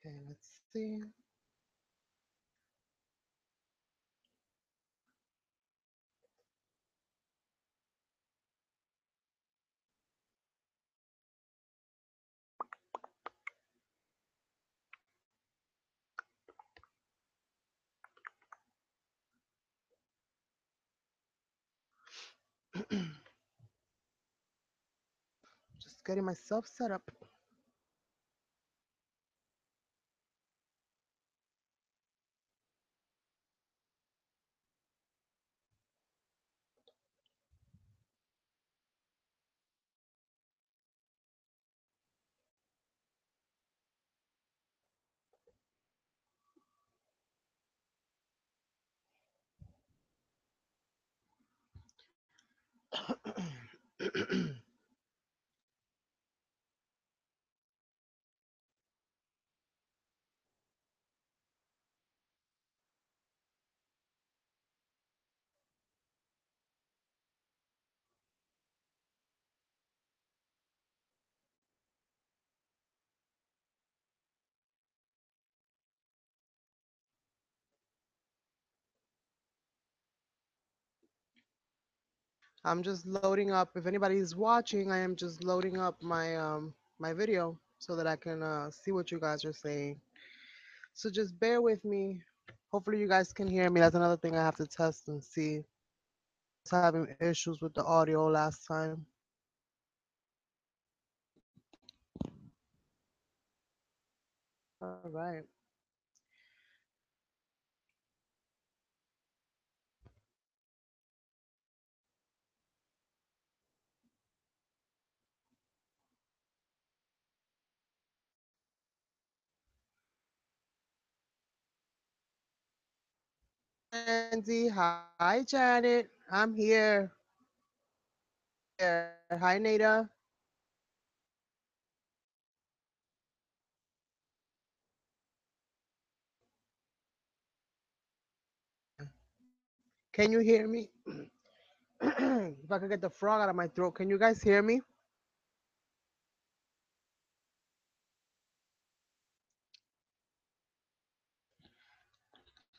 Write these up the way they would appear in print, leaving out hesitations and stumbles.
Okay, let's see. Just getting myself set up. I'm just loading up. If anybody's watching, I am just loading up my video so that I can see what you guys are saying. So just bear with me. Hopefully you guys can hear me. That's another thing I have to test and see. I was having issues with the audio last time. All right. Andy, hi Janet. I'm here. Here. Hi Nada. Can you hear me? If I could get the frog out of my throat, can you guys hear me?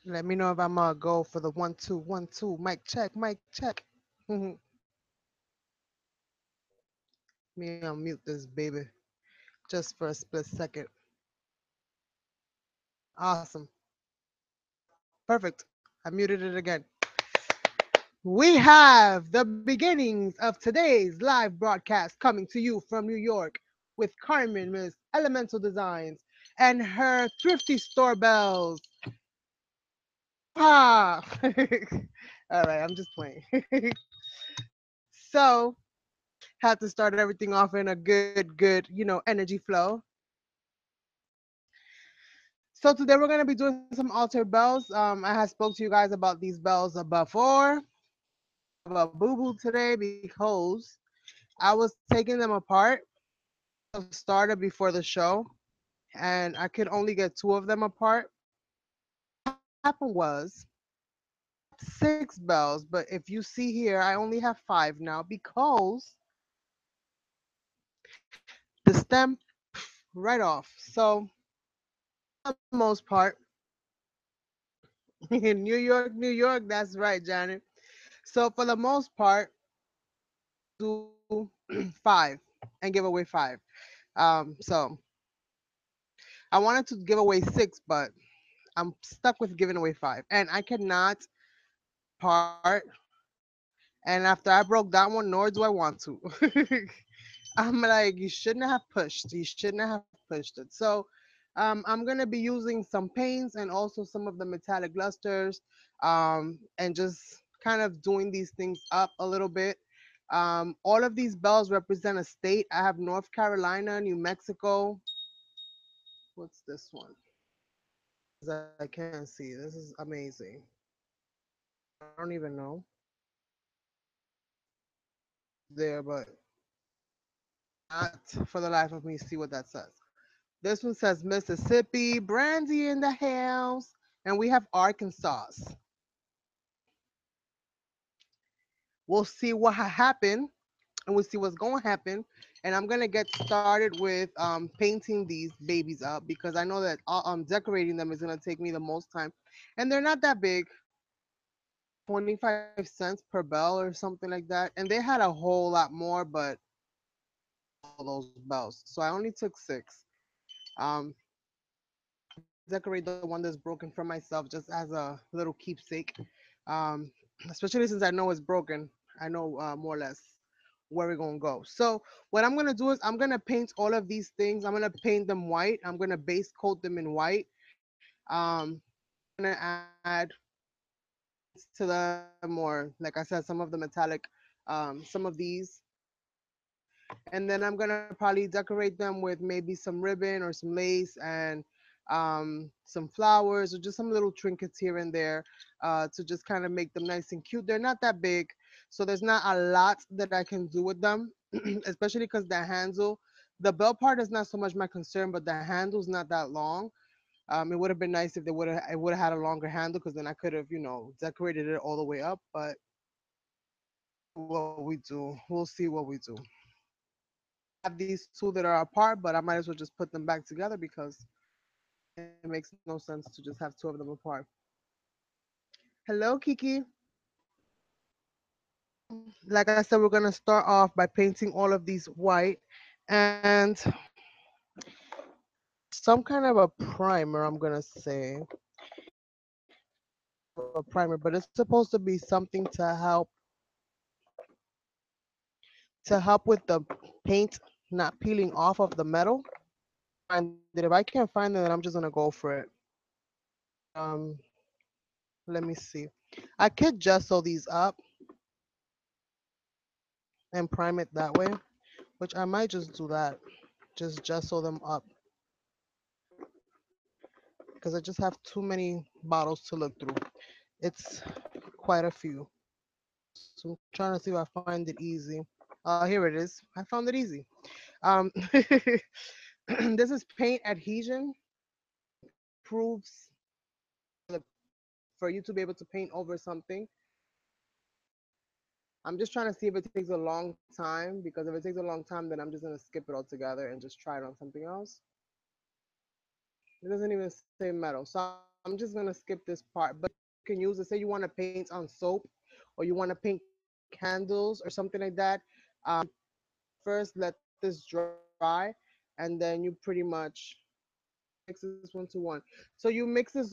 Let me know if I'm gonna go for the 1 2 1 2 mic check, mic check. Let me unmute this baby just for a split second. Awesome. Perfect. I muted it again. We have the beginnings of today's live broadcast coming to you from New York with Carmen, Miss Elemental Designs, and her thrifty store bells. Ah! All right, I'm just playing. So, had to start everything off in a good, energy flow. So today we're gonna be doing some altar bells. I had spoke to you guys about these bells before. I have a boo boo today because I was taking them apart. Started before the show, and I could only get two of them apart. What happened was 6 bells, but if you see here, I only have 5 now because the stem right off. So for the most part, in New York, that's right, Janet. So for the most part, do 5 and give away 5. So I wanted to give away 6, but I'm stuck with giving away 5, and I cannot part. And after I broke that one, nor do I want to. I'm like, you shouldn't have pushed. You shouldn't have pushed it. So, I'm gonna be using some paints and also some of the metallic lusters, and just kind of doing these things up a little bit. All of these bells represent a state. I have North Carolina, New Mexico. What's this one? I can't see. This is amazing. I don't even know there, but not for the life of me see what that says. This one says Mississippi, Brandy in the house, and we have Arkansas. We'll see what happened and we'll see what's going to happen. And I'm gonna get started with painting these babies up because I know that decorating them is gonna take me the most time, and they're not that big. 25 cents per bell or something like that, and they had a whole lot more, but all those bells, so I only took six. Um, I might decorate the one that's broken for myself just as a little keepsake. Um, especially since I know it's broken, I know more or less where we're gonna go. So what I'm gonna do is I'm gonna paint all of these things. I'm gonna paint them white. I'm gonna base coat them in white. Gonna add paints to them, or like I said, some of the metallic, some of these, and then I'm gonna probably decorate them with maybe some ribbon or some lace and some flowers or just some little trinkets here and there to just kind of make them nice and cute. They're not that big, so there's not a lot that I can do with them, especially because the handle, the bell part is not so much my concern, but the handle's not that long. It would have been nice if they would have, it would have had a longer handle because then I could have, decorated it all the way up. But what we do, we'll see what we do. Have these two that are apart, but I might as well just put them back together because it makes no sense to just have two of them apart. Hello, Kiki. Like I said, we're gonna start off by painting all of these white and some kind of a primer. I'm gonna say a primer, but it's supposed to be something to help with the paint not peeling off of the metal. And if I can't find it, then I'm just gonna go for it. Um, Let me see. I could gesso these up and prime it that way, which I might just do that. Just gesso them up because I just have too many bottles to look through. It's quite a few. So I'm trying to see if I find it easy. Here it is. I found it easy. Um, this is paint adhesion. Improves the, for you to be able to paint over something. I'm just trying to see if it takes a long time because if it takes a long time, then I'm just gonna skip it altogether and just try it on something else. It doesn't even say metal, so I'm just gonna skip this part. But you can use it. Say you want to paint on soap, or you want to paint candles or something like that. First, let this dry, and then you pretty much mix this one to one. So you mix this,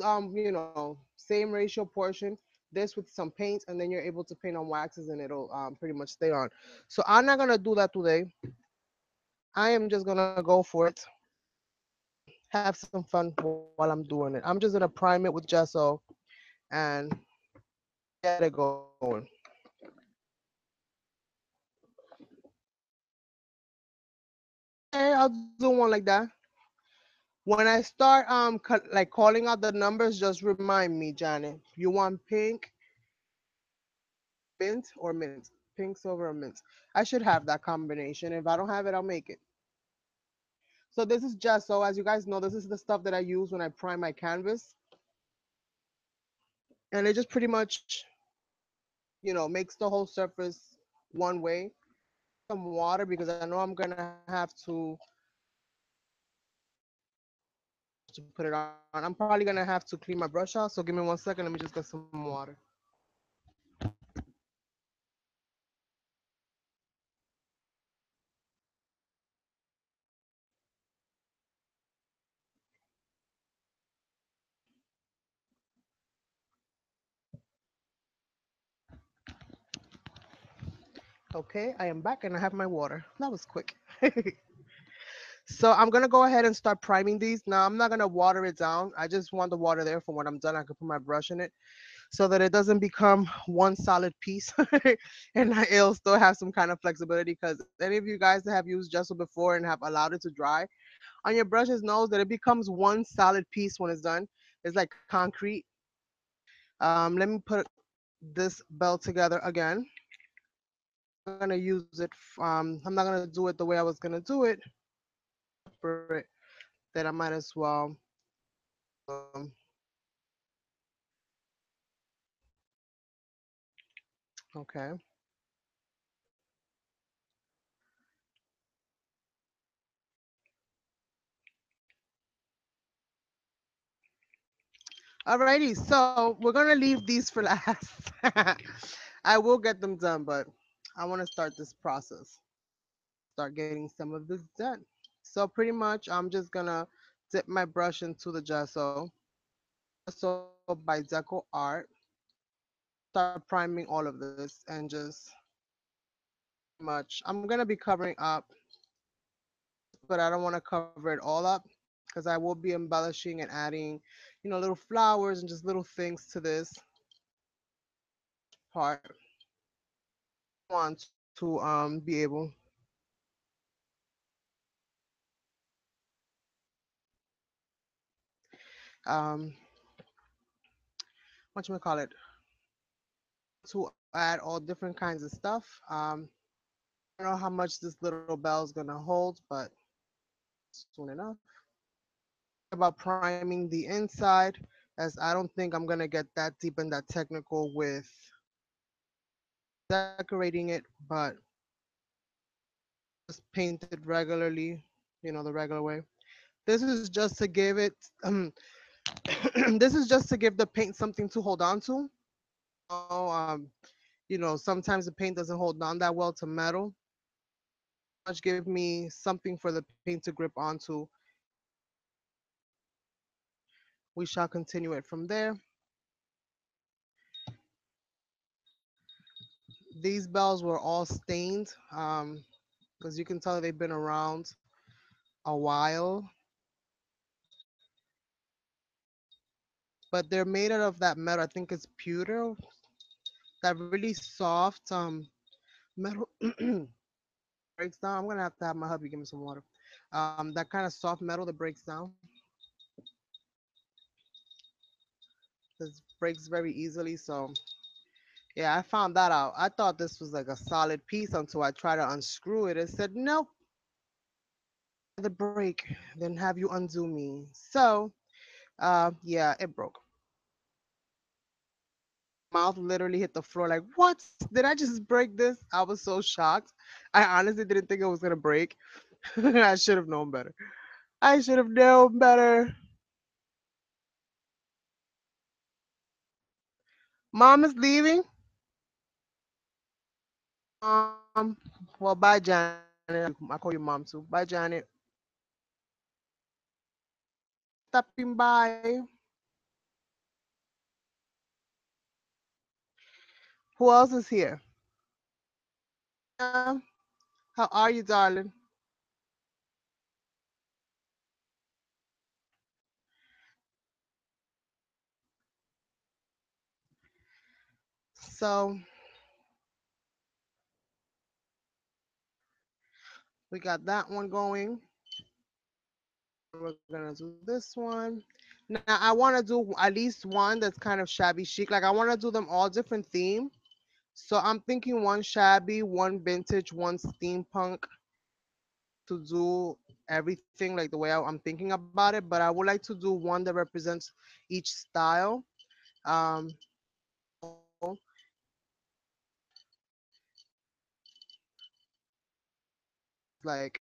same ratio portion, this with some paint, and then you're able to paint on waxes, and it'll pretty much stay on. So I'm not gonna do that today. I am just gonna go for it and have some fun while I'm doing it. I'm just gonna prime it with gesso and get it going. Okay, I'll do one like that. When I start like calling out the numbers, just remind me, Janet. You want pink, mint, or mint? Pink, silver, or mint? I should have that combination. If I don't have it, I'll make it. So this is gesso. As you guys know, this is the stuff that I use when I prime my canvas, and it just pretty much, makes the whole surface one way. Some water because I know I'm gonna have to put it on. I'm probably gonna have to clean my brush out. So give me 1 second. Let me just get some water. Okay, I am back and I have my water. That was quick. So I'm gonna go ahead and start priming these. Now I'm not gonna water it down. I just want the water there for when I'm done. I can put my brush in it so that it doesn't become one solid piece, and it'll still have some kind of flexibility. Because any of you guys that have used gesso before and have allowed it to dry on your brushes knows that it becomes one solid piece when it's done. It's like concrete. Let me put this belt together again. I'm not gonna use it. I'm not gonna do it the way I was gonna do it. Separate. Then I might as well. Um, okay. Alrighty, so we're gonna leave these for last. I will get them done, but I want to start this process. Start getting some of this done. So pretty much, I'm just gonna dip my brush into the gesso. Gesso by Deco Art. Start priming all of this and just pretty much. I'm gonna be covering up, but I don't want to cover it all up because I will be embellishing and adding, little flowers and just little things to this part. I want to be able um what you call it to add all different kinds of stuff. I don't know how much this little bell is gonna hold, but soon enough. About priming the inside, as I don't think I'm gonna get that deep and that technical with decorating it, but just paint it regularly, the regular way. This is just to give it this is just to give the paint something to hold on to. Oh, sometimes the paint doesn't hold on that well to metal. Much give me something for the paint to grip onto, and we shall continue it from there. These bells were all stained, because you can tell they've been around a while, but they're made out of that metal. I think it's pewter, that really soft metal. Breaks down. I'm gonna have to have my hubby give me some water. That kind of soft metal that breaks down. This breaks very easily. So yeah, I found that out. I thought this was like a solid piece until I tried to unscrew it. It said nope, the break. Then have you undo me. So yeah, it broke. Mouth literally hit the floor. Like what? Did I just break this? I was so shocked. I honestly didn't think it was gonna break. I should have known better. I should have known better. Mom is leaving. Well, bye, Janet. I call you mom too. Bye, Janet. Stopping by. Who else is here? Tina, how are you, darling? So we got that one going. We're gonna do this one. Now I want to do at least one that's kind of shabby chic. Like I want to do them all different theme. So I'm thinking one shabby, one vintage, one steampunk to do everything like the way I'm thinking about it. But I would like to do one that represents each style. So like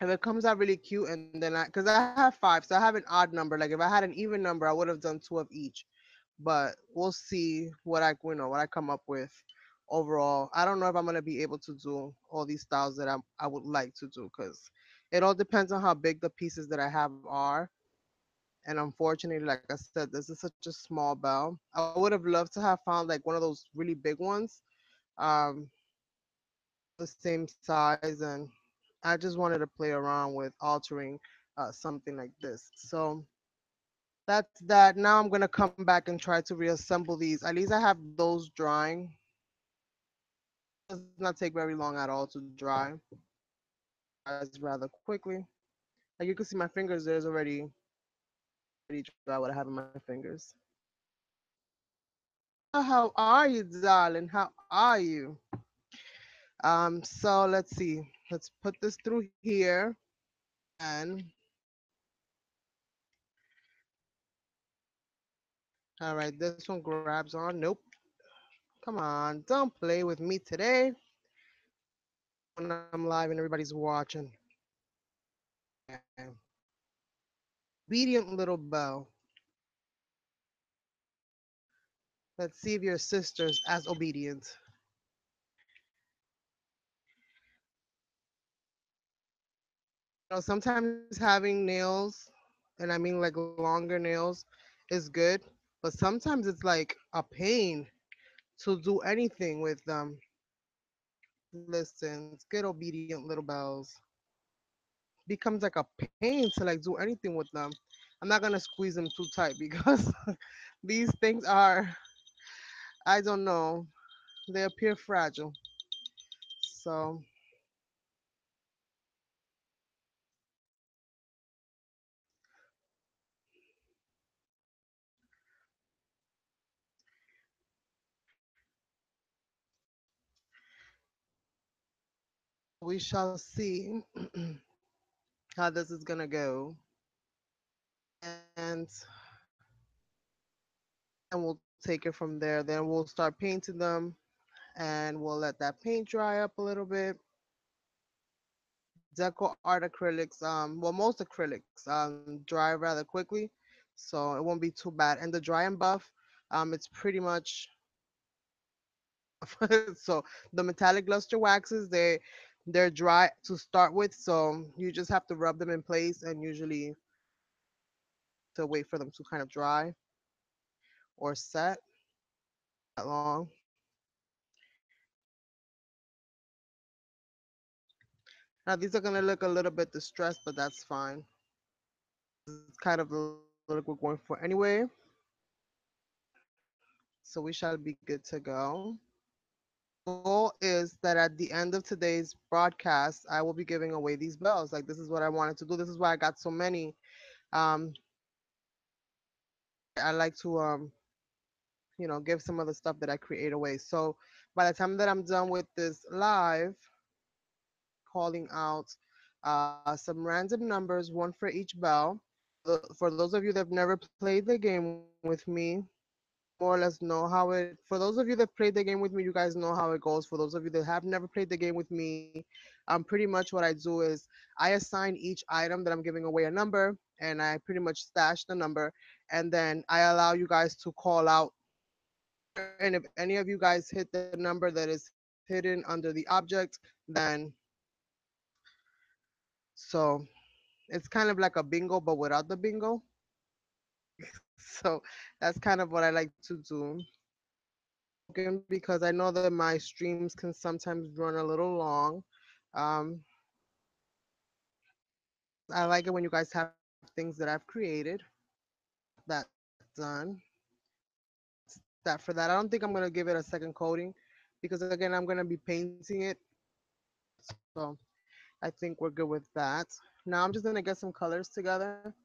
if it comes out really cute and then because I have five, so I have an odd number. Like if I had an even number, I would have done two of each. But we'll see what I come up with overall. I don't know if I'm gonna be able to do all these styles that I would like to do because it all depends on how big the pieces that I have are. And unfortunately, like I said, this is such a small bell. I would have loved to have found like one of those really big ones, um, the same size, and I just wanted to play around with altering something like this. So that's that. Now I'm gonna come back and try to reassemble these. At least I have those drying. Does not take very long at all to dry. Dries rather quickly. Like you can see my fingers. There's already dry what I have in my fingers. How are you, darling? How are you? So let's see. Let's put this through here, and all right, this one grabs on. Nope. Come on, don't play with me today when I'm live and everybody's watching. Okay. Obedient little bell. Let's see if your sister's as obedient. Sometimes having nails, and I mean like longer nails, is good, but sometimes it's like a pain to do anything with them. Listen, get obedient little bells. Becomes like a pain to like do anything with them. I'm not gonna squeeze them too tight because these things are, I don't know, they appear fragile. So we shall see how this is gonna go, and we'll take it from there. Then we'll start painting them, and we'll let that paint dry up a little bit. Deco art acrylics, well, most acrylics dry rather quickly, so it won't be too bad. And the dry and buff, it's pretty much so the metallic luster waxes, they're dry to start with, so you just have to rub them in place and usually to wait for them to kind of dry or set that long. Now these are gonna look a little bit distressed, but that's fine. It's kind of the look we're going for anyway. So we shall be good to go. The goal is that at the end of today's broadcast, I will be giving away these bells. Like this is what I wanted to do. This is why I got so many. Um, I like to give some of the stuff that I create away. So by the time that I'm done with this live, calling out some random numbers, one for each bell. For those of you that have never played the game with me, more or less know how it. For those of you that played the game with me, you guys know how it goes. For those of you that have never played the game with me, pretty much what I do is I assign each item that I'm giving away a number, and I pretty much stash the number, and then I allow you guys to call out. And if any of you guys hit the number that is hidden under the object, then so it's kind of like a bingo, but without the bingo. So that's kind of what I like to do. Spoken because I know that my streams can sometimes run a little long. Um, I like it when you guys have things that I've created. That done. That for that. I don't think I'm gonna give it a second coating because again I'm gonna be painting it. So I think we're good with that. Now I'm just gonna get some colors together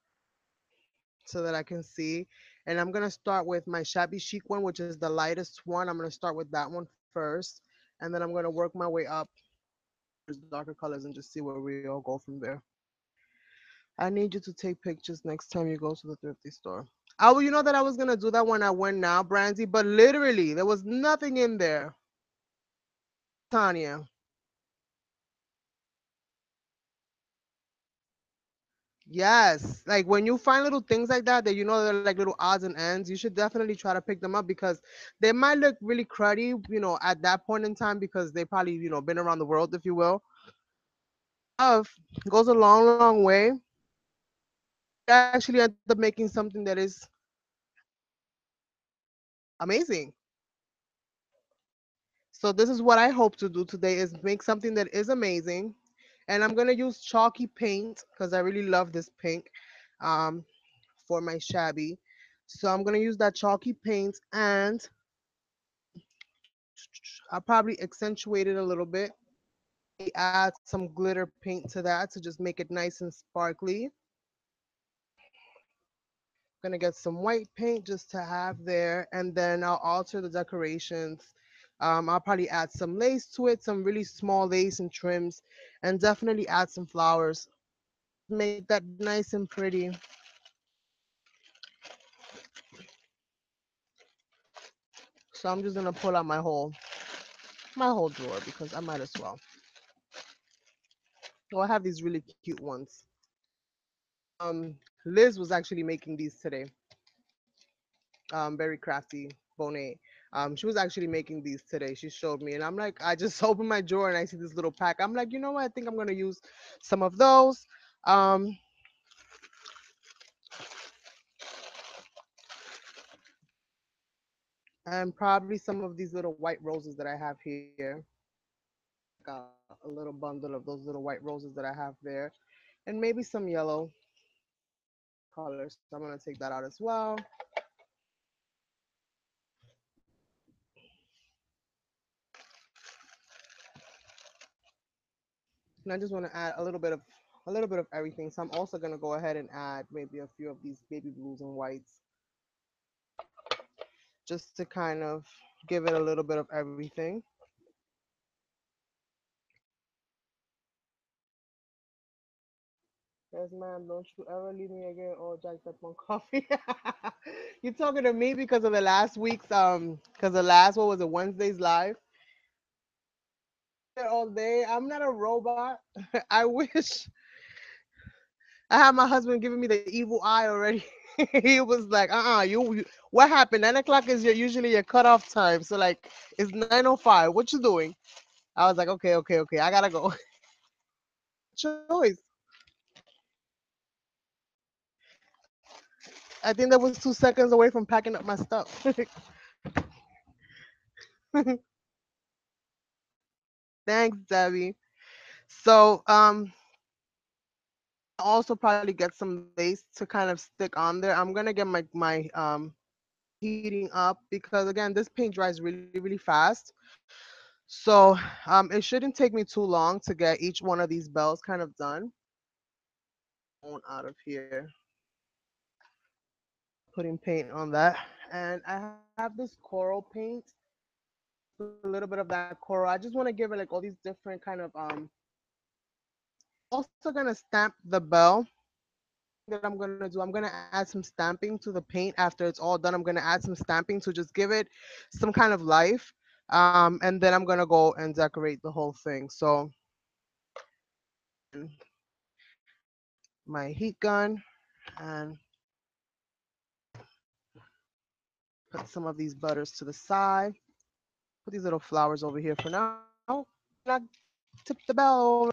so that I can see. And I'm gonna start with my shabby chic one, which is the lightest one. I'm gonna start with that one first, and then I'm gonna work my way up to darker colors and just see where we all go from there. I need you to take pictures next time you go to the thrifty store. Oh, you know that I was gonna do that when I went now, Brandy, but literally there was nothing in there. Tanya. Yes. Like when you find little things like that you know they're like little odds and ends, you should definitely try to pick them up because they might look really cruddy, at that point in time because they probably, been around the world, if you will. Love goes a long, long way. You actually end up making something that is amazing. So this is what I hope to do today is make something that is amazing. And I'm gonna use chalky paint because I really love this pink um, for my shabby. So I'm gonna use that chalky paint and I'll probably accentuate it a little bit. Maybe add some glitter paint to that to just make it nice and sparkly. Gonna get some white paint just to have there, and then I'll alter the decorations. I'll probably add some lace to it, some really small lace and trims, and definitely add some flowers. Make that nice and pretty. So I'm just gonna pull out my whole drawer because I might as well. Oh, I have these really cute ones. Liz was actually making these today. Very crafty, Bonet. She was actually making these today. She showed me, and I'm like, I just opened my drawer and I see this little pack. I'm like, you know what? I think I'm gonna use some of those. Um, and probably some of these little white roses that I have here. Like a little bundle of those little white roses that I have there, and maybe some yellow colors. So I'm gonna take that out as well. And I just want to add a little bit of everything. So I'm also gonna go ahead and add maybe a few of these baby blues and whites, just to kind of give it a little bit of everything. Yes, ma'am. Don't you ever leave me again or jacked up on coffee. You talking to me because of the last week's because the last what was it, Wednesday's live? There all day. I'm not a robot. I wish I had my husband giving me the evil eye already. He was like, you what happened? 9 o'clock is usually your cutoff time. So like it's 9:05. What you doing? I was like, okay. I gotta go. Choice. I think that was 2 seconds away from packing up my stuff. Thanks, Debbie. So also probably get some lace to kind of stick on there. I'm gonna get my heating up because again this paint dries really fast. So it shouldn't take me too long to get each one of these bells kind of done. On out of here, putting paint on that, and I have this coral paint. A little bit of that coral. I just want to give it like all these different kind of Also gonna stamp the bell that I'm gonna do. I'm gonna add some stamping to the paint after it's all done. I'm gonna add some stamping to just give it some kind of life. And then I'm gonna go and decorate the whole thing. So my heat gun and put some of these butters to the side. Put these little flowers over here for now. And I tip the bell.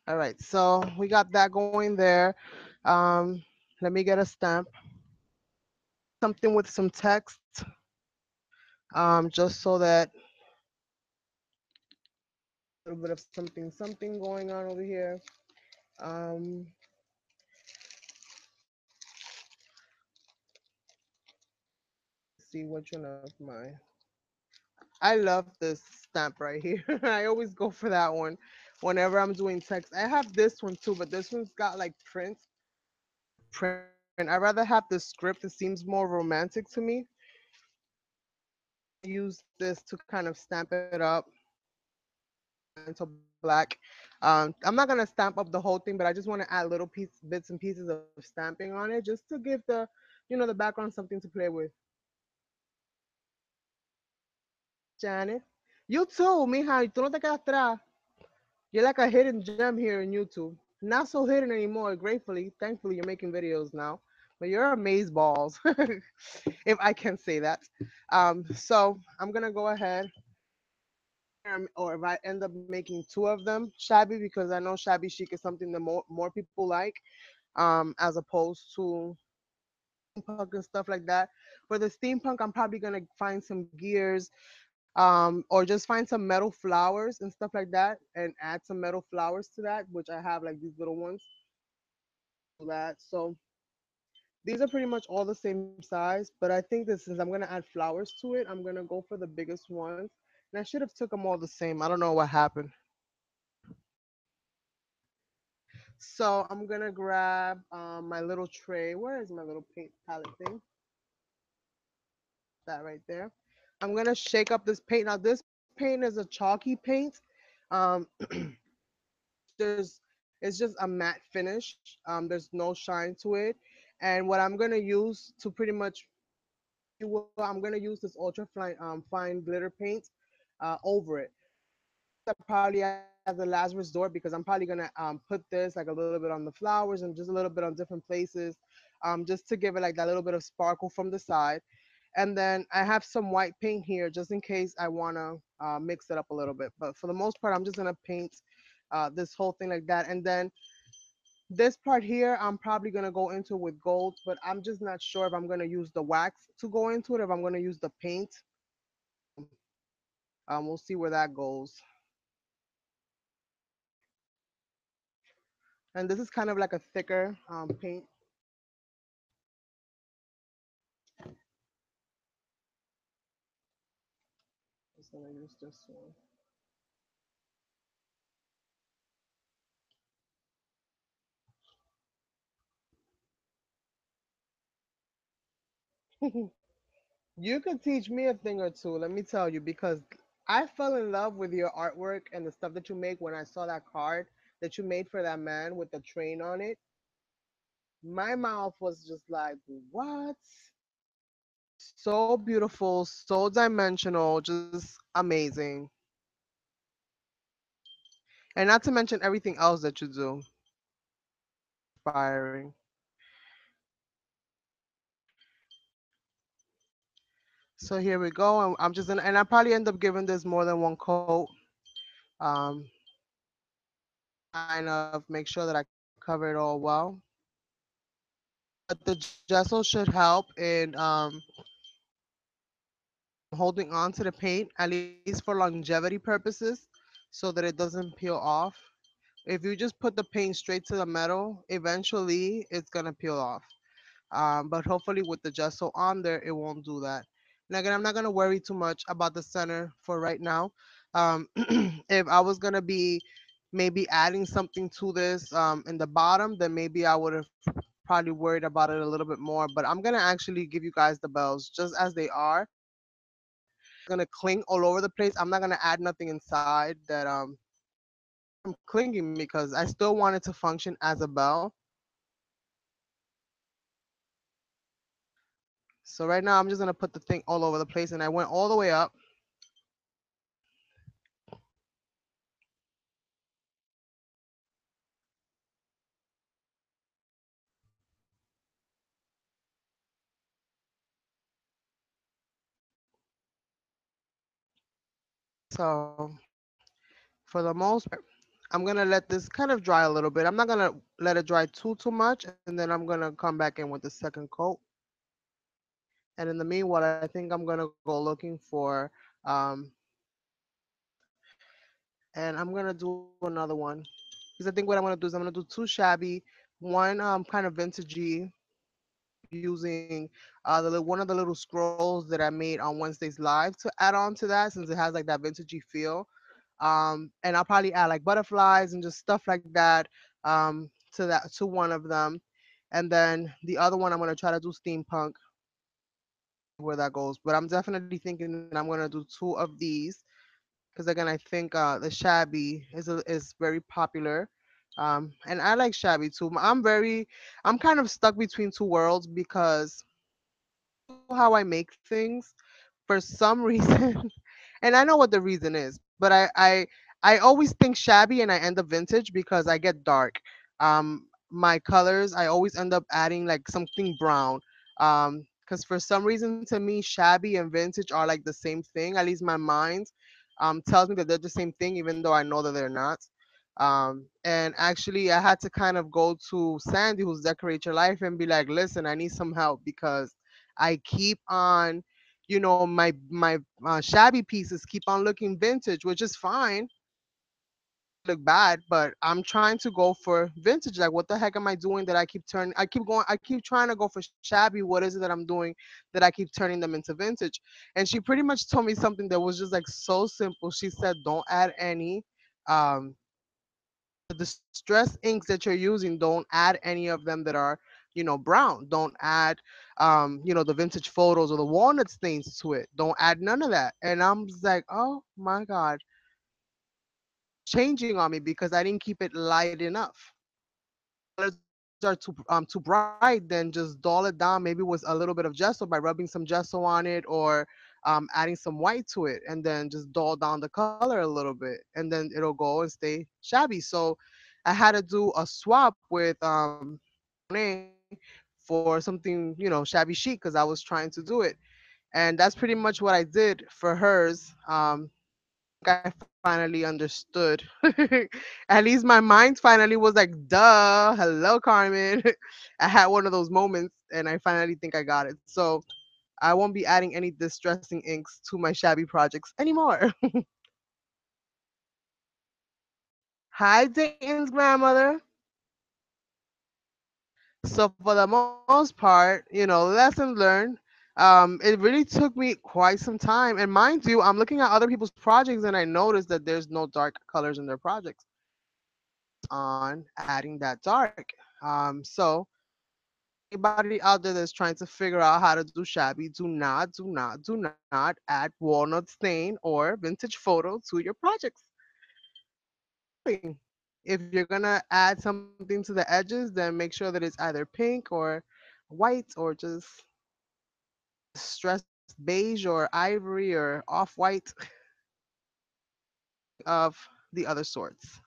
All right, so we got that going there. Um, Let me get a stamp, something with some text, just so that a little bit of something going on over here. Um, see which one of my. I love this stamp right here. I always go for that one whenever I'm doing text. I have this one too, but this one's got like print. I rather have the script. It seems more romantic to me. Use this to kind of stamp it up into black. I'm not gonna stamp up the whole thing, but I just want to add little bits and pieces of stamping on it, just to give the background something to play with. Janet, you too, mija. Y tú no te quedas atrás. You're like a hidden gem here in YouTube. Not so hidden anymore. Gratefully, thankfully, you're making videos now. But you're amaze balls, if I can say that. So I'm gonna go ahead, or if I end up making two of them shabby, because I know shabby chic is something that more people like, as opposed to steampunk and stuff like that. For the steampunk, I'm probably gonna find some gears, or just find some metal flowers and stuff like that, and add some metal flowers to that, which I have like these little ones. That so these are pretty much all the same size, but I think that since I'm gonna add flowers to it, I'm gonna go for the biggest ones. And I should have took them all the same. I don't know what happened. So I'm gonna grab my little tray. Where is my little paint palette thing? That right there. I'm gonna shake up this paint. Now this paint is a chalky paint. Um, it's just a matte finish. There's no shine to it. And what I'm gonna use to pretty much, I'm gonna use this ultra fine glitter paint over it. That probably as a last resort, because I'm probably gonna put this like a little bit on the flowers and just a little bit on different places, just to give it like that little bit of sparkle from the side. And then I have some white paint here just in case I want to mix it up a little bit. But for the most part, I'm just going to paint this whole thing like that. And then this part here, I'm probably going to go into with gold, but I'm just not sure if I'm going to use the wax to go into it, if I'm going to use the paint. So we'll see where that goes. And this is kind of like a thicker paint. I'm just going to use this one. You could teach me a thing or two, let me tell you, because I fell in love with your artwork and the stuff that you make when I saw that card that you made for that man with the train on it. My mouth was just like, what? So beautiful, so dimensional, just amazing. And not to mention everything else that you do. Inspiring. So here we go. And I'm just gonna, and I probably end up giving this more than one coat. Um, kind of make sure that I cover it all well. But the gesso should help in holding on to the paint, at least for longevity purposes, so that it doesn't peel off. If you just put the paint straight to the metal, eventually it's gonna peel off. But hopefully with the gesso on there, it won't do that. And again, I'm not gonna worry too much about the center for right now. If I was gonna be maybe adding something to this in the bottom, then maybe I would have probably worried about it a little bit more. But I'm gonna actually give you guys the bells just as they are. Gonna cling all over the place. I'm not gonna add nothing inside that I'm clinging because I still want it to function as a bell. So right now I'm just gonna put the thing all over the place, and I went all the way up. So for the most part, I'm gonna let this kind of dry a little bit. I'm not gonna let it dry too much, and then I'm gonna come back in with the second coat. And in the meanwhile, I think I'm gonna go looking for, um, and I'm gonna do another one because I think what I'm gonna do is I'm gonna do two shabby, one kind of vintagey using one of the little scrolls that I made on Wednesday's live to add on to that since it has like that vintagey feel. And I'll probably add like butterflies and just stuff like that to one of them, and then the other one I'm gonna try to do steampunk, where that goes. But I'm definitely thinking that I'm gonna do two of these because again I think the shabby is very popular. And I like shabby too. I'm kind of stuck between two worlds because how I make things for some reason, and I know what the reason is, but I always think shabby and I end up vintage because I get dark. My colors I always end up adding like something brown. Because for some reason to me shabby and vintage are like the same thing. At least my mind tells me that they're the same thing, even though I know that they're not. And actually, I had to kind of go to Sandy, who's Decorate Your Life, and be like, "Listen, I need some help because I keep on, my shabby pieces keep on looking vintage, which is fine, look bad, but I'm trying to go for vintage. Like, what the heck am I doing that I keep turning? I keep trying to go for shabby. What is it that I'm doing that I keep turning them into vintage?" And she pretty much told me something that was just like so simple. She said, "Don't add any." Um, the distress inks that you're using, don't add any of them that are brown. Don't add the vintage photos or the walnut stains to it. Don't add none of that. And I'm just like, oh my god, changing on me because I didn't keep it light enough. Colors are too bright, then just dull it down maybe with a little bit of gesso by rubbing some gesso on it, or adding some white to it, and then just dull down the color a little bit, and then it'll go and stay shabby. So I had to do a swap with Monet for something shabby chic because I was trying to do it. And that's pretty much what I did for hers. I finally understood. At least my mind finally was like, duh, hello, Carmen. I had one of those moments and I finally think I got it. So I won't be adding any distressing inks to my shabby projects anymore. Hi, Dayton's grandmother. So for the most part, lesson learned. It really took me quite some time. And mind you, I'm looking at other people's projects and I noticed that there's no dark colors in their projects on adding that dark. So anybody out there that's trying to figure out how to do shabby, do not add walnut stain or vintage photo to your projects. If you're gonna add something to the edges, then make sure that it's either pink or white or just stressed beige or ivory or off white of the other sorts.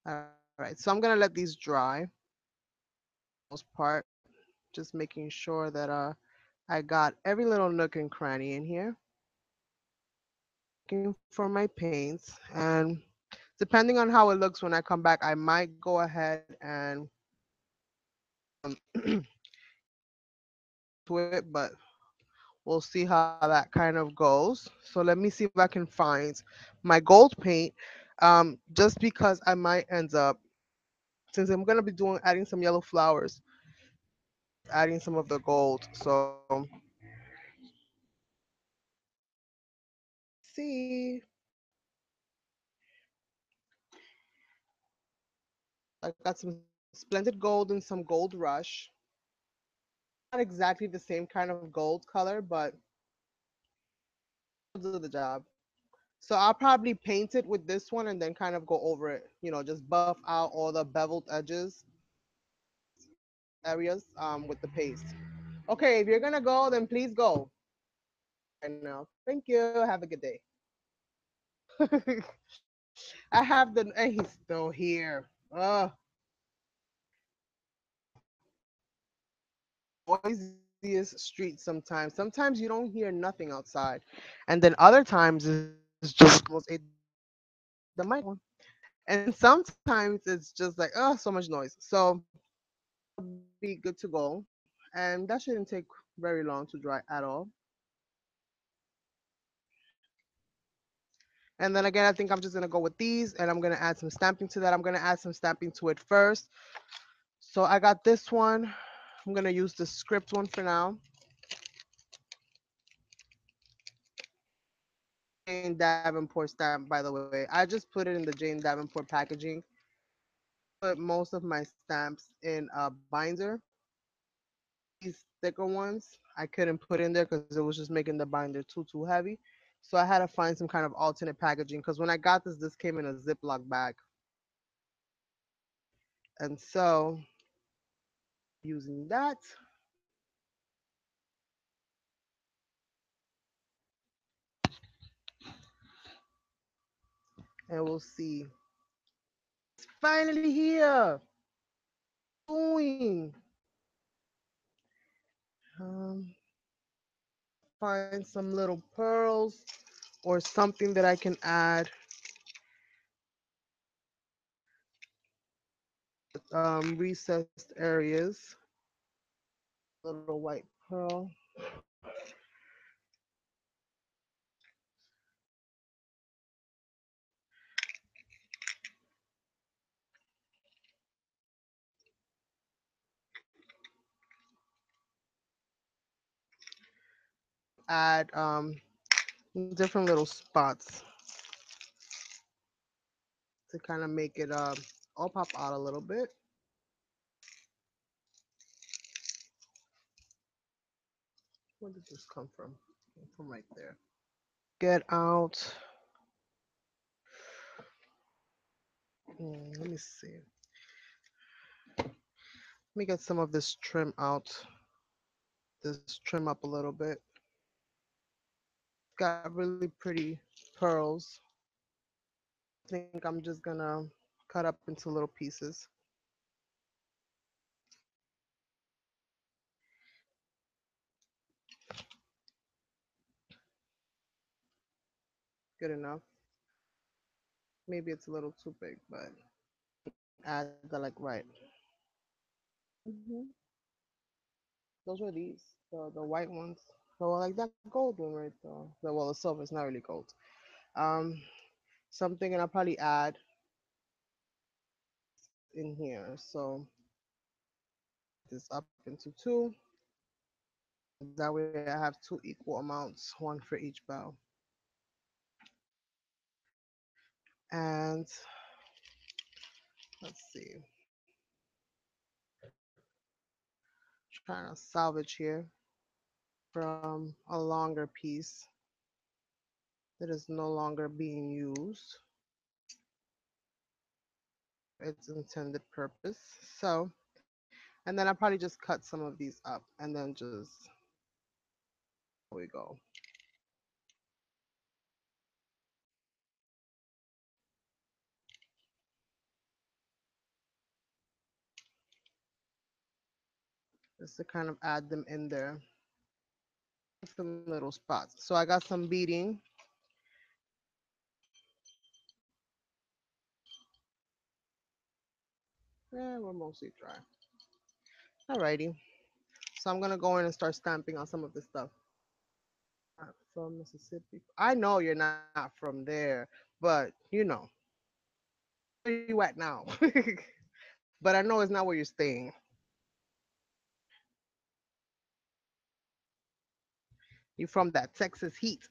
All right, so I'm gonna let these dry most part, just making sure that I got every little nook and cranny in here. Looking for my paints, and depending on how it looks when I come back, I might go ahead and to it, but we'll see how that kind of goes. So let me see if I can find my gold paint. Just because I might end up, since I'm gonna be doing adding some yellow flowers, adding some of the gold. So see, I got some splendid gold and some gold rush. Not exactly the same kind of gold color, but it'll do the job. So I'll probably paint it with this one and then kind of go over it, just buff out all the beveled edges areas with the paste. Okay, if you're gonna go, then please go. Right now. Thank you. Have a good day. I have the and he's still here. Noisiest street sometimes. Sometimes you don't hear nothing outside. And then other times it's just almost the microphone. And sometimes it's just like, oh, so much noise. So be good to go. And that shouldn't take very long to dry at all. And then again, I think I'm just gonna go with these and I'm gonna add some stamping to that. I'm gonna add some stamping to it first. So I got this one. I'm gonna use the script one for now. Jane Davenport stamp, by the way. I just put it in the Jane Davenport packaging. Put most of my stamps in a binder. These thicker ones I couldn't put in there because it was just making the binder too heavy. So I had to find some kind of alternate packaging because when I got this came in a Ziploc bag. And so using that, and we'll see. It's finally here. Doing. Um, find some little pearls or something that I can add. Recessed areas. Little white pearl. Add different little spots to kind of make it all pop out a little bit. Where did this come from? From right there. Get out. Let me see. Let me get some of this trim out. This trim up a little bit. Got really pretty pearls. I think I'm just gonna cut up into little pieces. Good enough. Maybe it's a little too big, but add the like right. hmm Those were these, the white ones. So like that gold one right there. Well, the silver is not really gold. Um, something, and I'll probably add in here. So this up into two. That way I have two equal amounts, one for each bow. And let's see, trying to salvage here from a longer piece that is no longer being used for its intended purpose. So, and then I probably just cut some of these up and then just, there we go. Just to kind of add them in there, some little spots. So I got some beading. We're mostly dry. Alrighty. So I'm gonna go in and start stamping on some of this stuff. Not from Mississippi. I know you're not from there, but where you at now? But I know it's not where you're staying. You from that Texas heat.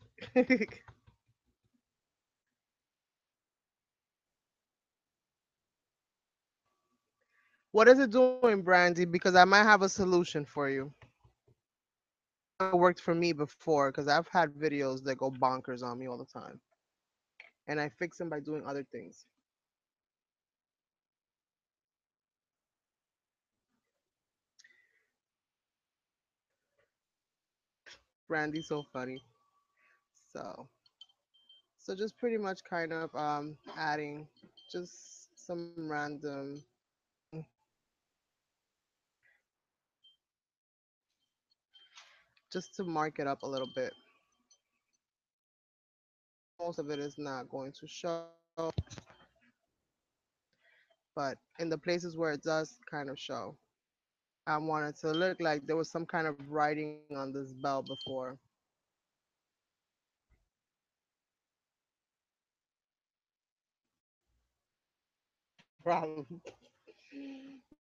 What is it doing, Brandy? Because I might have a solution for you. It worked for me before because I've had videos that go bonkers on me all the time, and I fix them by doing other things. Brandy's so funny. So, so just pretty much kind of adding just some random just to mark it up a little bit. Most of it is not going to show, but in the places where it does kind of show, I wanted to look like there was some kind of writing on this bell before. Problem.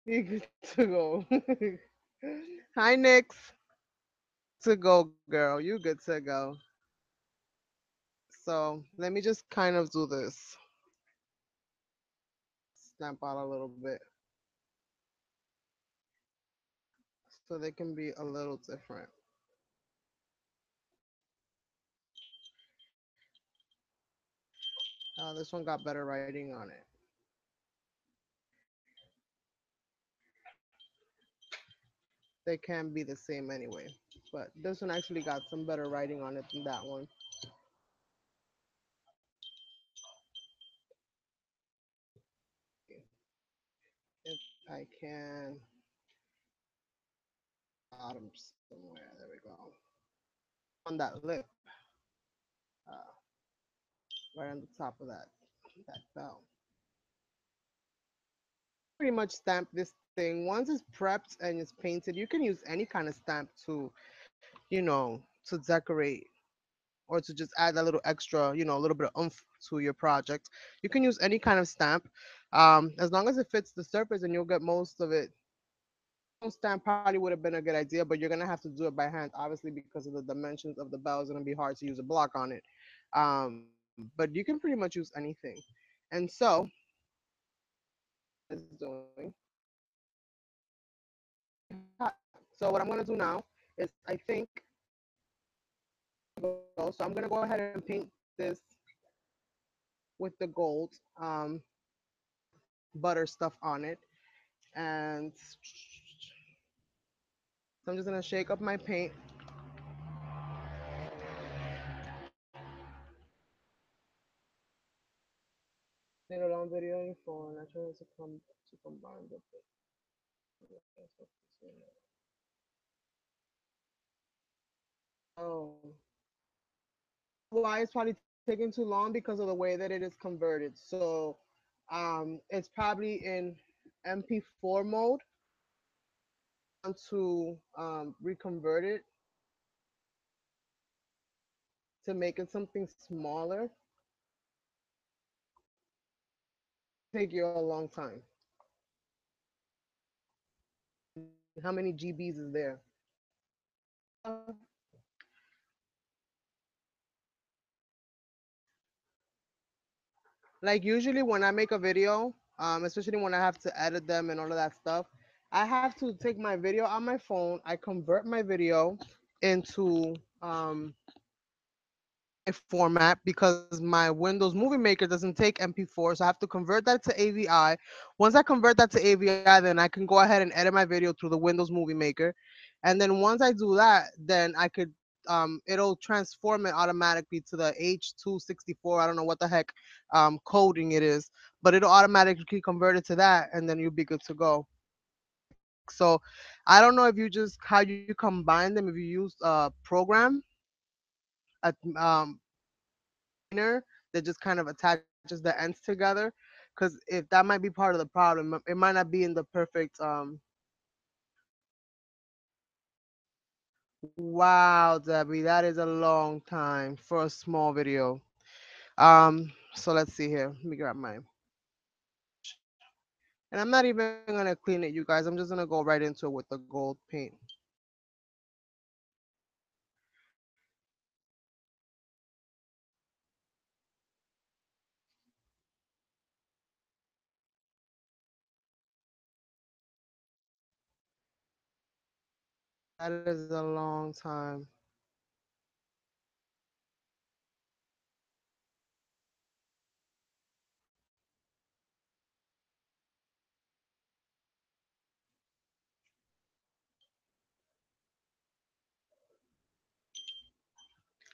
You good to go. Hi, Nix. To go, girl. You good to go. So let me just kind of do this. Stamp out a little bit so they can be a little different. This one got better writing on it. They can be the same anyway, but this one actually got some better writing on it than that one. If I can, bottom somewhere. There we go. On that lip, uh, right on the top of that bell. Pretty much stamp this thing. Once it's prepped and it's painted, you can use any kind of stamp to, to decorate or to just add a little extra, a little bit of oomph to your project. You can use any kind of stamp, as long as it fits the surface, and you'll get most of it. Stamp probably would have been a good idea, but you're gonna have to do it by hand, obviously, because of the dimensions of the bell. It's gonna be hard to use a block on it. But you can pretty much use anything. And so, is doing. So what I'm gonna do now is I think so I'm gonna go ahead and paint this with the gold butter stuff on it, and so I'm just gonna shake up my paint. Little down video on your phone. I try to come to combine the. Oh, why it's probably taking too long because of the way that it is converted. So it's probably in MP4 mode. Want to reconvert it to make it something smaller. Take you a long time. How many GBs is there? Like usually when I make a video, especially when I have to edit them and all of that stuff, I have to take my video on my phone. I convert my video into a format because my Windows Movie Maker doesn't take MP4, so I have to convert that to AVI. Once I convert that to AVI, then I can go ahead and edit my video through the Windows Movie Maker, and then once I do that, then I could it'll transform it automatically to the H264. I don't know what the heck coding it is, but it'll automatically convert it to that, and then you'll be good to go. So I don't know if you just how you combine them, if you use a program, a that just kind of attaches the ends together, because if that might be part of the problem, it might not be in the perfect wow, Debbie, that is a long time for a small video. So let's see here, let me grab mine, and I'm not even gonna clean it, you guys. I'm just gonna go right into it with the gold paint. That is a long time.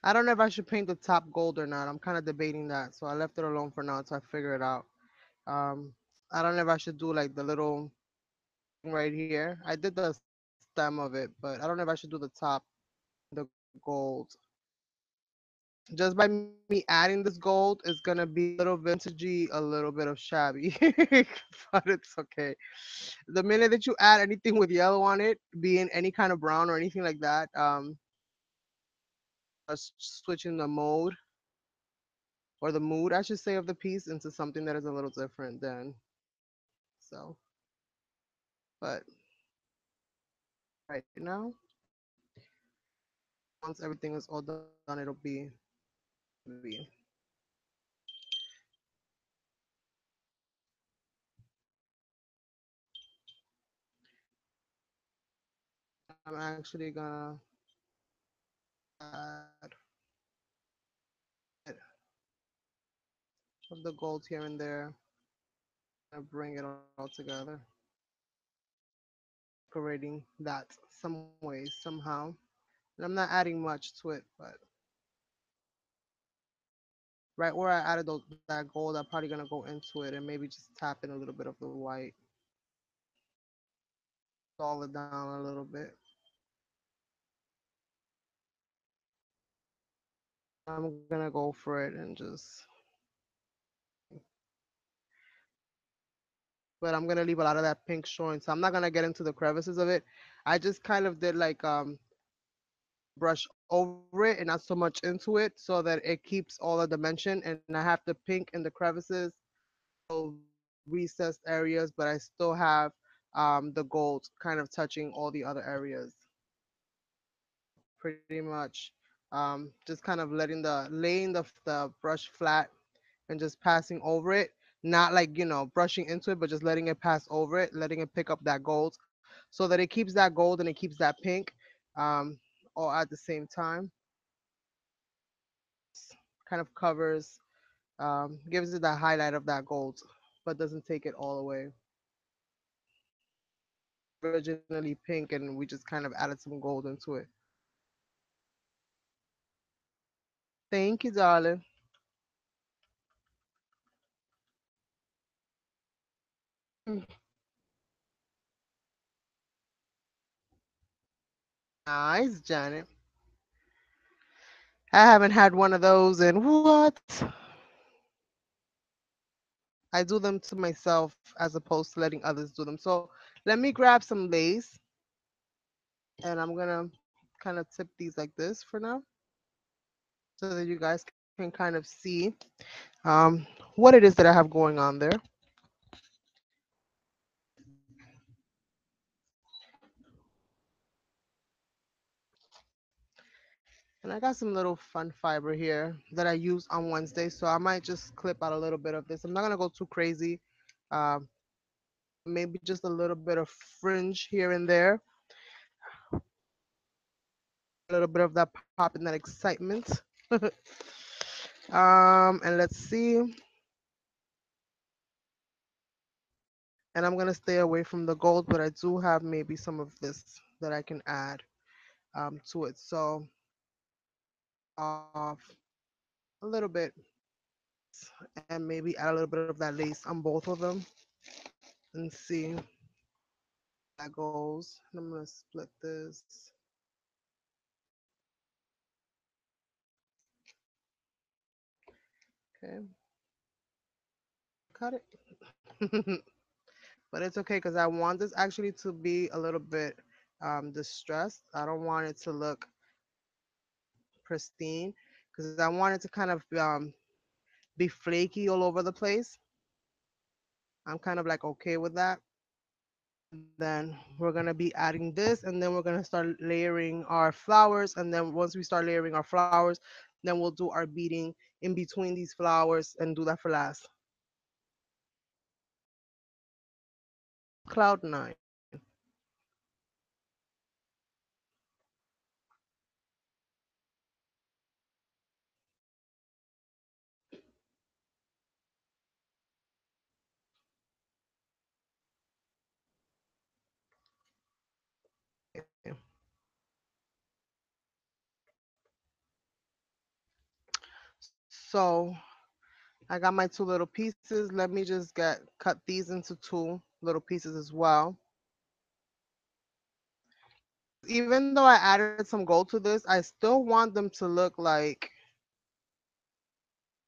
I don't know if I should paint the top gold or not. I'm kind of debating that, so I left it alone for now until I figure it out. um I don't know if I should do like the little right here. I did the stem of it, but I don't know if I should do the top, the gold. Just by me adding this gold, it's gonna be a little vintagey, a little bit of shabby, but it's okay. The minute that you add anything with yellow on it, being any kind of brown or anything like that, switching the mode or the mood, I should say, of the piece into something that is a little different. Then so, but right now, once everything is all done, it'll be. I'm actually gonna add a bit of the gold here and there and bring it all together, decorating that some way, somehow. And I'm not adding much to it, but right where I added that gold, I'm probably gonna go into it and maybe just tap in a little bit of the white, dull it down a little bit. I'm gonna go for it and just, but I'm gonna leave a lot of that pink showing. So I'm not gonna get into the crevices of it. I just kind of did like brush over it and not so much into it so that it keeps all the dimension, and I have the pink in the crevices, little recessed areas, but I still have the gold kind of touching all the other areas. Pretty much just kind of laying the brush flat and just passing over it, not like brushing into it, but just letting it pass over it, letting it pick up that gold so that it keeps that gold and it keeps that pink um, all at the same time. Kind of covers, gives it the highlight of that gold, but doesn't take it all away. Originally pink, and we just kind of added some gold into it. Thank you, darling. Nice, Janet. I haven't had one of those in what? I do them to myself as opposed to letting others do them. So let me grab some lace and I'm gonna kind of tip these like this for now so that you guys can kind of see what it is that I have going on there. And I got some little fun fiber here that I use on Wednesday. So I might just clip out a little bit of this. I'm not gonna go too crazy. Um, maybe just a little bit of fringe here and there. A little bit of that pop and that excitement. And let's see. And I'm gonna stay away from the gold, but I do have maybe some of this that I can add to it. So off a little bit and maybe add a little bit of that lace on both of them and see how that goes. And I'm gonna split this. Okay, cut it. But it's okay because I want this actually to be a little bit distressed. I don't want it to look pristine because I want it to kind of be flaky all over the place. I'm kind of like okay with that. And then we're gonna be adding this, and then we're gonna start layering our flowers. And then once we start layering our flowers, then we'll do our beading in between these flowers and do that for last. Cloud nine. Okay. So I got my two little pieces. Let me just get cut these into two little pieces as well. Even though I added some gold to this, I still want them to look like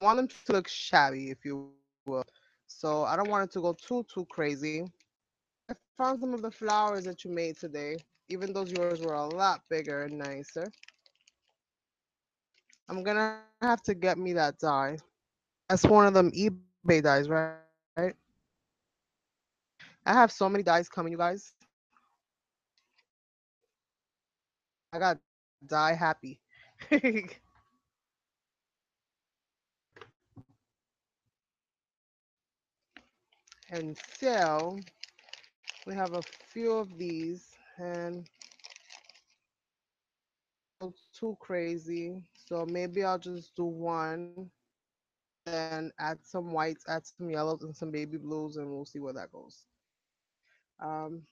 I want them to look shabby, if you will. So I don't want it to go too crazy. I found some of the flowers that you made today. Even those yours were a lot bigger and nicer. I'm gonna have to get me that dye. That's one of them eBay dyes, right? I have so many dyes coming, you guys. I got dye happy. And so we have a few of these and not too crazy. So maybe I'll just do one, then add some whites, add some yellows and some baby blues, and we'll see where that goes. Um,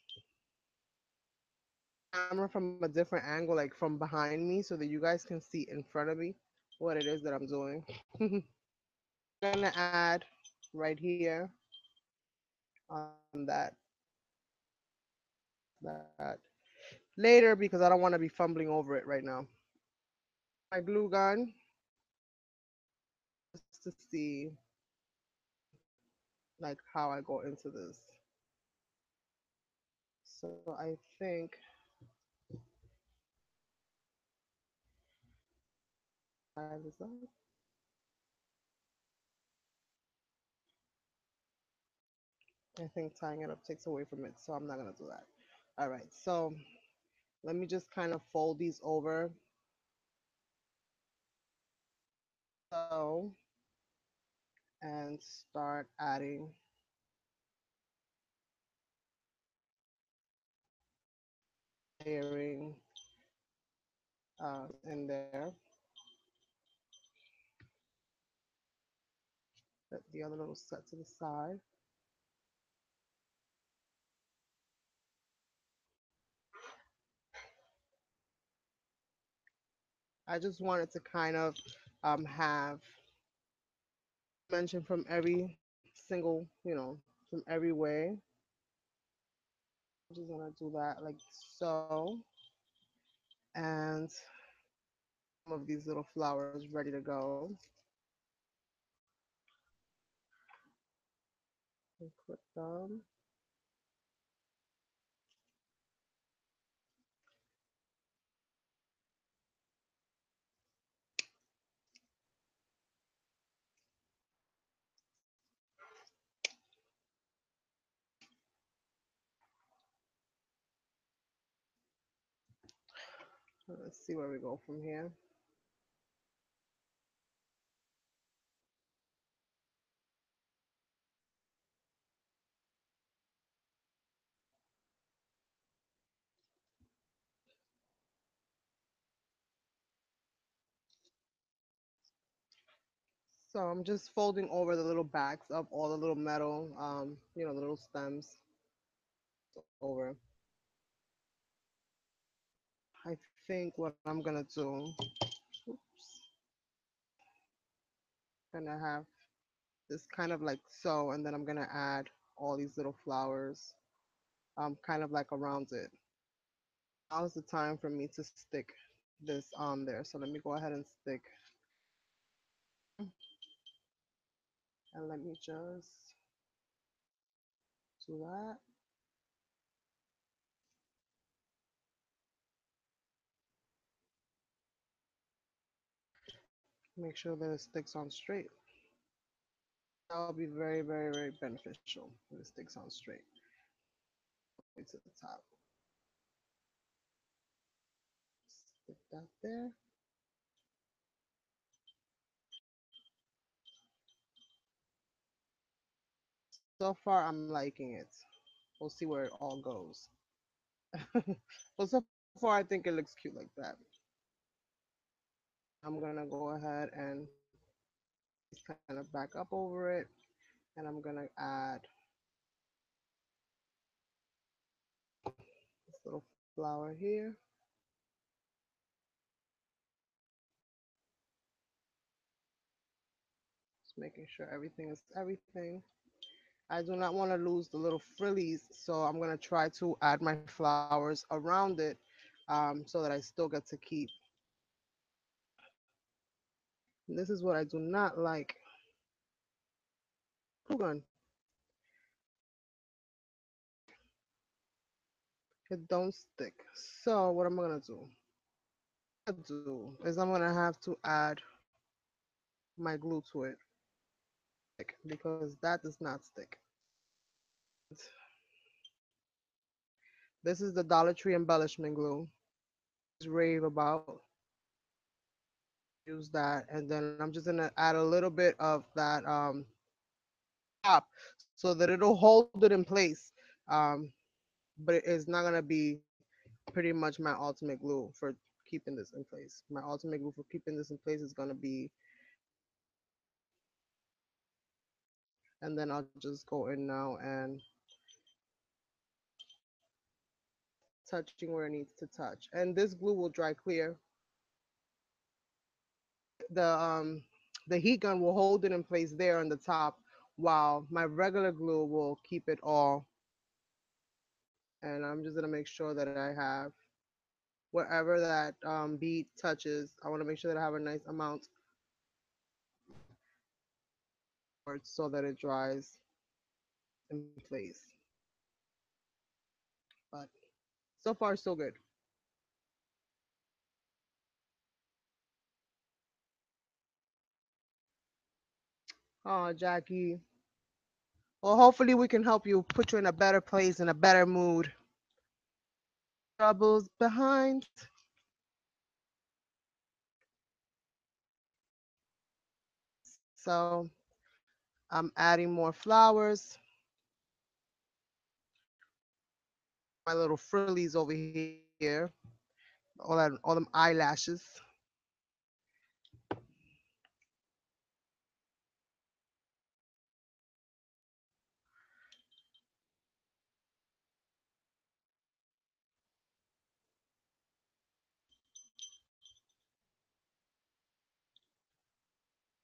Camera from a different angle, like from behind me, so that you guys can see in front of me what it is that I'm doing. I'm gonna add right here on that later because I don't want to be fumbling over it right now. My glue gun just to see like how I go into this. So I think I this up. I think tying it up takes away from it, so I'm not gonna do that. All right, so let me just kind of fold these over. So and start adding layering in there. Put the other little set to the side. I just wanted to kind of have mention from every single, from every way. I'm just gonna do that like so. And Some of these little flowers ready to go. And put them. Let's see where we go from here. So I'm just folding over the little backs of all the little metal, the little stems over. I think what I'm gonna do, oops, gonna have this kind of like so, and then I'm gonna add all these little flowers, kind of like around it. Now's the time for me to stick this on there. So let me go ahead and stick, and let me just do that. Make sure that it sticks on straight. That will be very, very, very beneficial if it sticks on straight. Way to the top. Stick that there. So far, I'm liking it. We'll see where it all goes. But so far, I think it looks cute like that. I'm gonna go ahead and just kind of back up over it, and I'm gonna add this little flower here. Just making sure everything is everything. I do not want to lose the little frillies, so I'm gonna try to add my flowers around it, so that I still get to keep. This is what I do not like. Glue gun. It don't stick. So what I'm gonna do? What I'm gonna do is I'm gonna have to add my glue to it, because that does not stick. This is the Dollar Tree embellishment glue. Just rave about. Use that, and then I'm just gonna add a little bit of that top, so that it'll hold it in place. Um, but it is not gonna be pretty much my ultimate glue for keeping this in place. My ultimate glue for keeping this in place is gonna be, and then I'll just go in now and touching where it needs to touch. And this glue will dry clear. The heat gun will hold it in place there on the top, while my regular glue will keep it all. And I'm just gonna make sure that I have wherever that bead touches. I want to make sure that I have a nice amount so that it dries in place. But so far, so good. Oh, Jackie. Well, hopefully we can help you, put you in a better place, in a better mood. Troubles behind. So I'm adding more flowers. My little frillies over here. All them eyelashes.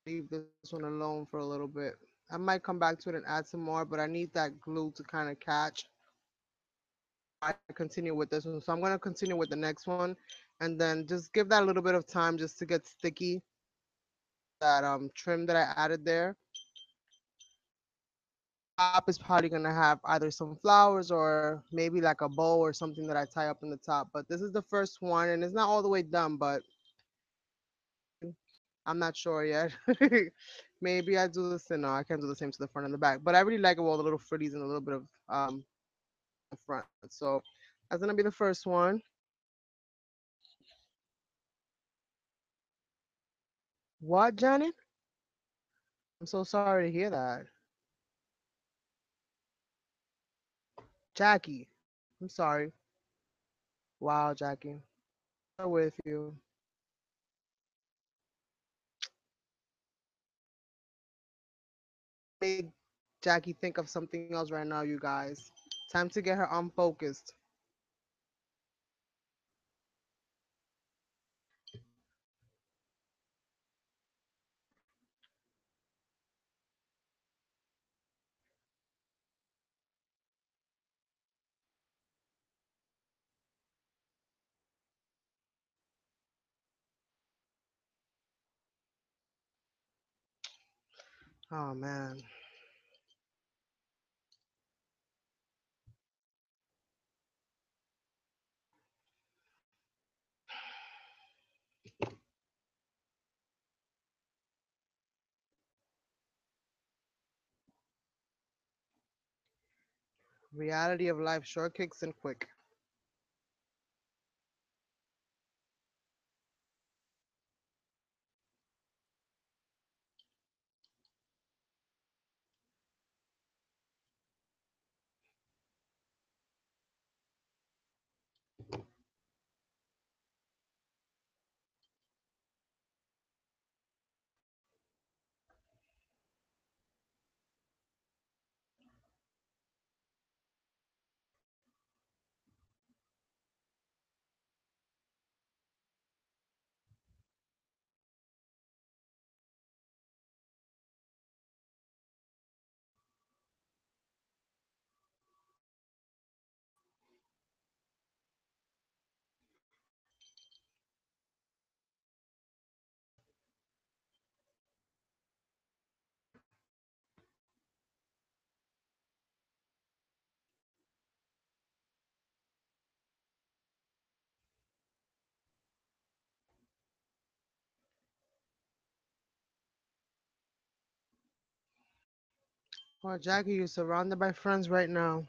Leave this one alone for a little bit. I might come back to it and add some more, but I need that glue to kind of catch. I continue with this one. So I'm going to continue with the next one, and then just give that a little bit of time just to get sticky. That trim that I added there. Top is probably gonna have either some flowers or maybe like a bow or something that I tie up in the top. But this is the first one, and it's not all the way done, but I'm not sure yet. Maybe I do this, and no, I can't do the same to the front and the back. But I really like it with all the little fritties and a little bit of the front. So that's gonna be the first one. What, Janet? I'm so sorry to hear that, Jackie. I'm sorry. Wow, Jackie. I'm with you. Make Jackie think of something else right now, you guys. Time to get her unfocused. Oh man. Reality of life, short kicks and quick. Oh, Jackie, you're surrounded by friends right now.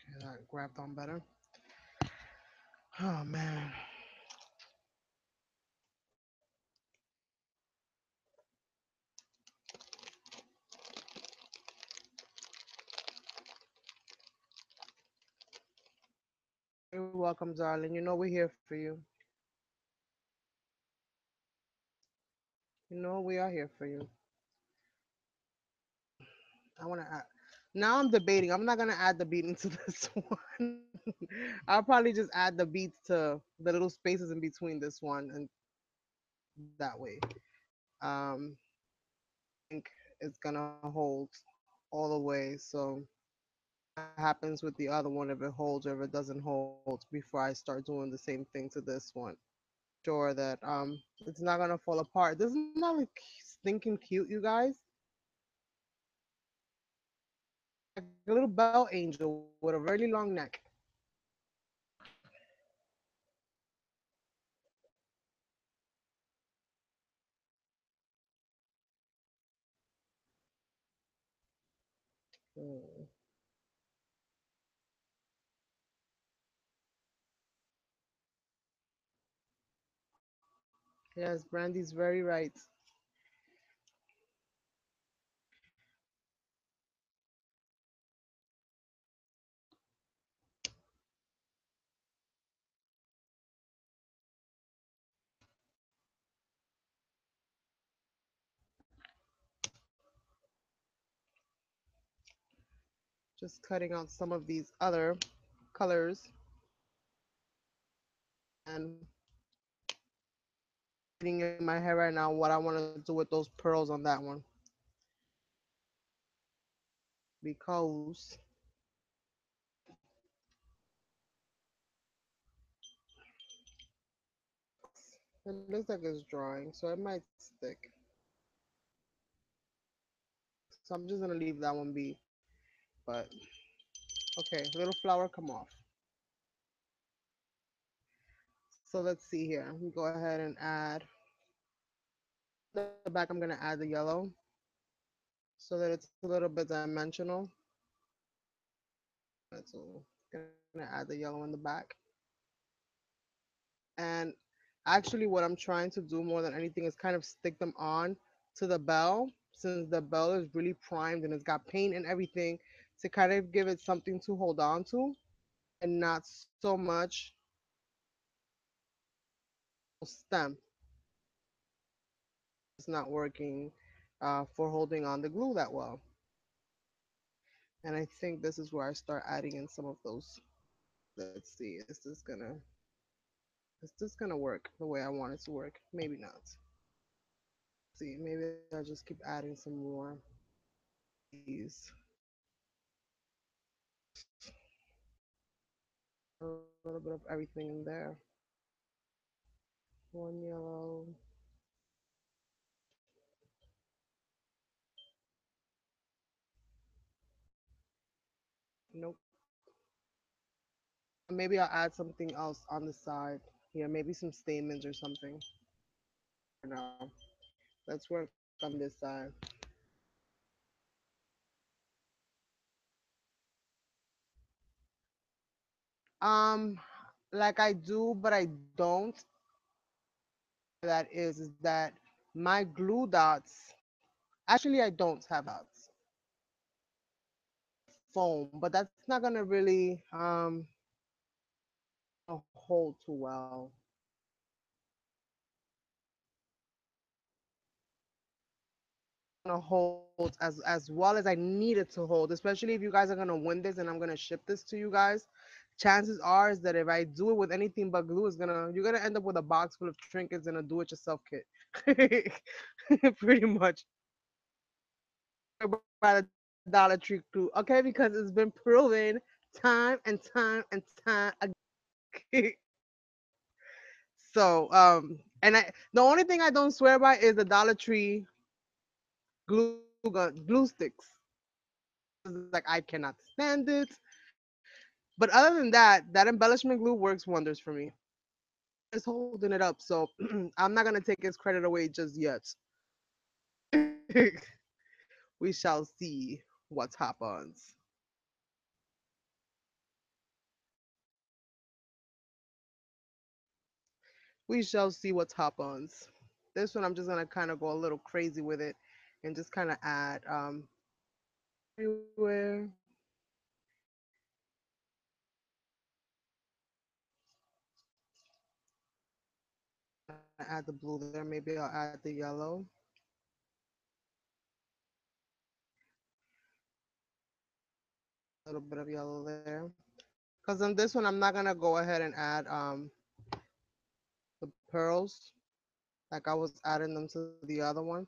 Okay, that grabbed on better. Oh man. You're welcome, darling. You know we're here for you. You know we are here for you. I want to add. Now I'm debating. I'm not gonna add the beat into this one. I'll probably just add the beats to the little spaces in between this one and that way. Um, I think it's gonna hold all the way. So what happens with the other one if it holds or if it doesn't hold before I start doing the same thing to this one. Sure that it's not gonna fall apart. This is not like stinking cute, you guys. Like a little bell angel with a really long neck. Mm. Yes, Brandy's very right. Just cutting out some of these other colors and getting in my head right now what I want to do with those pearls on that one because it looks like it's drying, so it might stick. So I'm just gonna leave that one be. But okay, little flower come off. So let's see here. Go ahead and add the back. I'm gonna add the yellow so that it's a little bit dimensional. So gonna add the yellow in the back. And actually, what I'm trying to do more than anything is kind of stick them on to the bell, since the bell is really primed and it's got paint and everything, to kind of give it something to hold on to and not so much stem. It's not working for holding on the glue that well. And I think this is where I start adding in some of those. Let's see, is this gonna work the way I want it to work? Maybe not. See, maybe I'll just keep adding some more these. A little bit of everything in there. One yellow. Nope. Maybe I'll add something else on the side here. Maybe some stamens or something. For now, let's work on this side. Um, like I do, but I don't. That is that my glue dots. Actually, I don't have dots. Foam, but that's not gonna really hold too well. Gonna hold as well as I need it to hold, especially if you guys are gonna win this and I'm gonna ship this to you guys. Chances are is that if I do it with anything but glue, is gonna you're gonna end up with a box full of trinkets and a do-it-yourself kit. Pretty much by the Dollar Tree glue, okay? Because it's been proven time and time and time again. So and I the only thing I don't swear by is the Dollar Tree glue sticks. Like I cannot stand it. But other than that, that embellishment glue works wonders for me. It's holding it up, so I'm not gonna take his credit away just yet. We shall see what happens. We shall see what happens. This one I'm just gonna kind of go a little crazy with it, and just kind of add everywhere. Add the blue there. Maybe I'll add the yellow. A little bit of yellow there. Because on this one, I'm not gonna go ahead and add the pearls like I was adding them to the other one.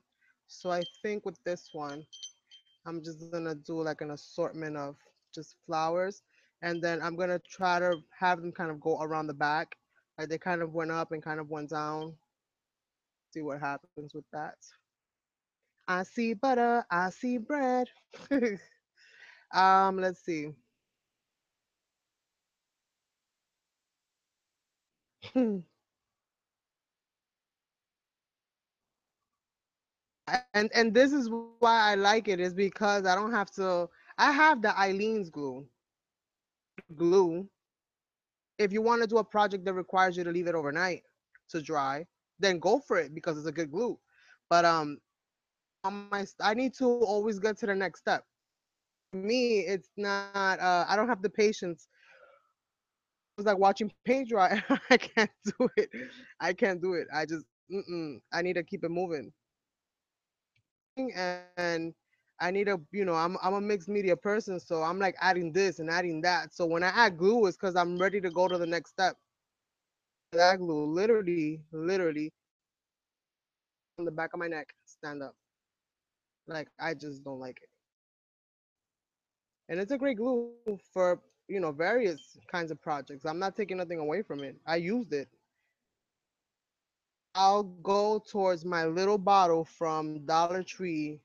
So I think with this one, I'm just gonna do like an assortment of just flowers, and then I'm gonna try to have them kind of go around the back, like they kind of went up and kind of went down. See what happens with that. I see butter, I see bread. Let's see. And this is why I like it is because I don't have to. I have the Eileen's glue. Glue. If you want to do a project that requires you to leave it overnight to dry, then go for it because it's a good glue. But I need to always get to the next step. For me, it's not. I don't have the patience. It was like watching paint dry. I can't do it. I can't do it. I just, I need to keep it moving. And I need a, I'm a mixed media person, so I'm like adding this and adding that. So when I add glue, it's because I'm ready to go to the next step. That glue, literally on the back of my neck, stand up. Like I just don't like it. And it's a great glue for various kinds of projects. I'm not taking nothing away from it. I used it. I'll go towards my little bottle from Dollar Tree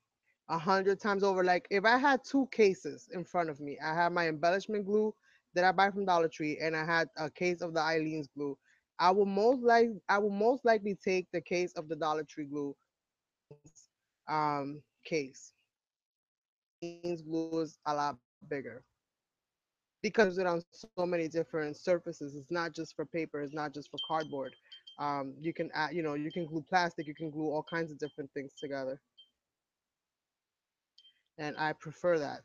100 times over. Like if I had two cases in front of me, I have my embellishment glue that I buy from Dollar Tree, and I had a case of the Eileen's glue. I will most likely take the case of the Dollar Tree glue case. Eileen's glue is a lot bigger because I use it on so many different surfaces. It's not just for paper. It's not just for cardboard. You can add, you can glue plastic. You can glue all kinds of different things together, and I prefer that.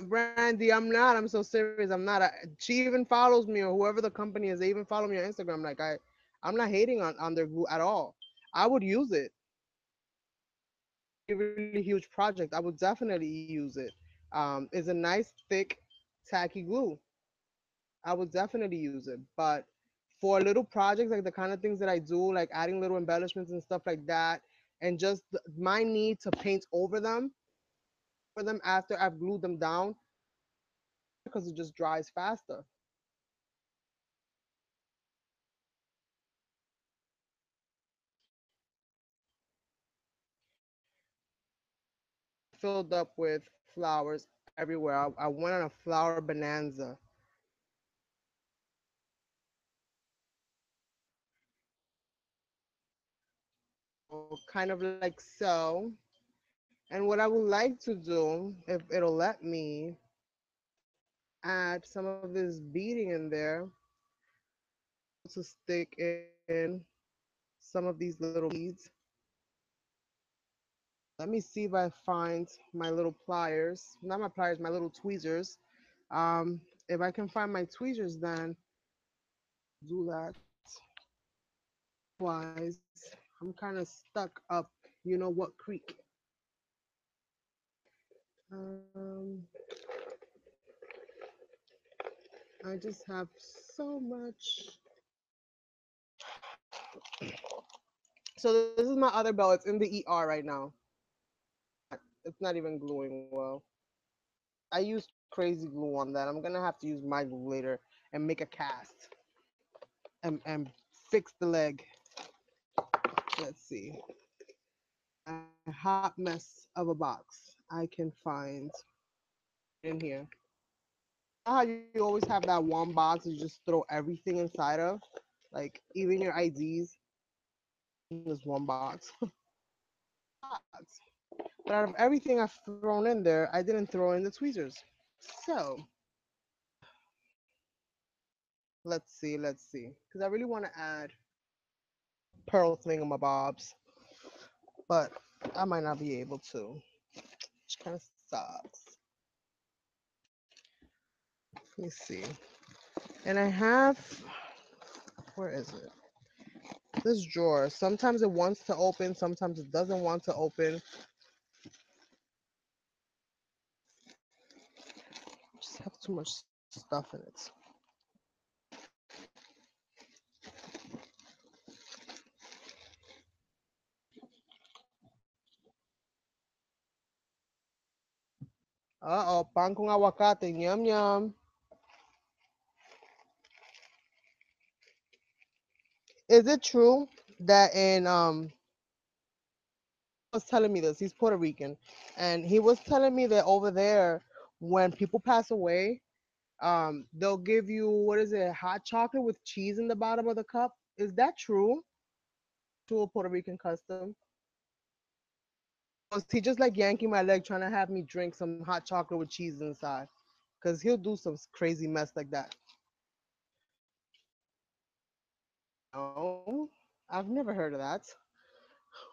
Brandy, I'm not. I'm so serious. I'm not. She even follows me, or whoever the company is. They even follow me on Instagram. Like I'm not hating on their glue at all. I would use it. A really huge project. I would definitely use it. It's a nice thick, tacky glue. I would definitely use it. But for little projects, like the kind of things that I do, like adding little embellishments and stuff like that, and just my need to paint over them for them after I've glued them down because it just dries faster. Filled up with flowers everywhere. I went on a flower bonanza. So kind of like so. And what I would like to do, if it'll let me, add some of this beading in there to stick in some of these little beads. Let me see if I find my little pliers. Not my pliers, my little tweezers. If I can find my tweezers, then do that. Otherwise, I'm kind of stuck up. You know what creek? Um, I just have so much. So this is my other belt. It's in the ER right now. It's not even gluing well. I used crazy glue on that. I'm gonna have to use my glue later and make a cast and fix the leg. Let's see. A hot mess of a box I can find in here. How you always have that one box and you just throw everything inside of, like even your IDs in this one box. Box. But out of everything I've thrown in there, I didn't throw in the tweezers. So let's see, because I really want to add pearl thingamabobs, but I might not be able to, which kind of sucks. Let me see. And I have, where is it? This drawer. Sometimes it wants to open, sometimes it doesn't want to open. Just have too much stuff in it. Uh-oh, pan con aguacate, yum yum. Is it true that in was telling me this, he's Puerto Rican, and he was telling me that over there when people pass away, they'll give you, what is it, hot chocolate with cheese in the bottom of the cup. Is that true? To a Puerto Rican custom? Was he just like yanking my leg trying to have me drink some hot chocolate with cheese inside? because he'll do some crazy mess like that. No, I've never heard of that,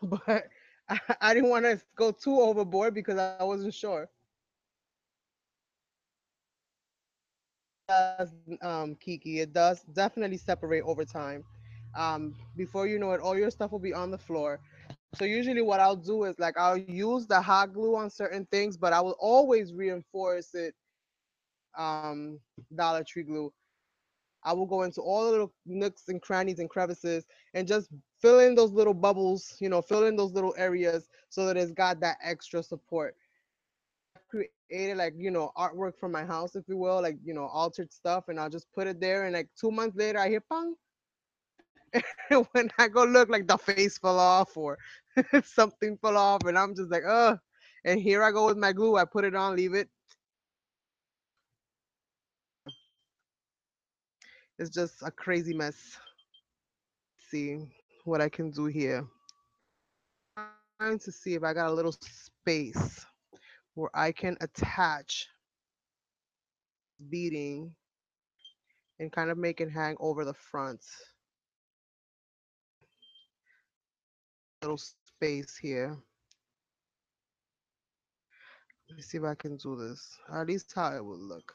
but I didn't want to go too overboard because I wasn't sure. It does, Kiki. It does definitely separate over time. Before you know it, all your stuff will be on the floor. So usually, what I'll do is like I'll use the hot glue on certain things, but I will always reinforce it. Dollar Tree glue. I will go into all the little nooks and crannies and crevices and just fill in those little bubbles, fill in those little areas so that it's got that extra support. I've created like, artwork from my house, if you will, like, altered stuff, and I'll just put it there. And like 2 months later, I hear pong. And when I go look, like the face fell off or something fell off, and I'm just like, ugh. And here I go with my glue. I put it on, leave it. It's just a crazy mess. See what I can do here. Trying to see if I got a little space where I can attach beading and kind of make it hang over the front. Little space here. Let me see if I can do this. At least how it would look.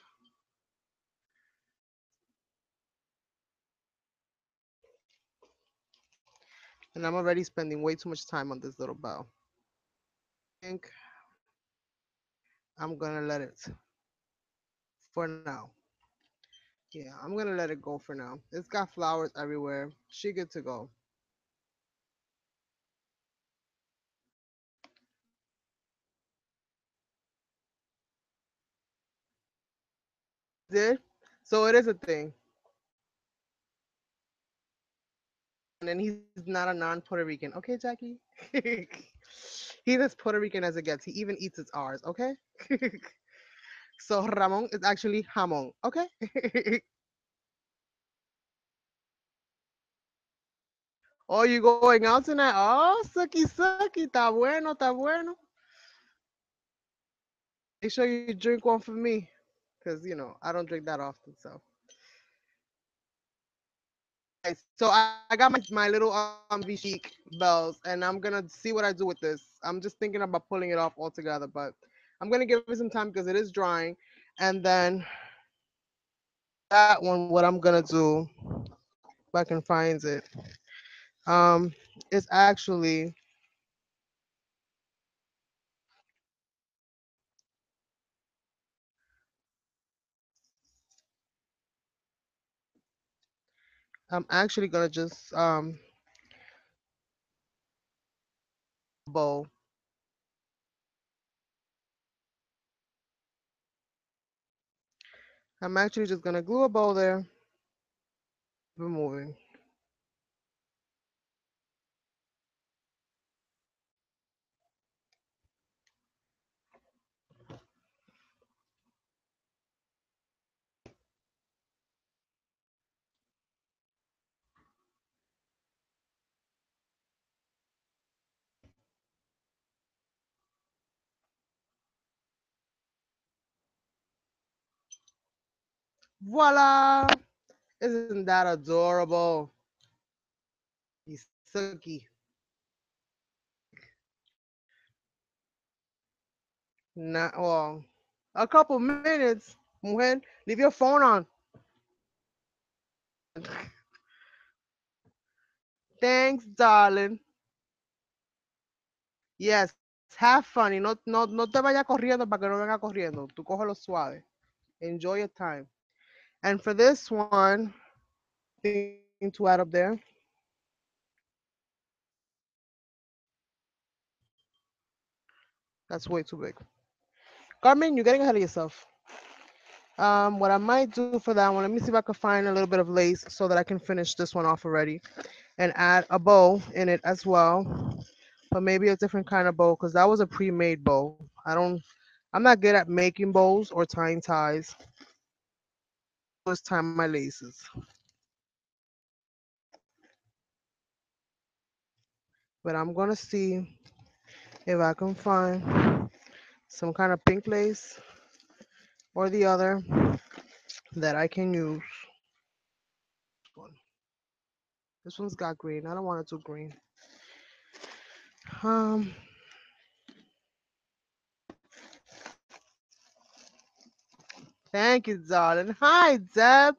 And I'm already spending way too much time on this little bow. I think I'm gonna let it for now. Yeah, I'm gonna let it go for now. It's got flowers everywhere. She good to go. Did so it is a thing. And then he's not a non-Puerto Rican. Okay, Jackie? He's as Puerto Rican as it gets. He even eats its R's, okay? So Ramon is actually jamon, okay? Oh, you going out tonight? Oh, sucky sucky. Está bueno, está bueno. Make sure you drink one for me. Because, I don't drink that often, so. Right, so I got my little chic bells, and I'm gonna see what I do with this. I'm just thinking about pulling it off altogether, but I'm gonna give it some time because it is drying, and then that one, what I'm gonna do, if I can find it, um, is actually I'm actually gonna just bow. I'm actually just gonna glue a bow there. We're moving. Voila! Isn't that adorable? He's sucky. Not well. A couple minutes. Mujer, leave your phone on. Thanks, darling. Yes, have fun. Y no te vayas corriendo para que no venga corriendo. Tú cógelo suave. Enjoy your time. And for this one, thing to add up there. That's way too big. Carmen, you're getting ahead of yourself. What I might do for that one, let me see if I can find a little bit of lace so that I can finish this one off already and add a bow in it as well. But maybe a different kind of bow because that was a pre-made bow. I'm not good at making bows or tying ties. First time my laces. But I'm gonna see if I can find some kind of pink lace or the other that I can use. One. This one's got green. I don't want it too green. Um, Thank you, darling. Hi, Deb.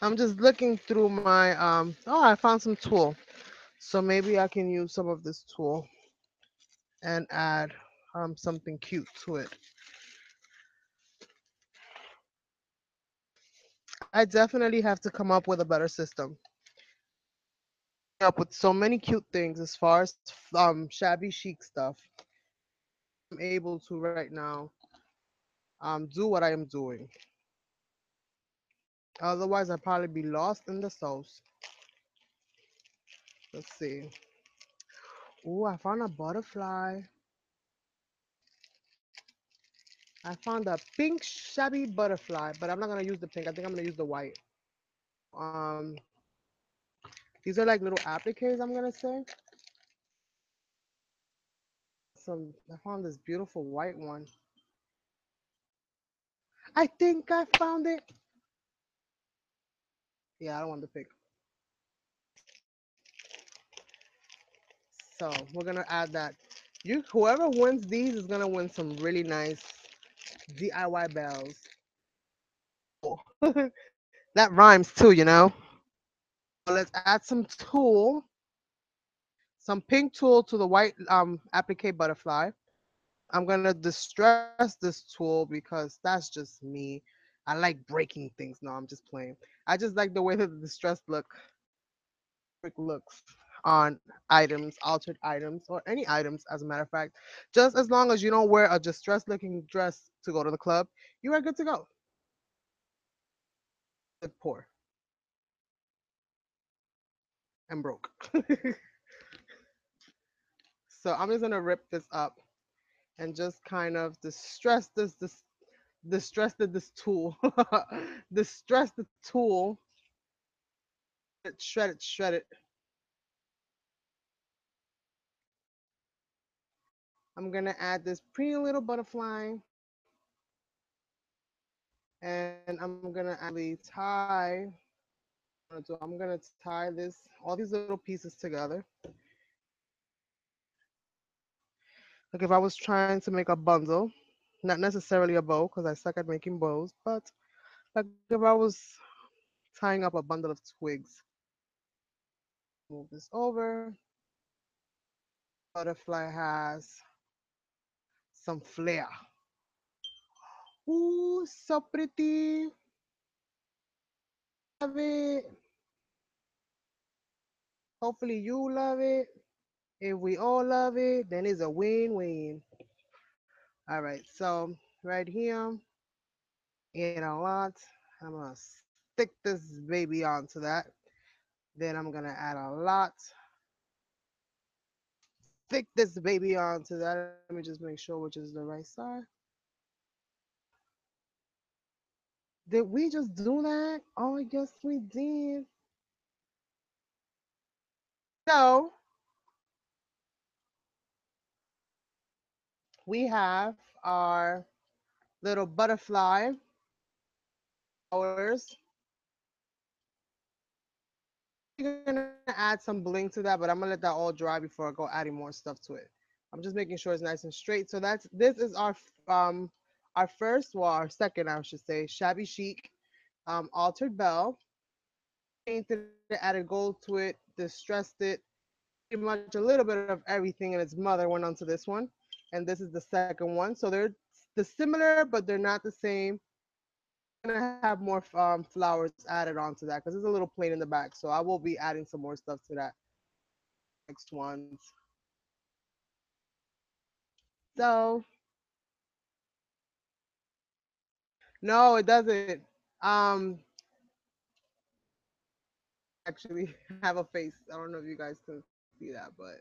I'm just looking through my oh, I found some tool. So maybe I can use some of this tool and add something cute to it. I definitely have to come up with a better system. Up with so many cute things as far as shabby chic stuff. I'm able to right now do what I am doing. Otherwise, I'd probably be lost in the sauce. Let's see. Oh, I found a butterfly. I found a pink shabby butterfly, but I'm not gonna use the pink. I think I'm gonna use the white. Um, these are like little appliques. I'm gonna say. I found this beautiful white one. I think I found it. Yeah, I don't want the pink. So we're gonna add that. Whoever wins these is gonna win some really nice DIY bells. Oh, that rhymes too, you know. So let's add some tulle, some pink tulle to the white applique butterfly. I'm gonna distress this tool because that's just me. I like breaking things. No, I'm just playing. I just like the way that the distress looks on items, altered items, or any items as a matter of fact. Just as long as you don't wear a distressed looking dress to go to the club, you are good to go. Good poor and broke. So I'm just gonna rip this up and just kind of distress this tool. Distress the tool. Shred it, shred it. I'm gonna add this pretty little butterfly, and I'm gonna actually tie. I'm gonna tie all these little pieces together. Like if I was trying to make a bundle, not necessarily a bow, because I suck at making bows, but like if I was tying up a bundle of twigs, move this over. Butterfly has some flair. Ooh, so pretty. Love it. Hopefully you love it. If we all love it, then it's a win-win. All right, so right here, in a lot, I'm gonna stick this baby onto that. Then I'm gonna add a lot, stick this baby onto that. Let me just make sure which is the right side. Did we just do that? Oh, yes, we did. So we have our little butterfly flowers. We're gonna add some bling to that, but I'm gonna let that all dry before I go adding more stuff to it. I'm just making sure it's nice and straight. So this is our first, well, our second, I should say, shabby chic altered bell. Painted it, added gold to it, distressed it. Pretty much a little bit of everything and its mother went onto this one, and this is the second one. So they're similar, but they're not the same. I'm gonna have more flowers added onto that because it's a little plain in the back. So I will be adding some more stuff to that next ones. So no, it doesn't. Um, actually have a face. I don't know if you guys can see that, but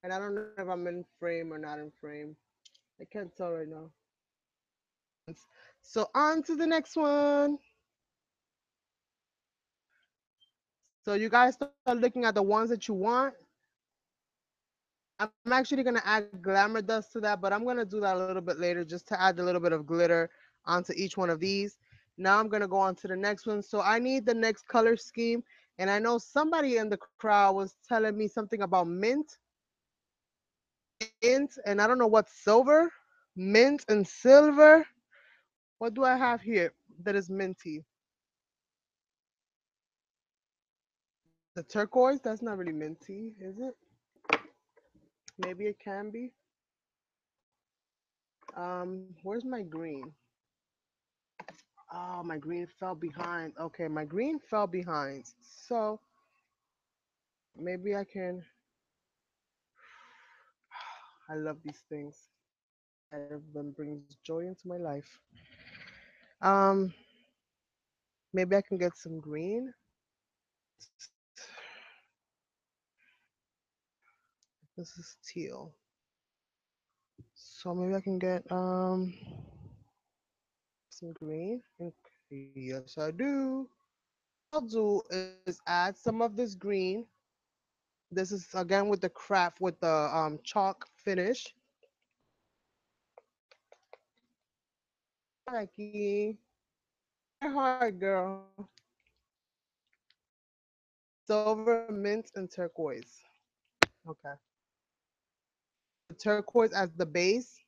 and I don't know if I'm in frame or not in frame. I can't tell right now. So on to the next one. So you guys start looking at the ones that you want. I'm actually gonna add glamour dust to that, but I'm gonna do that a little bit later just to add a little bit of glitter onto each one of these. Now I'm gonna go on to the next one. So I need the next color scheme, and I know somebody in the crowd was telling me something about mint, and I don't know what's silver, mint and silver. What do I have here that is minty? The turquoise. That's not really minty, is it? Maybe it can be. Where's my green? Oh, my green fell behind. Okay, my green fell behind. So maybe I can. I love these things. Everyone brings joy into my life. Um, maybe I can get some green. This is teal. So maybe I can get some green. Yes, I do. What I'll do is add some of this green. This is again with the craft with the chalk finish. Jackie, try hard, girl. Silver, mint, and turquoise. Okay. The turquoise as the base.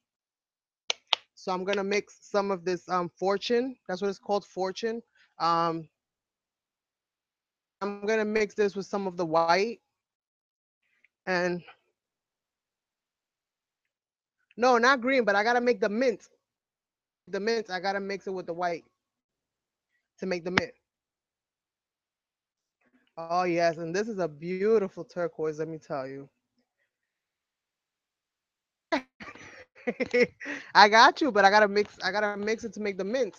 So I'm gonna mix some of this fortune. That's what it's called, fortune. Um, I'm gonna mix this with some of the white and no, not green, but I gotta make the mint. The mint, I gotta mix it with the white to make the mint. Oh yes, and this is a beautiful turquoise. Let me tell you. I got you, but I gotta mix. I gotta mix it to make the mint.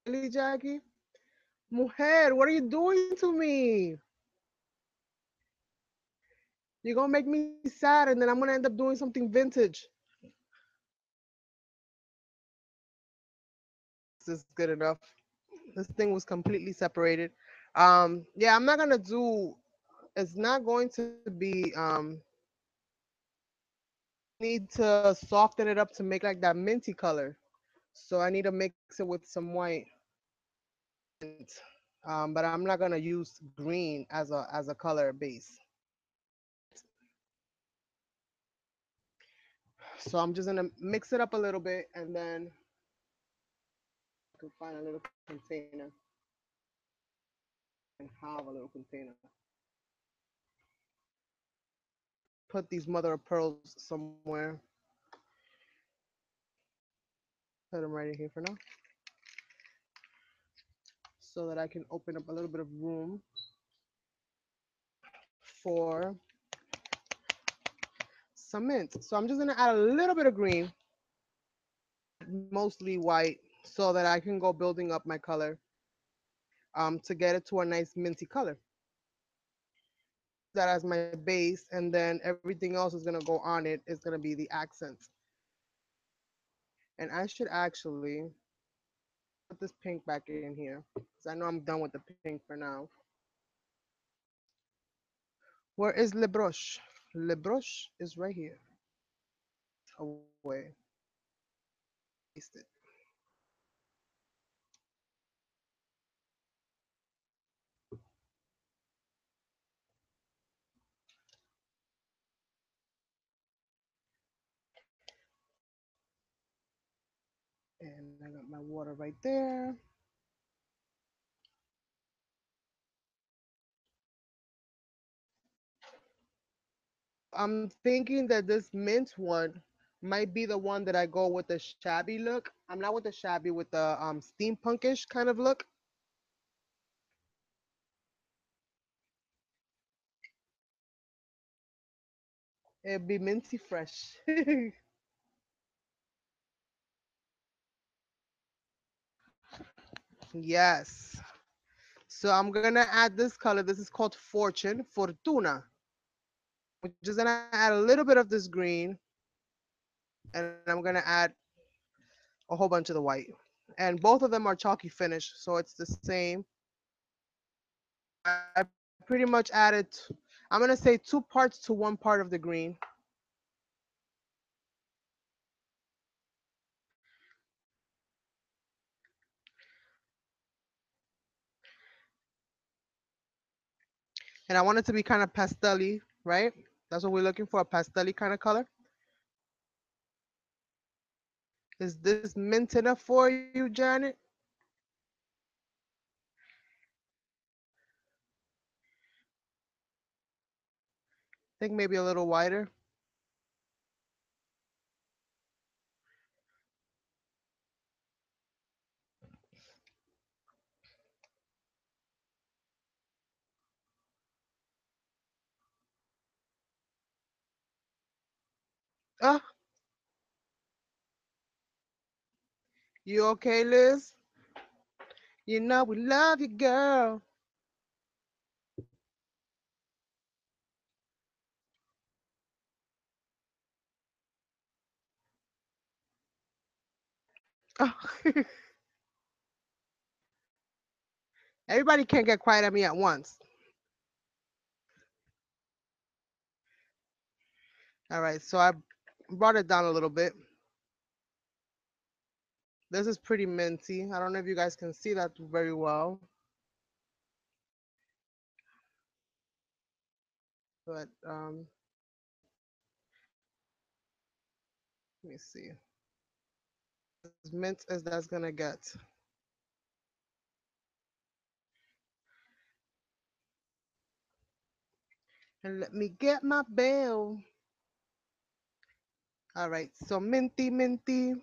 Really, Jackie? Mujer, what are you doing to me? You're gonna make me sad, and then I'm gonna end up doing something vintage. This is good enough. This thing was completely separated. Yeah, I'm not gonna do. It's not going to be. Need to soften it up to make like that minty color. So I need to mix it with some white. But I'm not gonna use green as a color base. So I'm just gonna mix it up a little bit, and then I can find a little container and have a little container. Put these mother of pearls somewhere. Put them right in here for now, so that I can open up a little bit of room for some mint. So I'm just gonna add a little bit of green, mostly white, so that I can go building up my color to get it to a nice minty color. That as my base, and then everything else is gonna go on it. It's gonna be the accents. And I should actually put this pink back in here because I know I'm done with the pink for now. Where is Le Broche? Le Broche is right here. Away. Paste it. And I got my water right there. I'm thinking that this mint one might be the one that I go with the shabby look. I'm not with the shabby, with the steampunkish kind of look. It'd be minty fresh. Yes. So I'm gonna add this color. This is called Fortune, Fortuna. We're just gonna add a little bit of this green, and I'm gonna add a whole bunch of the white. and both of them are chalky finish, so it's the same. I pretty much added, I'm gonna say 2 parts to 1 part of the green. And I want it to be kind of pastel, right? That's what we're looking for, a pastel kind of color. Is this mint enough for you, Janet? I think maybe a little wider. Ah, you okay, Liz? You know we love you, girl. Oh. Everybody can't get quiet at me at once. All right, so I brought it down a little bit. This is pretty minty. I don't know if you guys can see that very well, but let me see. As mint as that's gonna get. And let me get my bell. All right, so minty, minty.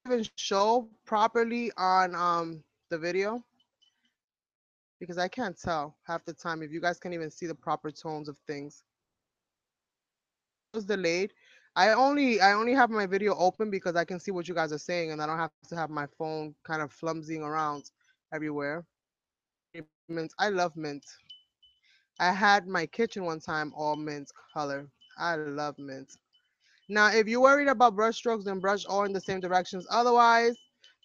Even show properly on the video because I can't tell half the time if you guys can even see the proper tones of things. It was delayed. I only have my video open because I can see what you guys are saying and I don't have to have my phone kind of flumsying around everywhere. Mint. I love mint. I had my kitchen one time all mint color. I love mint. Now, if you're worried about brush strokes, then brush all in the same directions. Otherwise,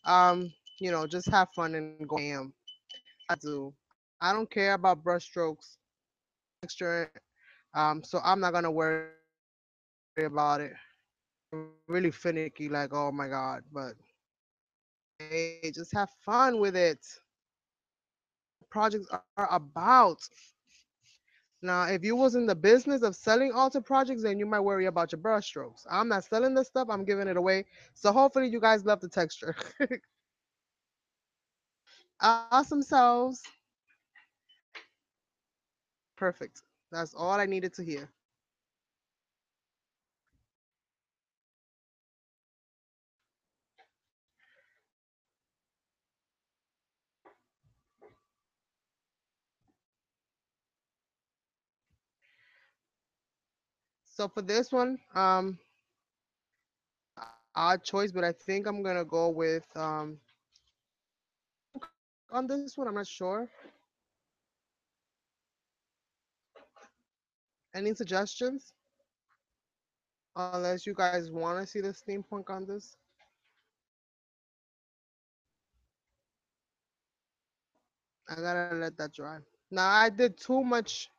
um, just have fun and go ham. I do. I don't care about brush strokes, texture. So I'm not gonna worry about it. I'm really finicky, like oh my god, but hey, just have fun with it. Projects are about. Now, if you was in the business of selling altar projects, then you might worry about your brush strokes. I'm not selling this stuff. I'm giving it away. So hopefully you guys love the texture. Awesome sauce. Perfect. That's all I needed to hear. So for this one, odd choice, but I think I'm gonna go with on this one. I'm not sure. Any suggestions? Unless you guys want to see the steampunk on this, I gotta let that dry. Now I did too much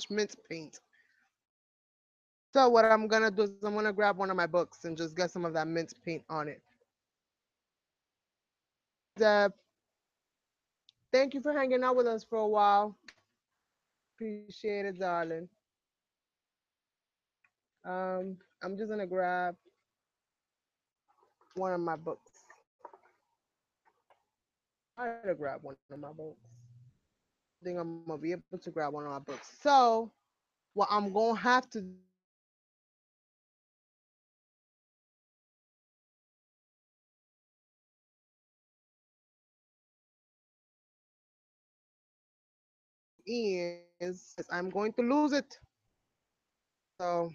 mint paint. So what I'm gonna do is I'm gonna grab one of my books and just get some of that mint paint on it. Deb, thank you for hanging out with us for a while. Appreciate it, darling. I'm just gonna grab one of my books. Try to grab one of my books. I think I'm gonna be able to grab one of my books. So what I'm gonna have to is I'm going to lose it. So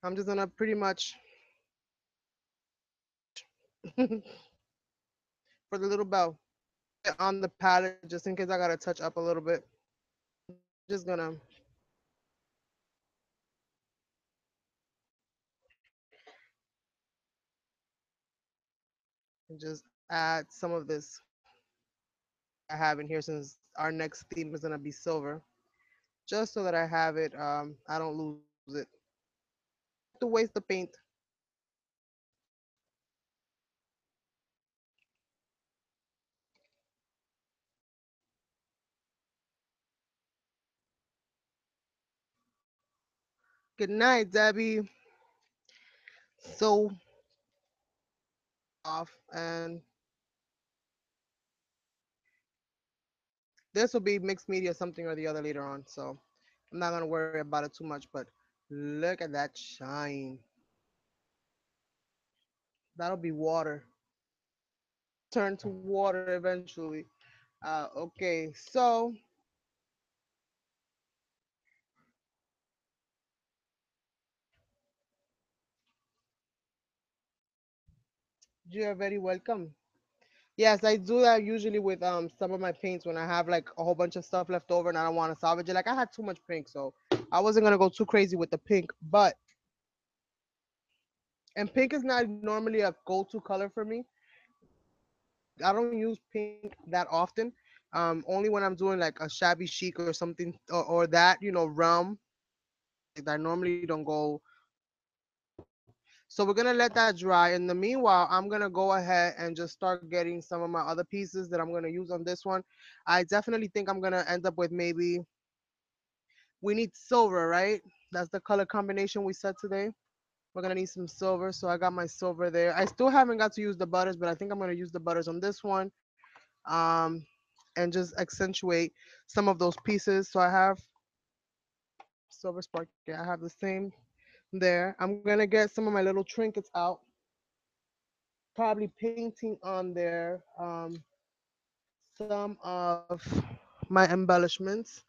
I'm just gonna pretty much for the little bell on the palette just in case I gotta touch up a little bit. Just gonna And just add some of this I have in here since our next theme is gonna be silver, just so that I have it. I don't lose it. I don't like to waste the paint. Good night, Debbie. So off, and this will be mixed media, something or the other later on. So I'm not gonna worry about it too much. But look at that shine. That'll be water. Turn to water eventually. Okay, so you're very welcome. Yes, I do that usually with some of my paints when I have like a whole bunch of stuff left over and I don't want to salvage it. Like I had too much pink, so I wasn't gonna go too crazy with the pink. But and pink is not normally a go-to color for me. I don't use pink that often. Only when I'm doing like a shabby chic or something or that realm. Like, I normally don't go pink. So we're gonna let that dry. In the meanwhile, I'm gonna go ahead and just start getting some of my other pieces that I'm gonna use on this one. I definitely think I'm gonna end up with maybe we need silver, right? That's the color combination we said today. We're gonna need some silver, so I got my silver there. I still haven't got to use the butters, but I think I'm gonna use the butters on this one, um, and just accentuate some of those pieces. So I have silver spark. Yeah, I have the same there. I'm gonna get some of my little trinkets out, probably painting on there some of my embellishments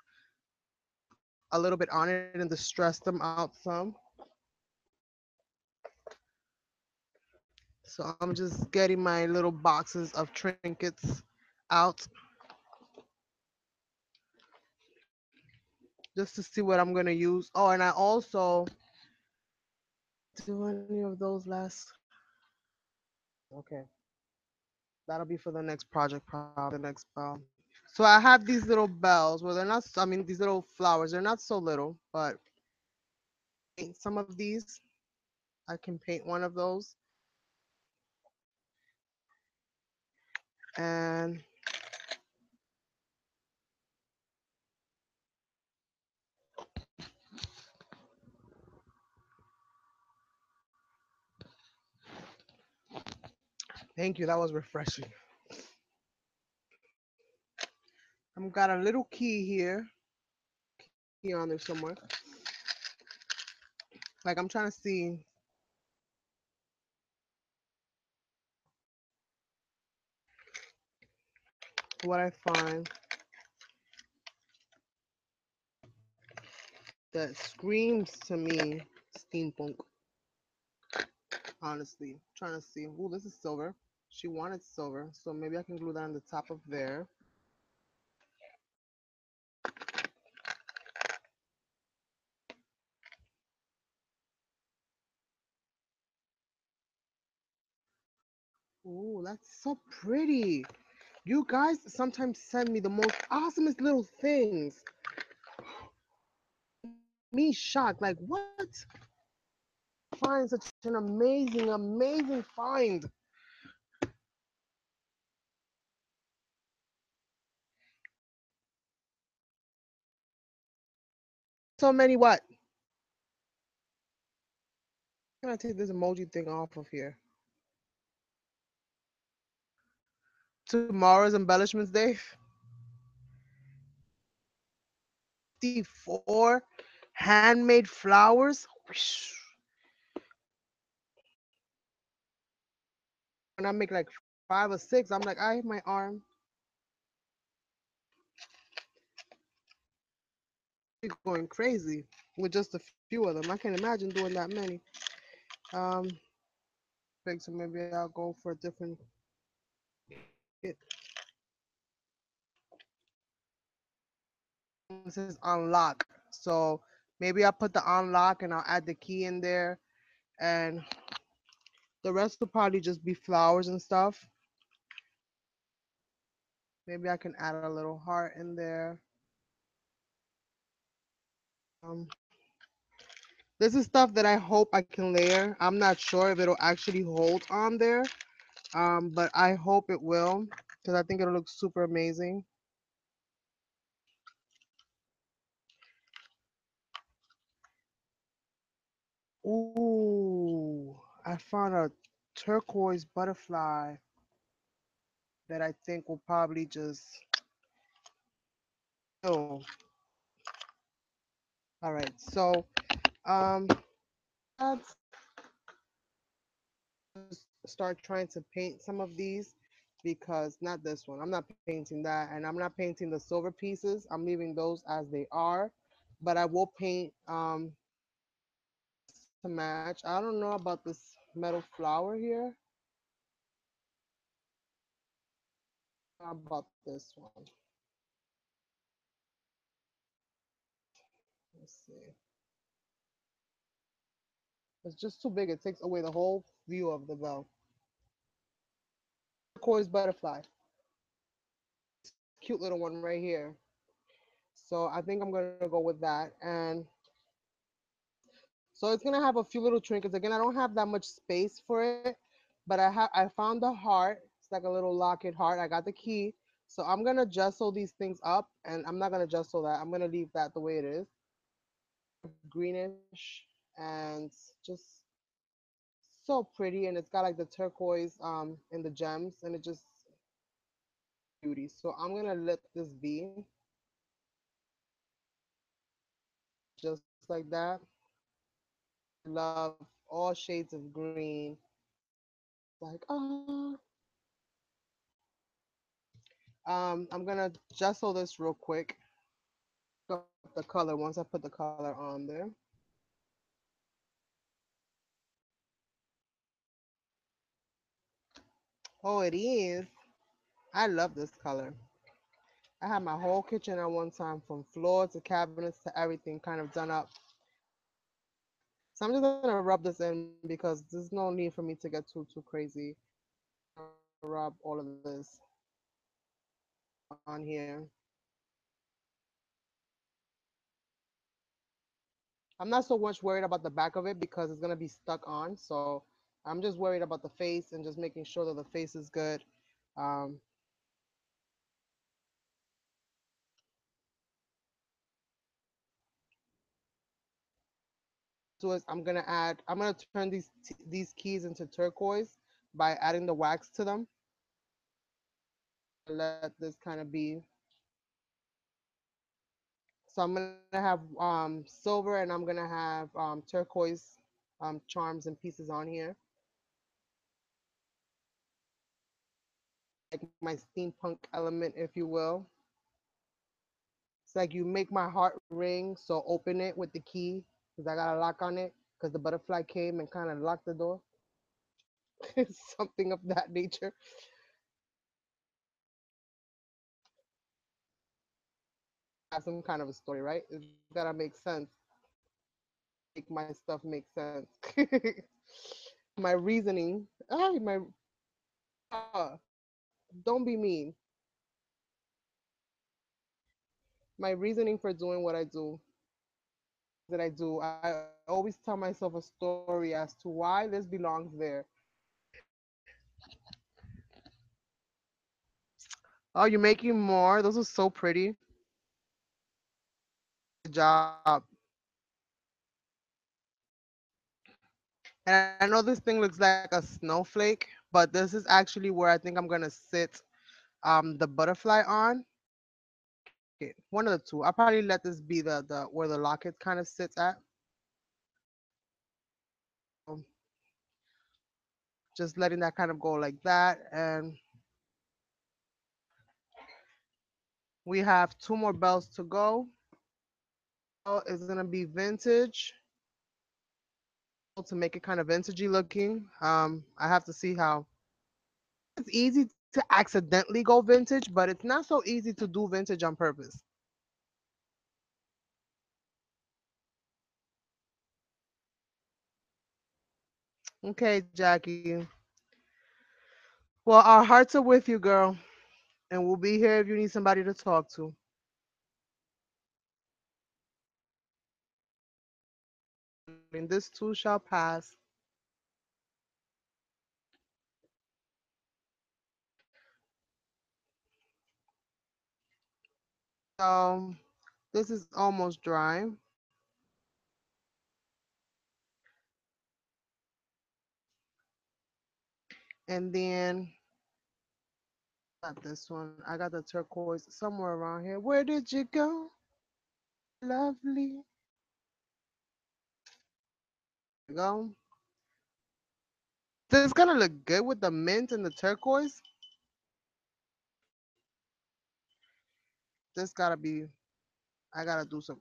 a little bit on it and to stress them out some. So I'm just getting my little boxes of trinkets out just to see what I'm gonna use. Oh, and I also do any of those last. Okay, that'll be for the next project, probably the next bell. So I have these little bells. Well, they're not. I mean, these little flowers. They're not so little, but paint some of these. I can paint one of those, and thank you. That was refreshing. I've got a little key here, key on there somewhere. Like I'm trying to see what I find that screams to me steampunk. Honestly, trying to see. Ooh, this is silver. She wanted silver, so maybe I can glue that on the top of there. Ooh, that's so pretty. You guys sometimes send me the most awesomest little things. Me shocked. Like what? Find such an amazing, amazing find. So many what? I'm gonna take this emoji thing off of here. Tomorrow's embellishments day. 54 handmade flowers. When I make like 5 or 6, I'm like, I hit my arm. Be going crazy with just a few of them. I can't imagine doing that many. Um, big, so maybe I'll go for a different kit. This is unlock. So maybe I'll put the unlock and I'll add the key in there. And The rest will probably just be flowers and stuff. Maybe I can add a little heart in there. Um, this is stuff that I hope I can layer. I'm not sure if it'll actually hold on there, but I hope it will because I think it'll look super amazing. Ooh, I found a turquoise butterfly that I think will probably just. Oh, all right. So, let's just start trying to paint some of these because not this one. I'm not painting that, and I'm not painting the silver pieces. I'm leaving those as they are, but I will paint to match. I don't know about this metal flower here. How about this one? Let's see. It's just too big. It takes away the whole view of the bell. Turquoise butterfly. This cute little one right here. So I think I'm gonna go with that. And so it's gonna have a few little trinkets. Again, I don't have that much space for it, but I found the heart. It's like a little locket heart. I got the key. So I'm gonna gesso these things up, and I'm not gonna gesso that. I'm gonna leave that the way it is, greenish and just so pretty. And it's got like the turquoise and the gems, and it just beauty. So I'm gonna let this be just like that. Love all shades of green. Like I'm gonna gesso this real quick. Up the color once I put the color on there. Oh, it is. I love this color. I had my whole kitchen at one time, from floor to cabinets to everything, kind of done up. So I'm just gonna rub this in because there's no need for me to get too crazy. Rub all of this on here. I'm not so much worried about the back of it because it's gonna be stuck on. So I'm just worried about the face and just making sure that the face is good. Um, so is I'm gonna turn these keys into turquoise by adding the wax to them. Let this kind of be. So I'm gonna have silver, and I'm gonna have turquoise charms and pieces on here, like my steampunk element, if you will. It's like you make my heart ring, so open it with the key because I got a lock on it because the butterfly came and kind of locked the door. Something of that nature. Have some kind of a story, right? It's gotta make sense. Make my stuff make sense. My reasoning. My don't be mean. My reasoning for doing what I do that I do, I always tell myself a story as to why this belongs there. Oh, you're making more? Those are so pretty. Good job. And I know this thing looks like a snowflake, but this is actually where I think I'm gonna sit the butterfly on. Okay, one of the two. I'll probably let this be the where the locket kind of sits at. Um, just letting that kind of go like that. And we have two more bells to go. Oh, it's gonna be vintage to make it kind of vintagey looking. I have to see how it's easy to accidentally go vintage, but it's not so easy to do vintage on purpose. Okay, Jackie. Well, our hearts are with you, girl, and we'll be here if you need somebody to talk to. Darling, this too shall pass. So this is almost dry. And then not this one. I got the turquoise somewhere around here. Where did you go? Lovely. There we go. This is gonna look good with the mint and the turquoise. This gotta be. I gotta do some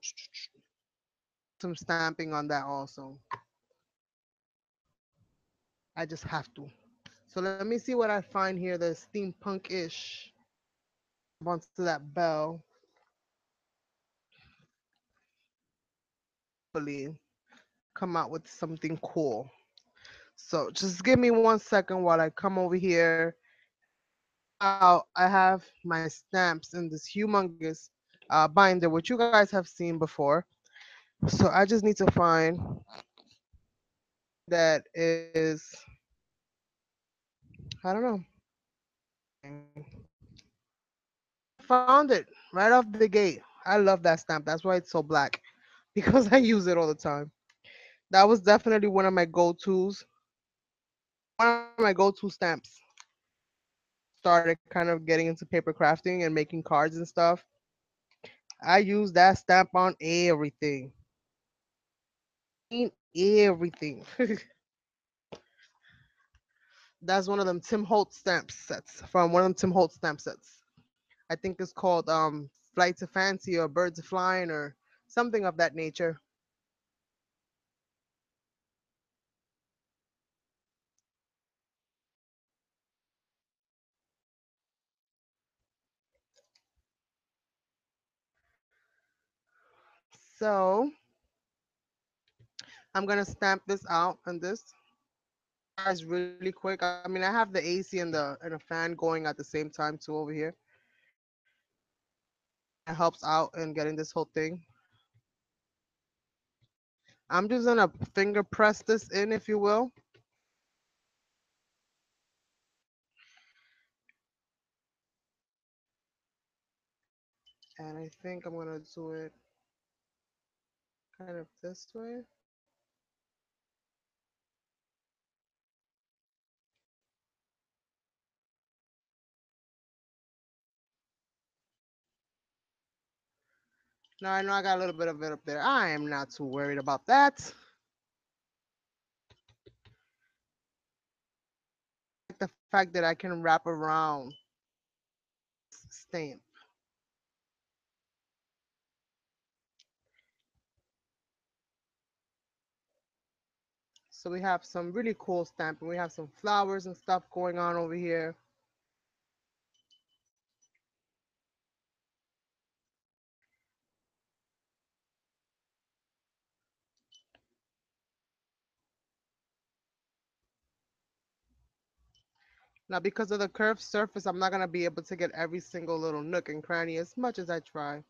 stamping on that also. I just have to. So let me see what I find here that's steampunk-ish. Onto that bell. Hopefully come out with something cool. So just give me 1 second while I come over here. Out, I have my stamps in this humongous binder, which you guys have seen before. So I just need to find that is, I don't know. Found it right off the gate. I love that stamp. That's why it's so black because I use it all the time. That was definitely one of my go-tos. One of my go-to stamps. Started kind of getting into paper crafting and making cards and stuff. I use that stamp on everything. In everything. That's one of them Tim Holtz stamp sets from one of them Tim Holtz stamp sets. I think it's called Flight to Fancy or Birds of Flying or something of that nature. So I'm gonna stamp this out and this is really quick. I mean, I have the AC and a fan going at the same time too over here. It helps out in getting this whole thing. I'm just gonna finger press this in, if you will, and I think I'm gonna do it kind of this way. Now I know I got a little bit of it up there. I am not too worried about that. Like the fact that I can wrap around stamp. So we have some really cool stamping. We have some flowers and stuff going on over here. Now because of the curved surface, I'm not gonna be able to get every single little nook and cranny as much as I try.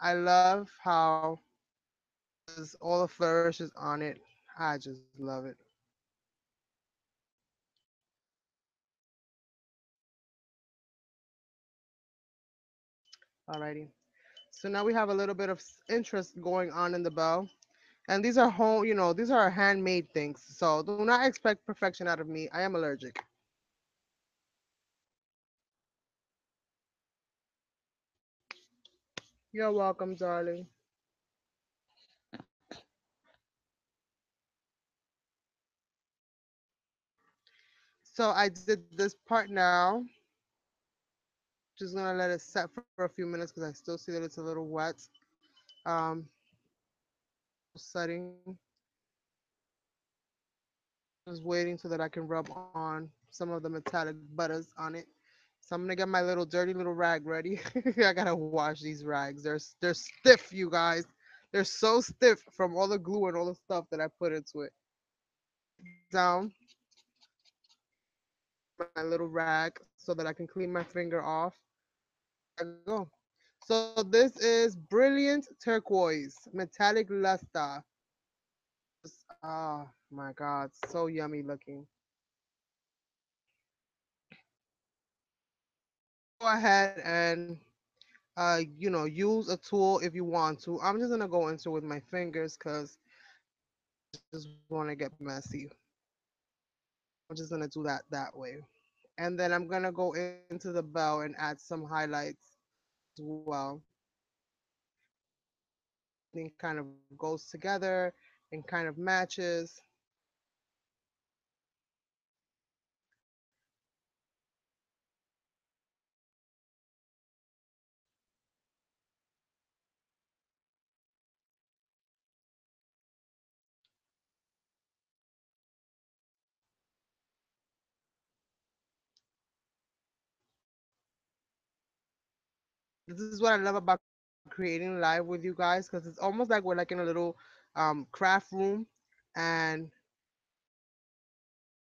I love how there's all the flourishes on it. I just love it. Alrighty. So now we have a little bit of interest going on in the bell. And these are home, these are handmade things. So do not expect perfection out of me. I am allergic. You're welcome, darling. So I did this part now. Just gonna let it set for a few minutes because I still see that it's a little wet. Um, Setting. Just waiting so that I can rub on some of the metallic butters on it. So I'm gonna get my little dirty little rag ready. I gotta wash these rags. They're stiff, you guys. They're so stiff from all the glue and all the stuff that I put into it. Down my little rag so that I can clean my finger off. There I go. So this is brilliant turquoise, metallic luster. Oh my god, so yummy looking. Go ahead and use a tool if you want to. I'm just gonna go into it with my fingers because I just want to get messy. I'm just gonna do that way, and then I'm gonna go into the bell and add some highlights as well. Everything kind of goes together and kind of matches. This is what I love about creating live with you guys because it's almost like we're like in a little craft room, and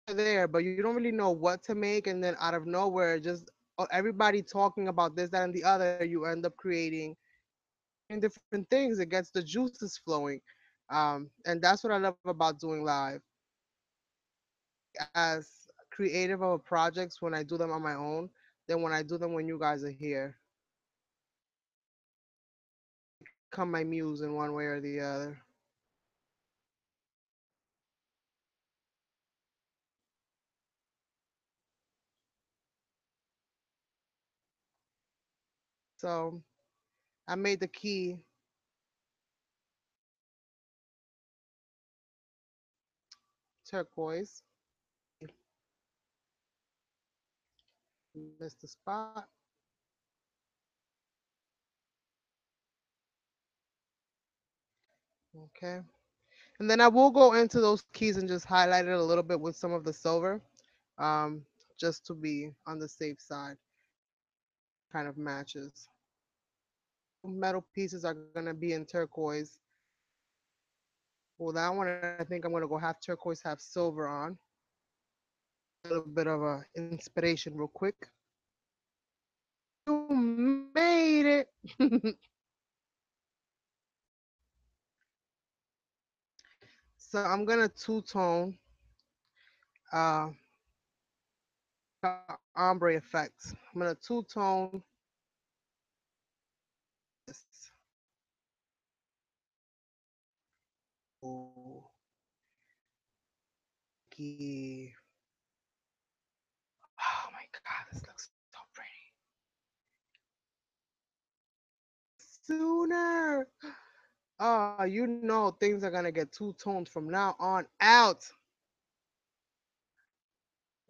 you're there, but you don't really know what to make, and then out of nowhere, just everybody talking about this, that, and the other, you end up creating different things. It gets the juices flowing, and that's what I love about doing live. As creative of projects when I do them on my own than when I do them when you guys are here. Become my muse in one way or the other. So I made the key turquoise. Missed the spot. Okay. And then I will go into those keys and just highlight it a little bit with some of the silver, um, just to be on the safe side. Kind of matches. Metal pieces are gonna be in turquoise. Well, that one I think I'm gonna go half turquoise, half silver on. A little bit of a inspiration, real quick. You made it. So I'm gonna two tone uh ombre effect. I'm gonna two tone this. Ooh, yeah. Oh my god, this looks so pretty. Sooner. You know things are gonna get two toned from now on out.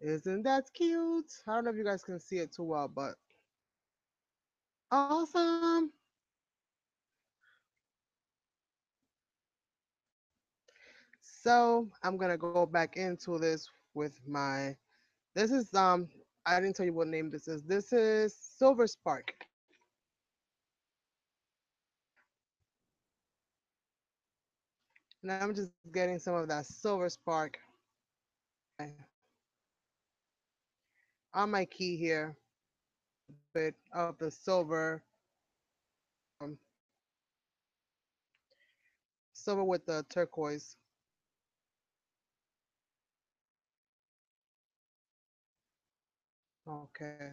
Isn't that cute? I don't know if you guys can see it too well, but awesome. So I'm gonna go back into this with my. This is I didn't tell you what name this is. This is Silver Spark. And I'm just getting some of that Silver Spark on my key here. Bit of the silver, um, silver with the turquoise. Okay,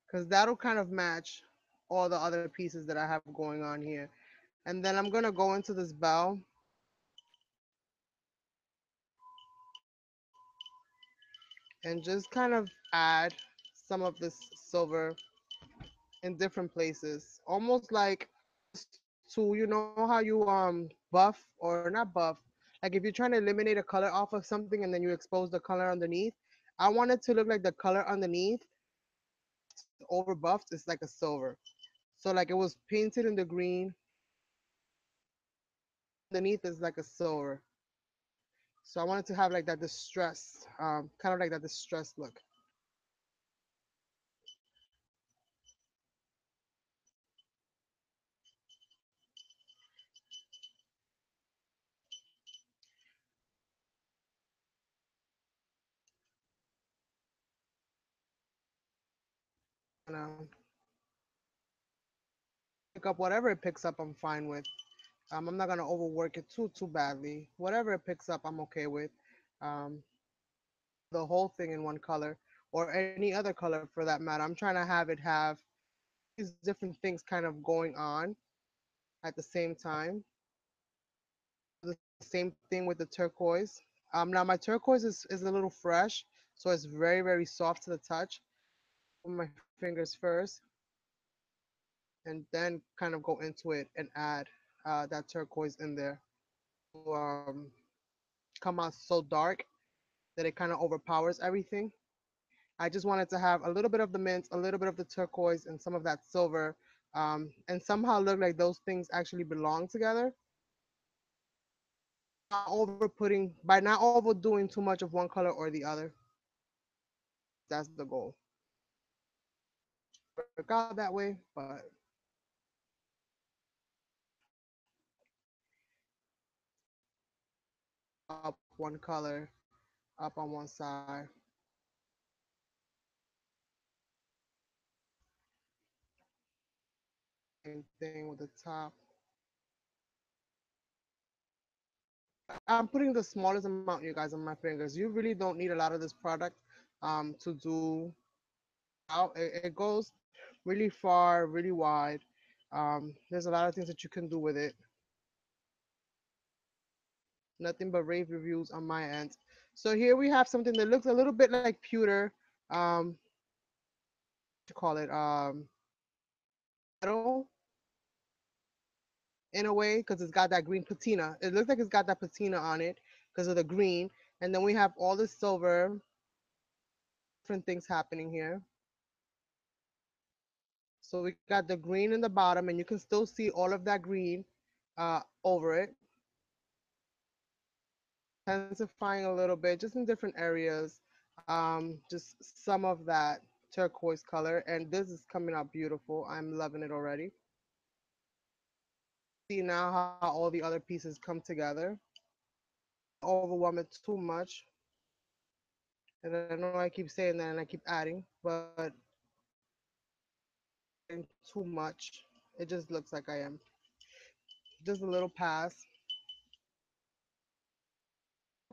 because that'll kind of match all the other pieces that I have going on here. And then I'm gonna go into this bell and just kind of add some of this silver in different places, almost like to how you buff or not buff, like if you're trying to eliminate a color off of something and then you expose the color underneath. I want it to look like the color underneath over buffed is like a silver. So like it was painted in the green, underneath is like a silver. So I wanted to have like that distress, kind of like that distress look. gonna pick up whatever it picks up. I'm fine with. I'm not gonna overwork it too badly. Whatever it picks up, I'm okay with. Um, the whole thing in one color or any other color for that matter. I'm trying to have it have these different things kind of going on at the same time. The same thing with the turquoise. Now my turquoise is a little fresh, so it's very soft to the touch. Put my fingers first, and then kind of go into it and add that turquoise in there to come out so dark that it kind of overpowers everything. I just wanted to have a little bit of the mint, a little bit of the turquoise, and some of that silver, and somehow look like those things actually belong together. By not overdoing too much of one color or the other. That's the goal. Work out that way, but up one color, up on one side. Same thing with the top. I'm putting the smallest amount, you guys, on my fingers. You really don't need a lot of this product to do out. It goes really far, really wide. There's a lot of things that you can do with it. Nothing but rave reviews on my end. So here we have something that looks a little bit like pewter. To call it metal in a way because it's got that green patina. It looks like it's got that patina on it because of the green. And then we have all the silver, different things happening here. So we got the green in the bottom, and you can still see all of that green over it, intensifying a little bit, just in different areas. Just some of that turquoise color, and this is coming out beautiful. I'm loving it already. See now how all the other pieces come together. Overwhelm it too much, and I know I keep saying that and I keep adding, but too much. It just looks like I am. Just a little pass.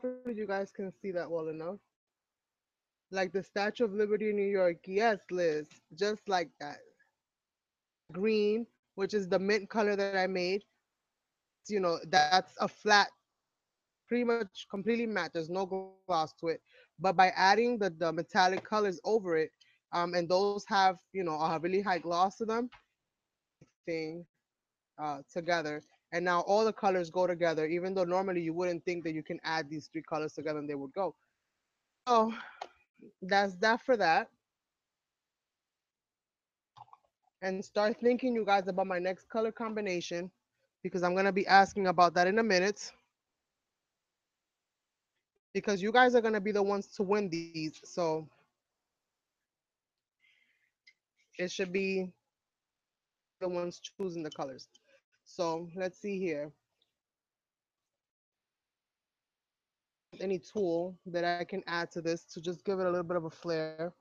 Hopefully you guys can see that well enough. Like the Statue of Liberty in New York. Yes, Liz. Just like that. Green, which is the mint color that I made. That's a flat, pretty much completely matte. There's no gloss to it. But by adding the metallic colors over it, and those have, a really high gloss to them, thing together. And now all the colors go together, even though normally you wouldn't think that you can add these three colors together and they would go. So that's that for that. And start thinking, you guys, about my next color combination because I'm going to be asking about that in a minute because you guys are going to be the ones to win these. So it should be the ones choosing the colors. So let's see here. Any tool that I can add to this to just give it a little bit of a flair.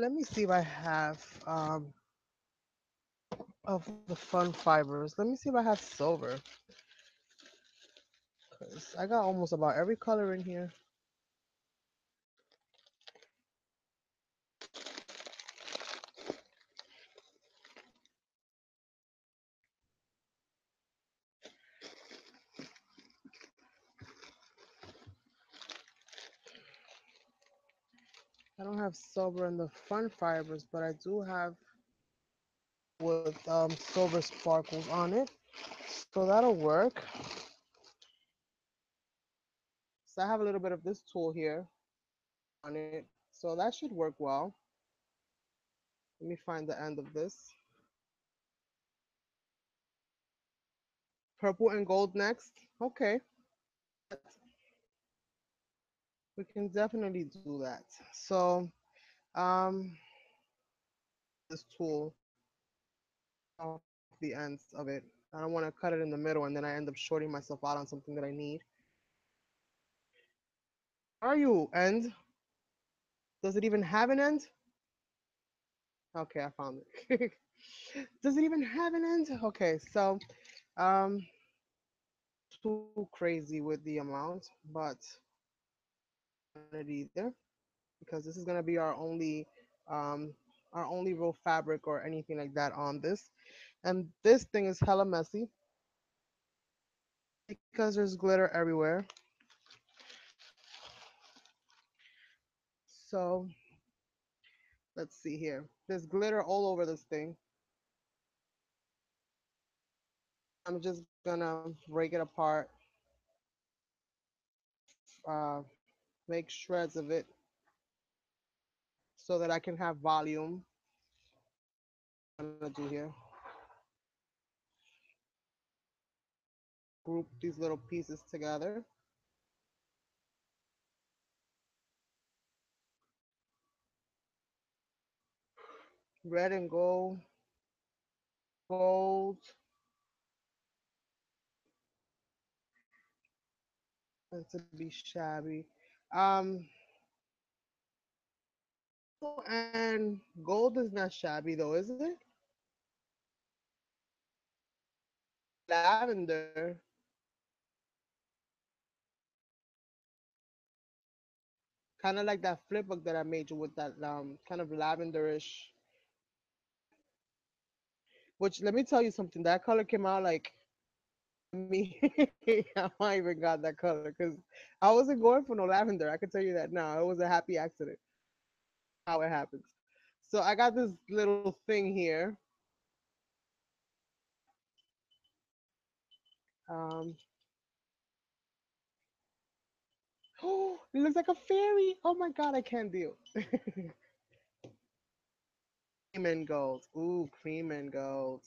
Let me see if I have of the fun fibers. Let me see if I have silver. Cause I got almost about every color in here. I don't have silver in the fun fibers, but I do have with silver sparkles on it. So that'll work. So I have a little bit of this tool here on it. So that should work well. Let me find the end of this. Purple and gold next. Okay. We can definitely do that. So, um, this tool off the ends of it. I don't want to cut it in the middle and then I end up shorting myself out on something that I need. Are you end? Does it even have an end? Okay, I found it. Does it even have an end? Okay, so um, too crazy with the amount, but on it either because this is gonna be um, our only real fabric or anything like that on this. And this thing is hella messy because there's glitter everywhere. So let's see here. There's glitter all over this thing. I'm just gonna break it apart, uh, make shreds of it so that I can have volume. I'm gonna do here. Group these little pieces together. Red and gold, gold, and to be shabby. Um, and gold is not shabby though, is it? Lavender, kind of like that flip book that I made you with that kind of lavenderish. Which let me tell you something. That color came out like me. I might even got that color because I wasn't going for no lavender. I can tell you that now. It was a happy accident. How it happens. So I got this little thing here. Um, oh, it looks like a fairy. Oh my god, I can't deal. Cream and gold. Ooh, cream and gold.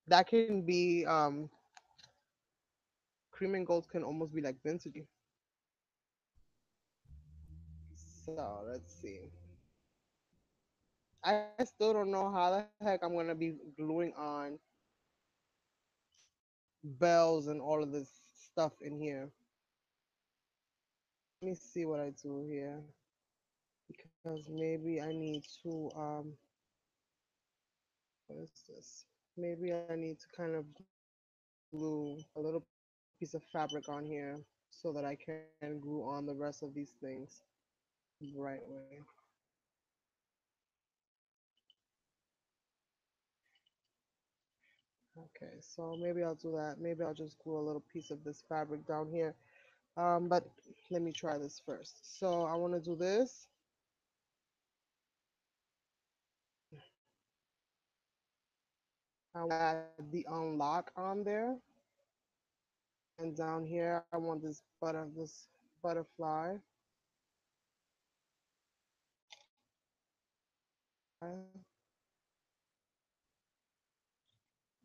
That can be cream and gold can almost be like vintage. So let's see. I still don't know how the heck I'm gonna be gluing on bells and all of this stuff in here. Let me see what I do here because maybe I need to what is this? Maybe I need to kind of glue a little piece of fabric on here so that I can glue on the rest of these things the right way. Okay, so maybe I'll do that. Maybe I'll just glue a little piece of this fabric down here. But let me try this first. So I want to do this. I want to add the unlock on there, and down here I want this butterfly.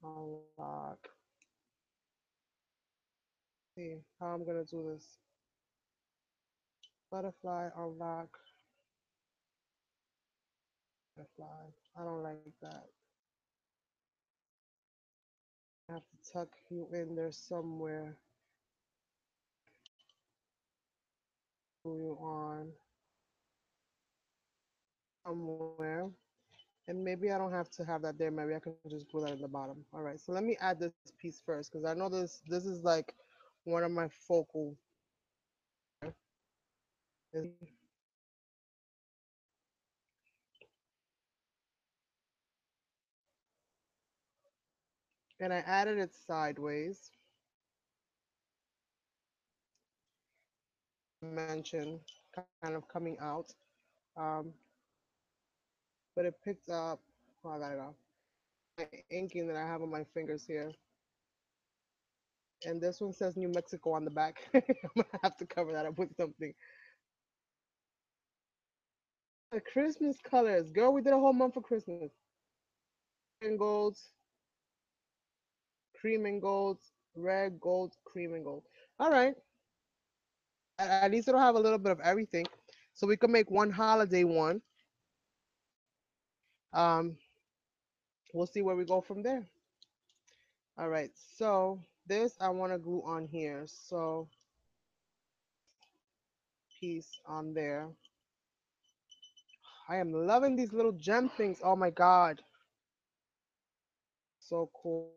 Unlock. See how I'm gonna do this. Butterfly unlock. Butterfly. I don't like that. I have to tuck you in there somewhere. Glue you on somewhere. And maybe I don't have to have that there. Maybe I can just glue that in the bottom. All right. So let me add this piece first because I know this is like one of my focal. And I added it sideways. Mention kind of coming out. Um, but it picked up. Oh, I got it off. My inking that I have on my fingers here. And this one says New Mexico on the back. I'm gonna have to cover that up with something. The Christmas colors, girl. We did a whole month for Christmas. And gold, cream and gold, red, gold, cream and gold. All right. At least it'll have a little bit of everything. So we could make one holiday one. Um, we'll see where we go from there. All right. So this I want to glue on here. So piece on there. I am loving these little gem things. Oh my God. So cool.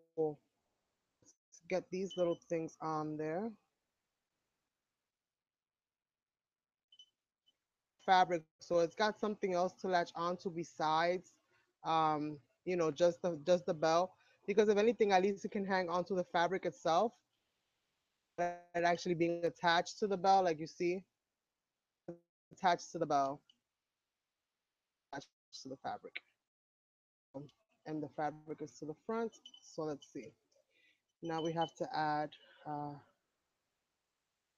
Let's get these little things on there. Fabric. So it's got something else to latch onto besides, just the bell. Because if anything, at least it can hang onto the fabric itself, it actually being attached to the bell, like you see, attached to the bell, attached to the fabric. And the fabric is to the front. So let's see. Now we have to add uh,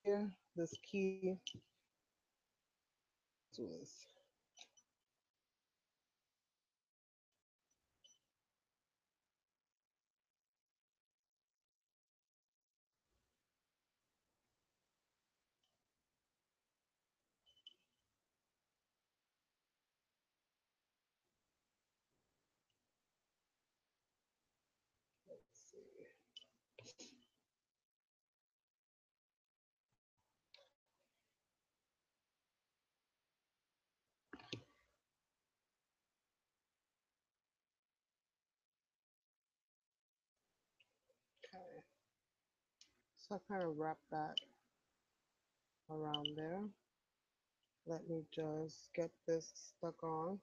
here this key. Do this. Let's see. Okay. So I kind of wrap that around there. Let me just get this stuck on.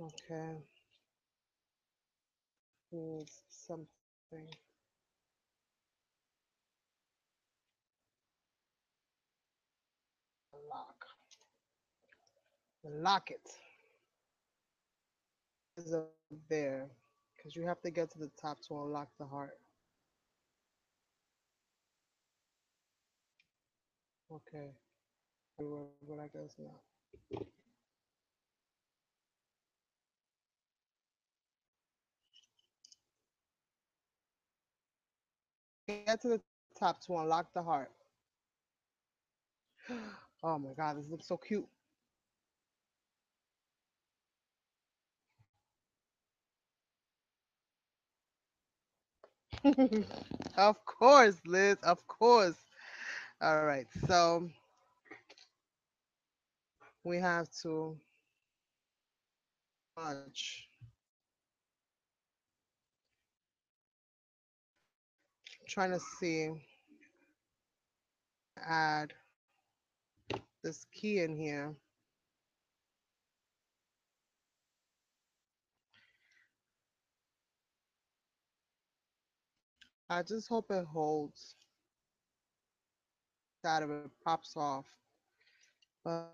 Okay. Needs something. Lock. Lock it. Is up there. Because you have to get to the top to unlock the heart. Okay. But I guess not. Get to the top to unlock the heart. Oh my God, this looks so cute. Of course, Liz. Of course. All right. So we have to much trying to see add this key in here. I just hope it holds that if it pops off. But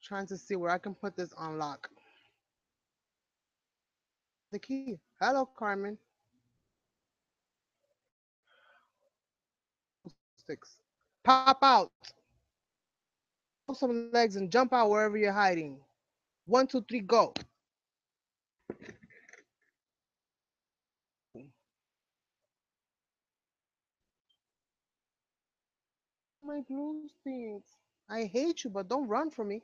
trying to see where I can put this on lock. The key. Hello, Carmen. Sticks. Pop out. Pop some legs and jump out wherever you're hiding. One, two, three, go. My glue stinks. I hate you, but don't run from me.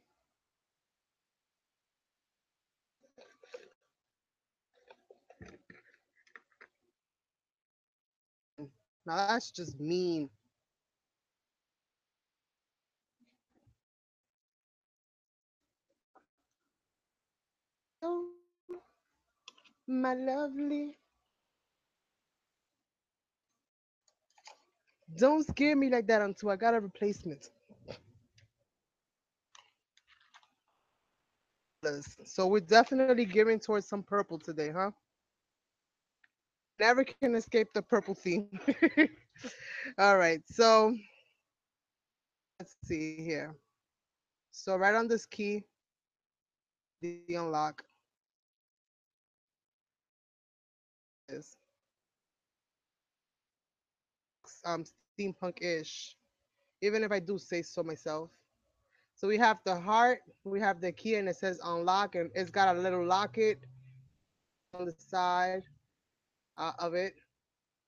Now that's just mean. Oh, my lovely. Don't scare me like that until I got a replacement. So we're definitely gearing towards some purple today, huh? Never can escape the purple theme. All right. So let's see here. So right on this key, the unlock is steampunk-ish, even if I do say so myself. So we have the heart, we have the key, and it says unlock, and it's got a little locket on the side of it.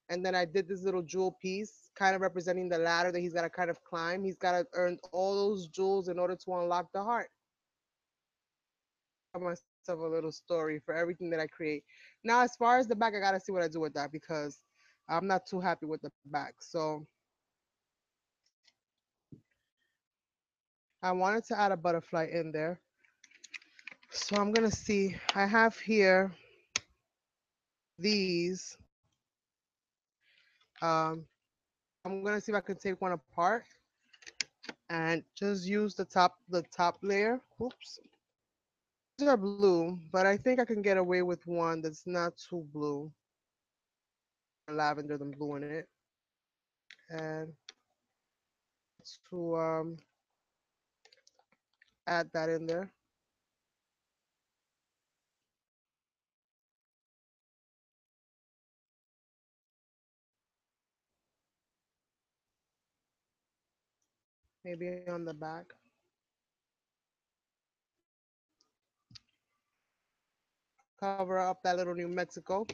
And then I did this little jewel piece, kind of representing the ladder that he's got to kind of climb. He's got to earn all those jewels in order to unlock the heart. Tell myself a little story for everything that I create. Now, as far as the back, I got to see what I do with that because I'm not too happy with the back. So I wanted to add a butterfly in there. So I'm going to see. I have here these. Um, I'm going to see if I can take one apart and just use the top layer. Oops. These are blue, but I think I can get away with one that's not too blue. Lavender than blue in it. And to add that in there. Maybe on the back. Cover up that little New Mexico.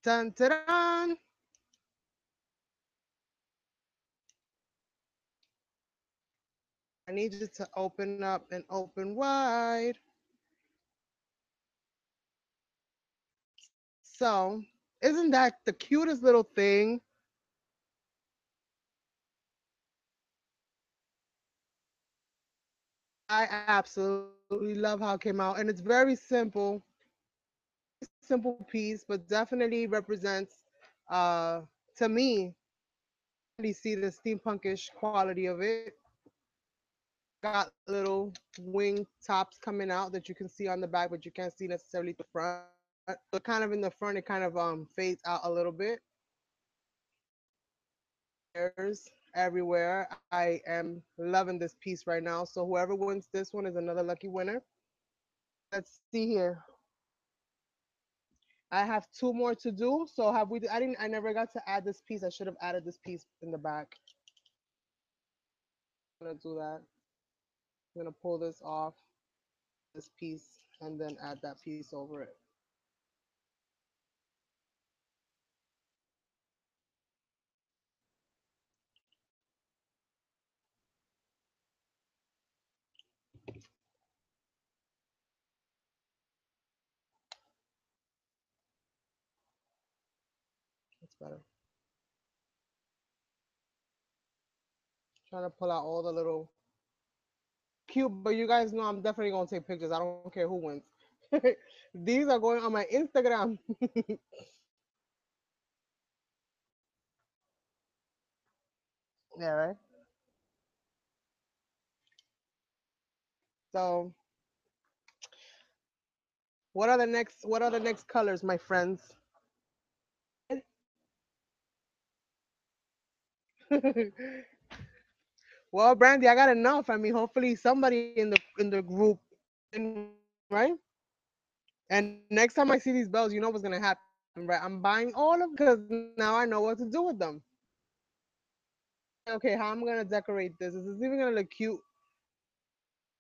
Dun, dun, dun. I need you to open up and open wide. So, isn't that the cutest little thing? I absolutely love how it came out. And it's very simple, simple piece, but definitely represents, uh, to me, you see the steampunkish quality of it. Got little wing tops coming out that you can see on the back, but you can't see necessarily the front. So kind of in the front, it kind of fades out a little bit. There's everywhere. I am loving this piece right now. So whoever wins this one is another lucky winner. Let's see here. I have two more to do. So have we? I didn't. I never got to add this piece. I should have added this piece in the back. I'm gonna do that. I'm gonna pull this off this piece and then add that piece over it. That's better. Trying to pull out all the little cute, but you guys know I'm definitely gonna take pictures. I don't care who wins. These are going on my Instagram. Yeah, right. So, what are the next colors, my friends? Well, Brandy, I got enough. I mean, hopefully somebody in the group, right? And next time I see these bells, you know what's gonna happen, right? I'm buying all of them because now I know what to do with them. Okay, how I'm gonna decorate this? Is this even gonna look cute?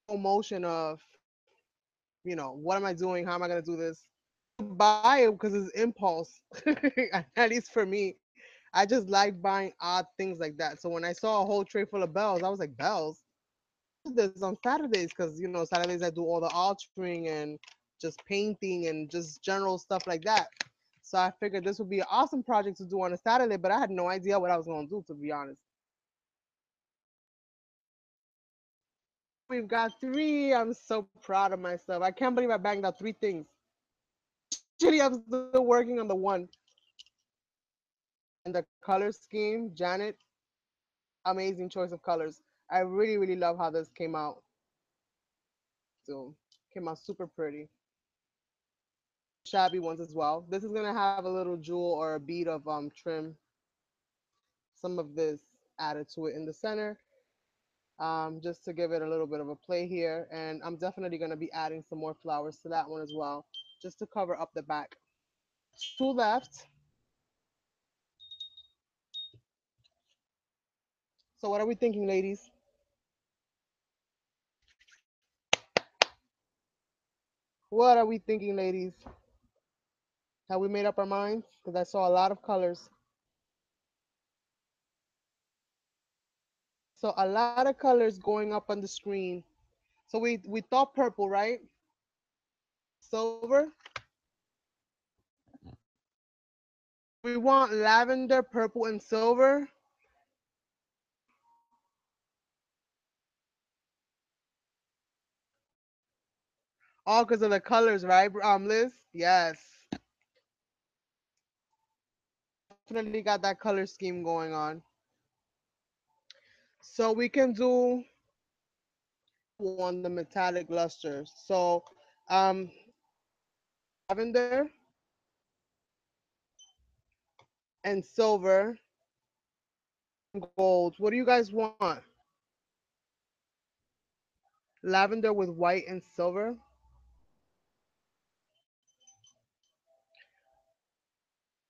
Motion of, what am I doing? How am I gonna do this? Buy it because it's impulse. At least for me, I just like buying odd things like that. So when I saw a whole tray full of bells, I was like, bells. This on Saturdays because Saturdays I do all the altering and just painting and just general stuff like that. So I figured this would be an awesome project to do on a Saturday, but I had no idea what I was gonna do, to be honest. We've got three. I'm so proud of myself. I can't believe I banged out three things. Actually, I'm still working on the one. And the color scheme, Janet, amazing choice of colors. I really, really love how this came out. So came out super pretty. shabby ones as well. This is gonna have a little jewel or a bead of trim, some of this added to it in the center, just to give it a little bit of a play here. And I'm definitely gonna be adding some more flowers to that one as well, just to cover up the back. Two left. So what are we thinking, ladies? What are we thinking, ladies? Have we made up our minds? Because I saw a lot of colors. So a lot of colors going up on the screen. So we thought purple, right? Silver. Do we want lavender, purple, and silver? All because of the colors, right? Liz. Yes, definitely got that color scheme going on. So we can do one the metallic luster. So um, lavender and silver, gold. What do you guys want? Lavender with white and silver.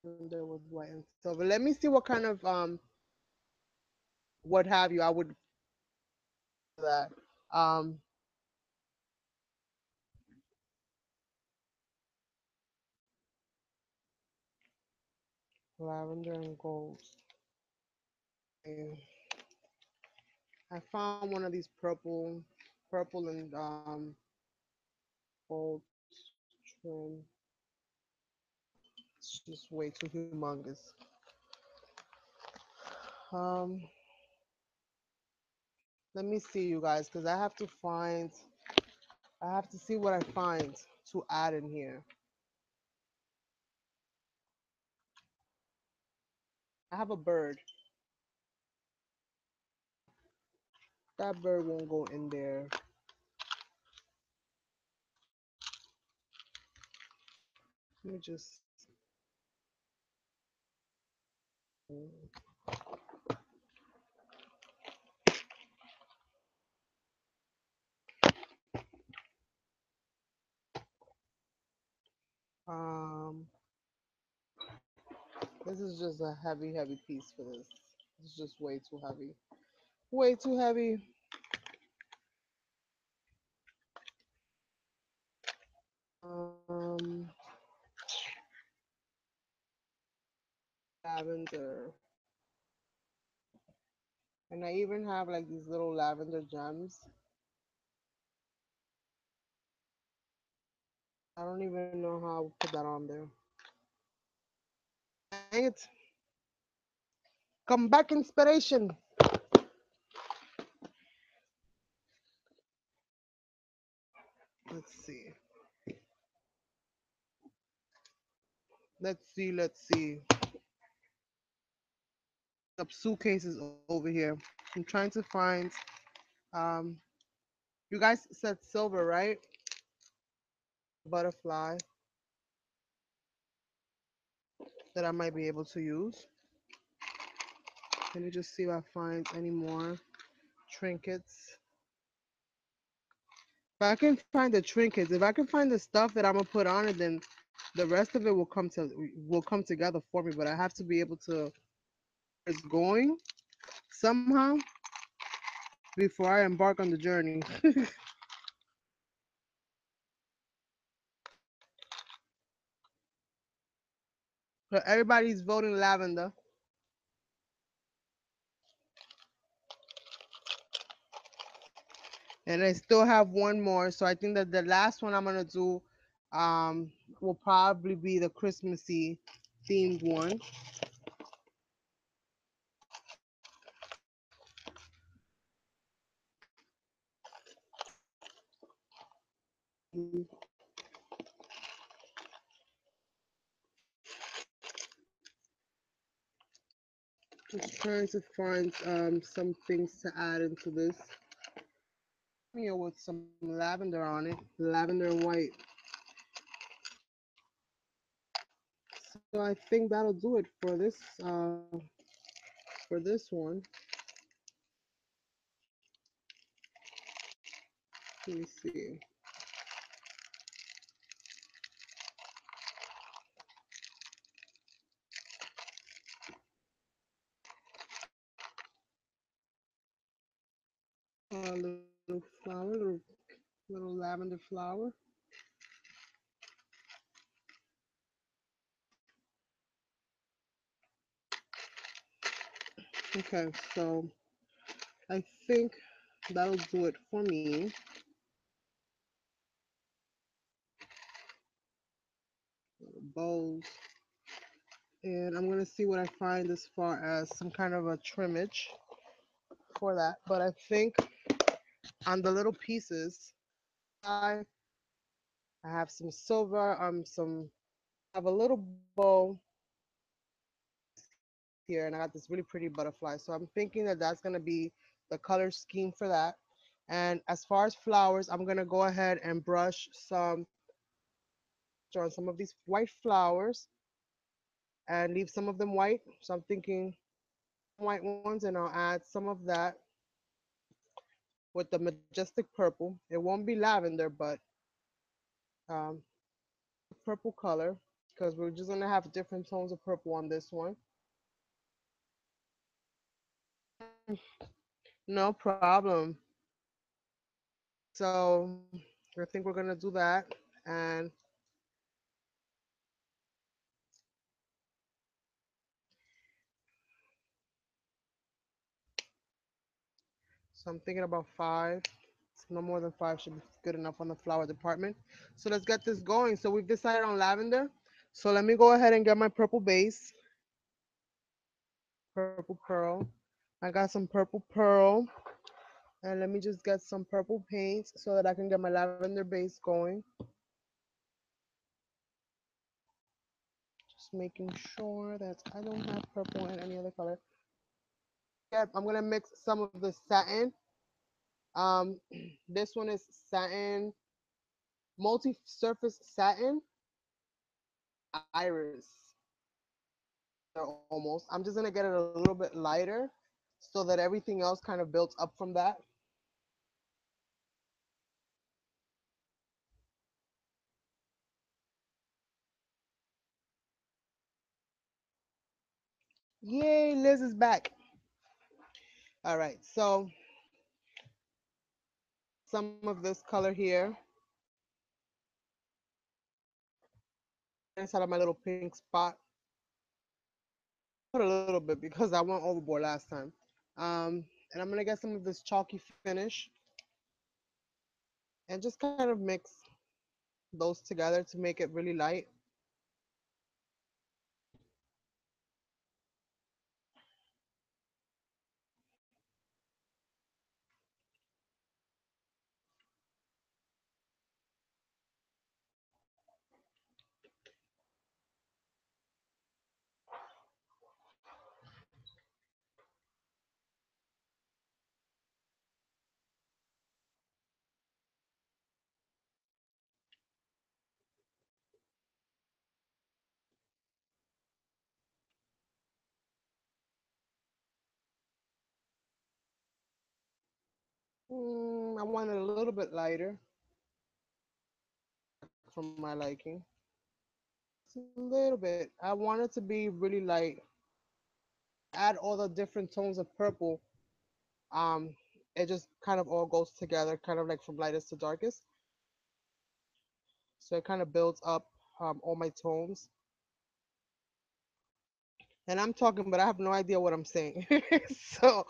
Lavender with white and silver. Let me see what kind of what have you. I would do that. Um, lavender and gold. And I found one of these purple and gold trim. It's just way too humongous. Um, let me see you guys, because I have to see what I find to add in here. I have a bird. That bird won't go in there. Let me just. Um, this is just a heavy piece for this. It's just way too heavy. Way too heavy. Um, lavender. And I even have like these little lavender gems. I don't even know how I would put that on there. Dang it. Come back, inspiration. Let's see. Let's see. Up suitcases over here. I'm trying to find um you guys said silver, right? Butterfly that I might be able to use. Let me just see if I find any more trinkets. If I can find the trinkets, if I can find the stuff that I'm gonna put on it, then the rest of it will come together for me. But I have to be able to it's going somehow before I embark on the journey. So everybody's voting lavender, and I still have one more. So I think that the last one I'm gonna do um, will probably be the Christmassy themed one. Just trying to find some things to add into this. Here with some lavender on it, lavender and white. So I think that'll do it for this one. Let me see. Little flower, little lavender flower. Okay, so I think that'll do it for me. Bows. And I'm gonna see what I find as far as some kind of a trimmage for that. But I think on the little pieces, I have some silver, I have a little bow here, and I got this really pretty butterfly. So I'm thinking that that's gonna be the color scheme for that. And as far as flowers, I'm gonna go ahead and brush some on some of these white flowers and leave some of them white. So I'm thinking white ones, and I'll add some of that with the majestic purple. It won't be lavender, but um, purple color because we're just gonna have different tones of purple on this one. No problem. So I think we're gonna do that, and so I'm thinking about five. No more than five should be good enough on the flower department. So let's get this going. So we've decided on lavender. So let me go ahead and get my purple base, purple pearl. I got some purple pearl, and let me just get some purple paint so that I can get my lavender base going. Just making sure that I don't have purple and any other color. Yeah, I'm gonna mix some of the satin. Um, this one is satin, multi-surface satin, iris. Almost. I'm just gonna get it a little bit lighter so that everything else kind of builds up from that. Yay, Liz is back. All right, so some of this color here inside of my little pink spot. Put a little bit because I went overboard last time. And I'm gonna get some of this chalky finish and just kind of mix those together to make it really light. I want it a little bit lighter for my liking. Just a little bit. I want it to be really light. Add all the different tones of purple. Um, it just kind of all goes together, kind of like from lightest to darkest. So it kind of builds up all my tones. And I'm talking, but I have no idea what I'm saying. So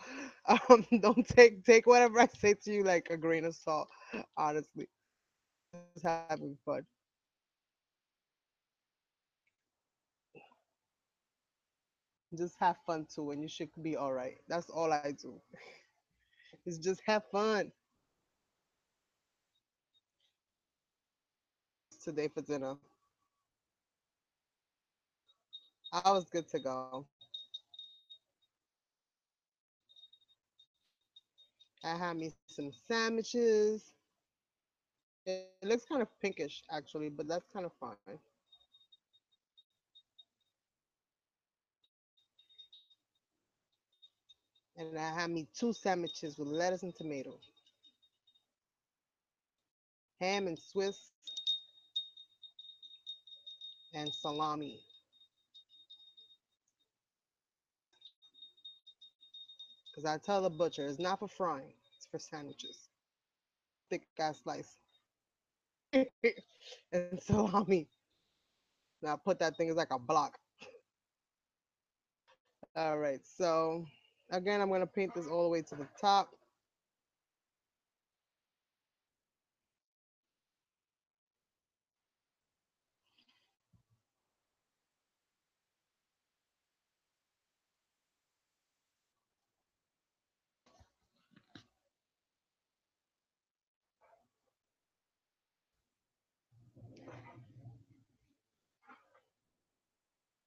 don't take whatever I say to you like a grain of salt. Honestly, just having fun. Just have fun too, and you should be all right. That's all I do. Is just have fun. Today for dinner, I was good to go. I had me some sandwiches. It looks kind of pinkish actually, but that's kind of fine. And I had me two sandwiches with lettuce and tomato, ham and Swiss, and salami. Because I tell the butcher, it's not for frying, it's for sandwiches. Thick ass slice. And salami. Now put that thing as like a block. All right, so again, I'm gonna paint this all the way to the top.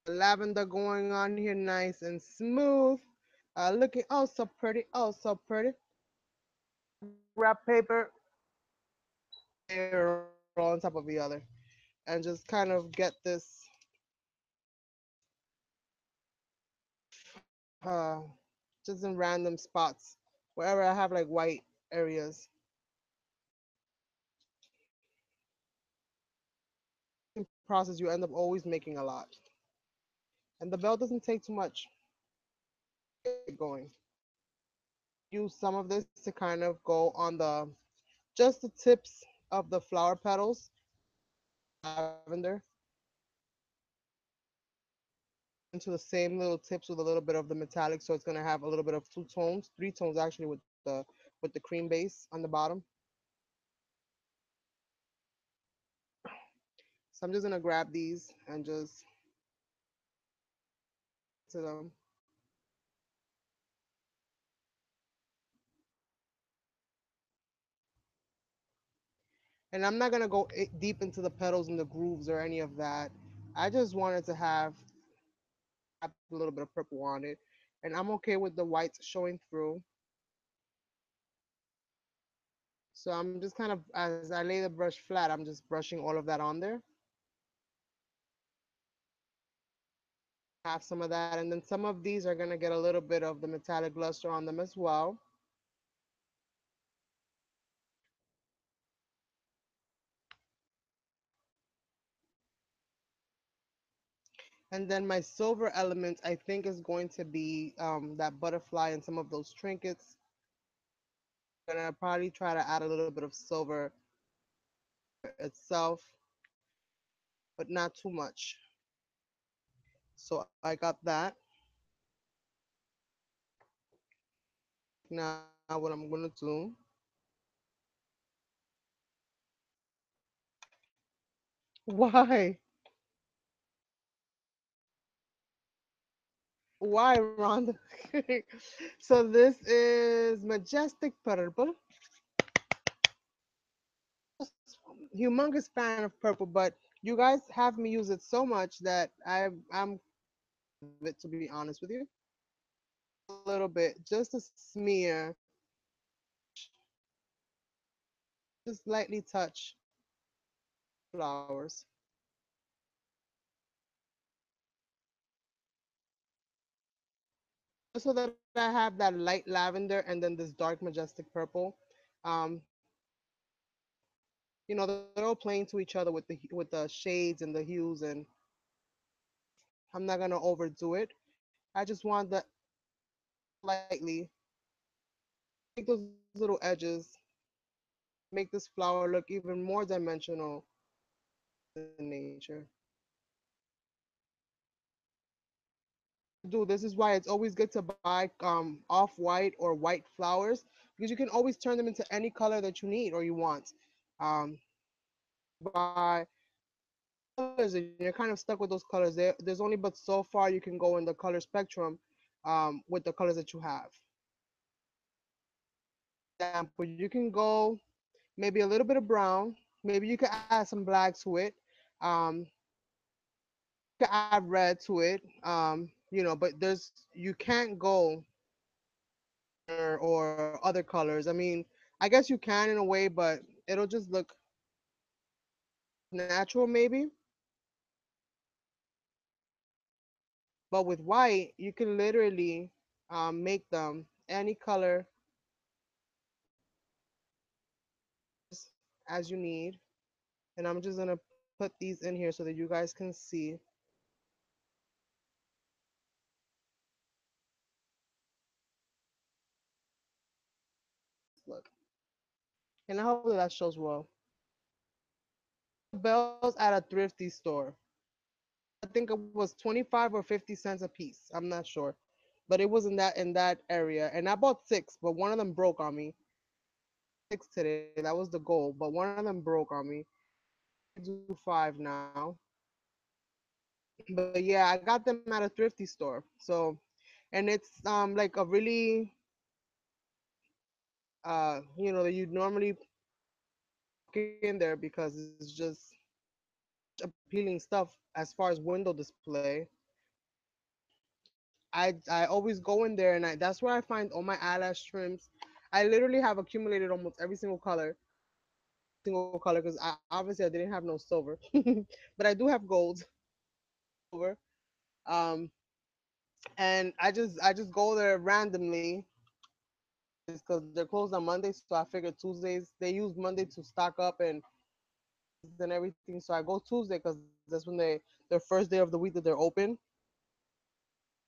Lavender going on here, nice and smooth. Looking oh so pretty, oh so pretty. Wrap paper, layer on top of the other, and just kind of get this uh, just in random spots wherever I have like white areas. Process, you end up always making a lot, and the bell doesn't take too much. Get going. Use some of this to kind of go on the just the tips of the flower petals, lavender, into the same little tips with a little bit of the metallic, so it's gonna have a little bit of two tones, three tones actually with the cream base on the bottom. So I'm just gonna grab these and just to them. And I'm not gonna go deep into the petals and the grooves or any of that. I just wanted to have a little bit of purple on it, and I'm okay with the whites showing through. So I'm just kind of, as I lay the brush flat, I'm just brushing all of that on there. Have some of that, and then some of these are gonna get a little bit of the metallic luster on them as well. And then my silver element, I think, is going to be that butterfly and some of those trinkets. I'm gonna probably try to add a little bit of silver itself, but not too much. So I got that. Now what I'm gonna do, why? Why, Rhonda? So this is majestic purple. Humongous fan of purple, but you guys have me use it so much that I'm of it, to be honest with you. A little bit, just a smear, just lightly touch flowers, just so that I have that light lavender and then this dark majestic purple. Um, they're all playing to each other with the shades and the hues, and I'm not gonna overdo it. I just want the lightly take those little edges, make this flower look even more dimensional in nature. Do this is why it's always good to buy off white or white flowers, because you can always turn them into any color that you need or you want. Buy colors and you're kind of stuck with those colors. There's only but so far you can go in the color spectrum with the colors that you have. For example, you can go maybe a little bit of brown. Maybe you could add some black to it. You could add red to it. But you can't go or other colors. I mean, I guess you can in a way, but it'll just look natural maybe. But with white, you can literally make them any color as you need. And I'm just gonna put these in here so that you guys can see. Look, and hopefully that shows well. Bells at a thrifty store. I think it was 25 or 50 cents a piece. I'm not sure, but it was in that area, and I bought six, but one of them broke on me. Six today. That was the goal, but one of them broke on me. I do five now. But yeah, I got them at a thrifty store. So, and it's like a really that you normally walk in there because it's just appealing stuff as far as window display. I always go in there, and that's where I find all my eyelash trims. I literally have accumulated almost every single color because I obviously I didn't have no silver, but I do have gold, silver. Um, and I just go there randomly because they're closed on Monday, so I figured Tuesdays they use Monday to stock up and everything. So I go Tuesday because that's when their first day of the week that they're open.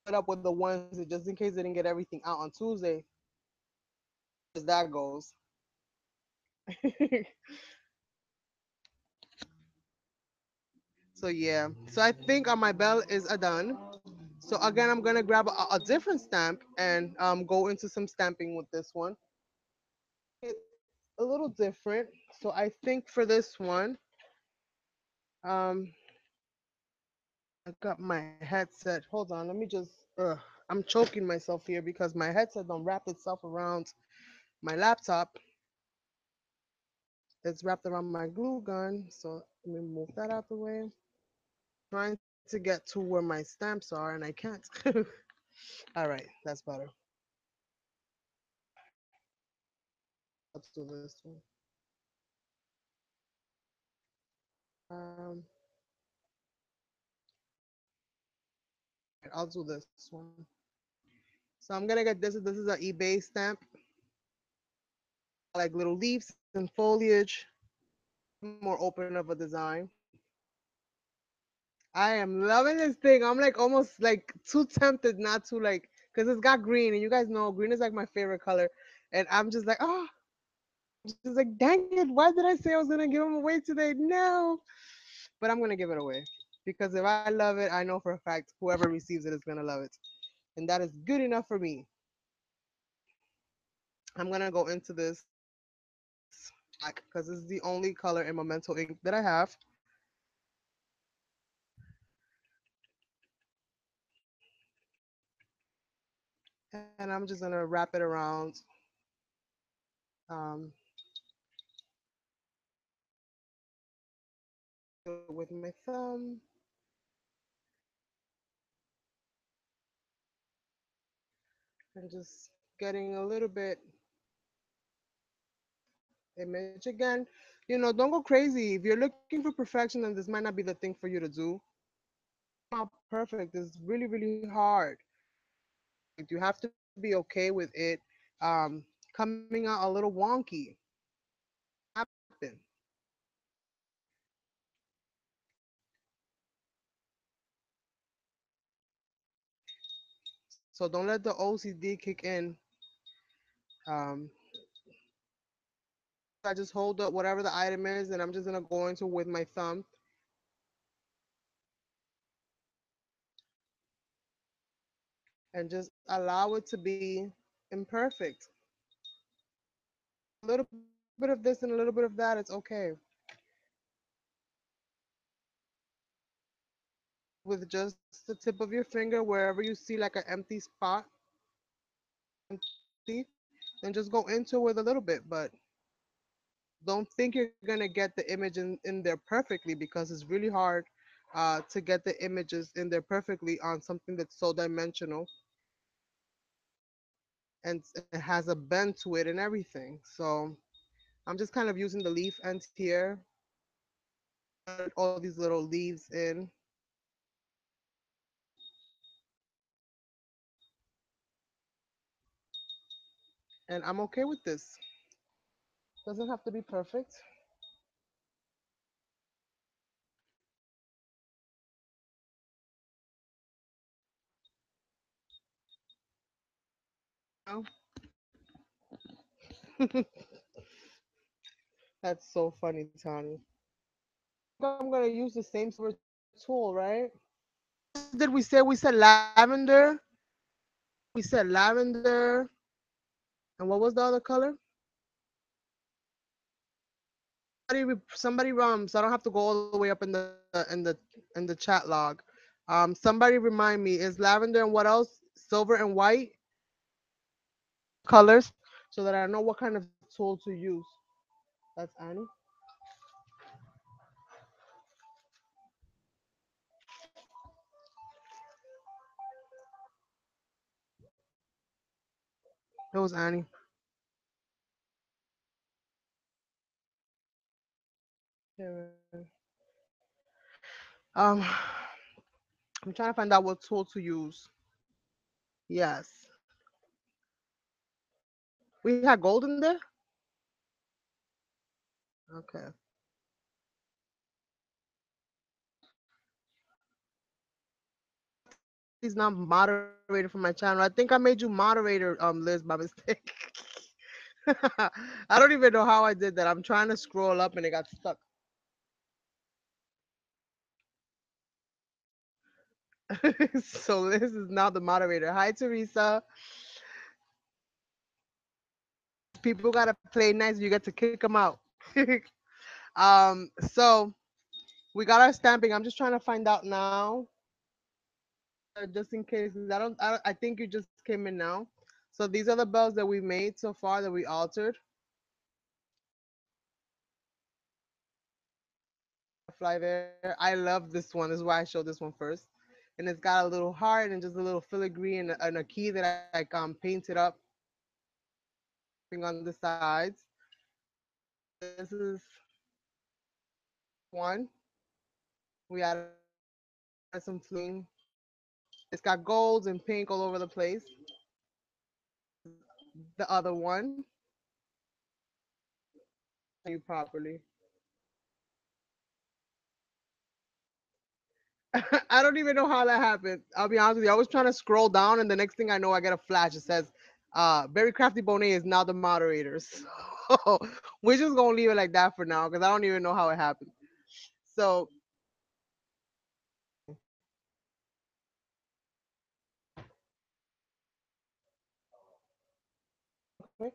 Put up with the ones that just in case they didn't get everything out on Tuesday, as that goes. So yeah, so I think on my bell is a done. So again, I'm gonna grab a different stamp and go into some stamping with this one. It's a little different. So I think for this one, um, I got my headset. Hold on, let me just. I'm choking myself here because my headset don't wrap itself around my laptop. It's wrapped around my glue gun. So let me move that out the way. Trying to get to where my stamps are and I can't. All right, that's better. I'll do this one. Um, I'll do this one. So I'm gonna get this. This is an eBay stamp, like little leaves and foliage, more open of a design. I am loving this thing. I'm like almost like too tempted not to like, cause it's got green, and you guys know green is like my favorite color, and I'm just like, oh, just like dang it, why did I say I was gonna give them away today? No, but I'm gonna give it away because if I love it, I know for a fact whoever receives it is gonna love it, and that is good enough for me. I'm gonna go into this black because it's the only color in Memento ink that I have. And I'm just gonna wrap it around um, with my thumb and just getting a little bit image again. Don't go crazy. If you're looking for perfection, then this might not be the thing for you to do. Not perfect. It's really, really hard. Like, you have to be okay with it coming out a little wonky. Happen. So don't let the OCD kick in. Um, I just hold up whatever the item is, and I'm just gonna go into with my thumb and just allow it to be imperfect. A little bit of this and a little bit of that, it's okay. With just the tip of your finger, wherever you see like an empty spot, empty, then just go into it with a little bit. But don't think you're gonna get the image in there perfectly because it's really hard to get the images in there perfectly on something that's so dimensional and it has a bend to it and everything. So I'm just kind of using the leaf ends here, all these little leaves in. and I'm okay with this. Doesn't have to be perfect. You know? That's so funny, Tony. I think I'm gonna use the same silver tool, right? What else did we say? We said lavender. We said lavender, and what was the other color? Somebody, so I don't have to go all the way up in the chat log. Somebody remind me, is lavender and what else? Silver and white colors, so that I know what kind of tool to use. That's Annie. It was Annie. Yeah. Um, I'm trying to find out what tool to use. Yes, we had gold in there. Okay. He's not moderator for my channel. I think I made you moderator, Liz, by mistake. I don't even know how I did that. I'm trying to scroll up and it got stuck. So Liz is now the moderator. Hi, Teresa. People gotta play nice. You get to kick them out. So we got our stamping. I'm just trying to find out now, just in case. I think you just came in now. So these are the bells that we made so far that we altered. Butterfly there. I love this one. This is why I showed this one first. And it's got a little heart and just a little filigree and a key that I painted up on the sides. This is one. We added some fling. It's got golds and pink all over the place. The other one, you properly. I don't even know how that happened. I'll be honest with you. I was trying to scroll down, and the next thing I know, I get a flash. It says, "Very Crafty Bonet is now the moderator." So we're just gonna leave it like that for now because I don't even know how it happened. So okay.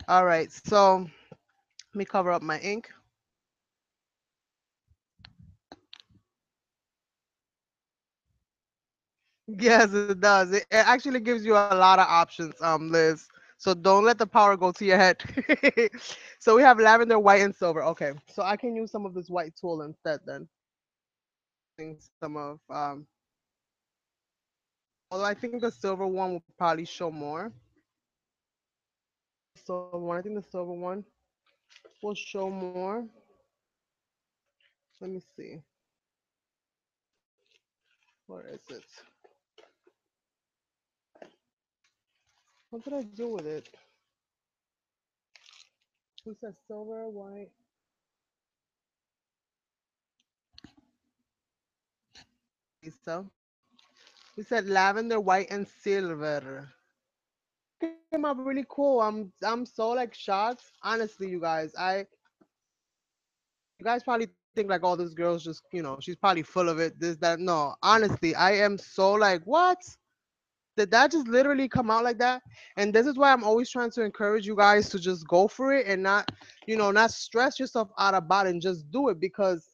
All right. So let me cover up my ink. Yes, it does. It actually gives you a lot of options, Liz. So don't let the power go to your head. So we have lavender, white, and silver. Okay, so I can use some of this white tool instead then. Some of although I think the silver one will probably show more. Silver one, I think the silver one will show more. Let me see. Where is it? What did I do with it? We said silver, white. So we said lavender, white, and silver. Came out really cool. I'm so like shocked. Honestly, you guys, you guys probably think like, oh, this girl's just, she's probably full of it. This, that. No, honestly, I am so like, what? Did that just literally come out like that? And this is why I'm always trying to encourage you guys to just go for it and not, not stress yourself out about it and just do it because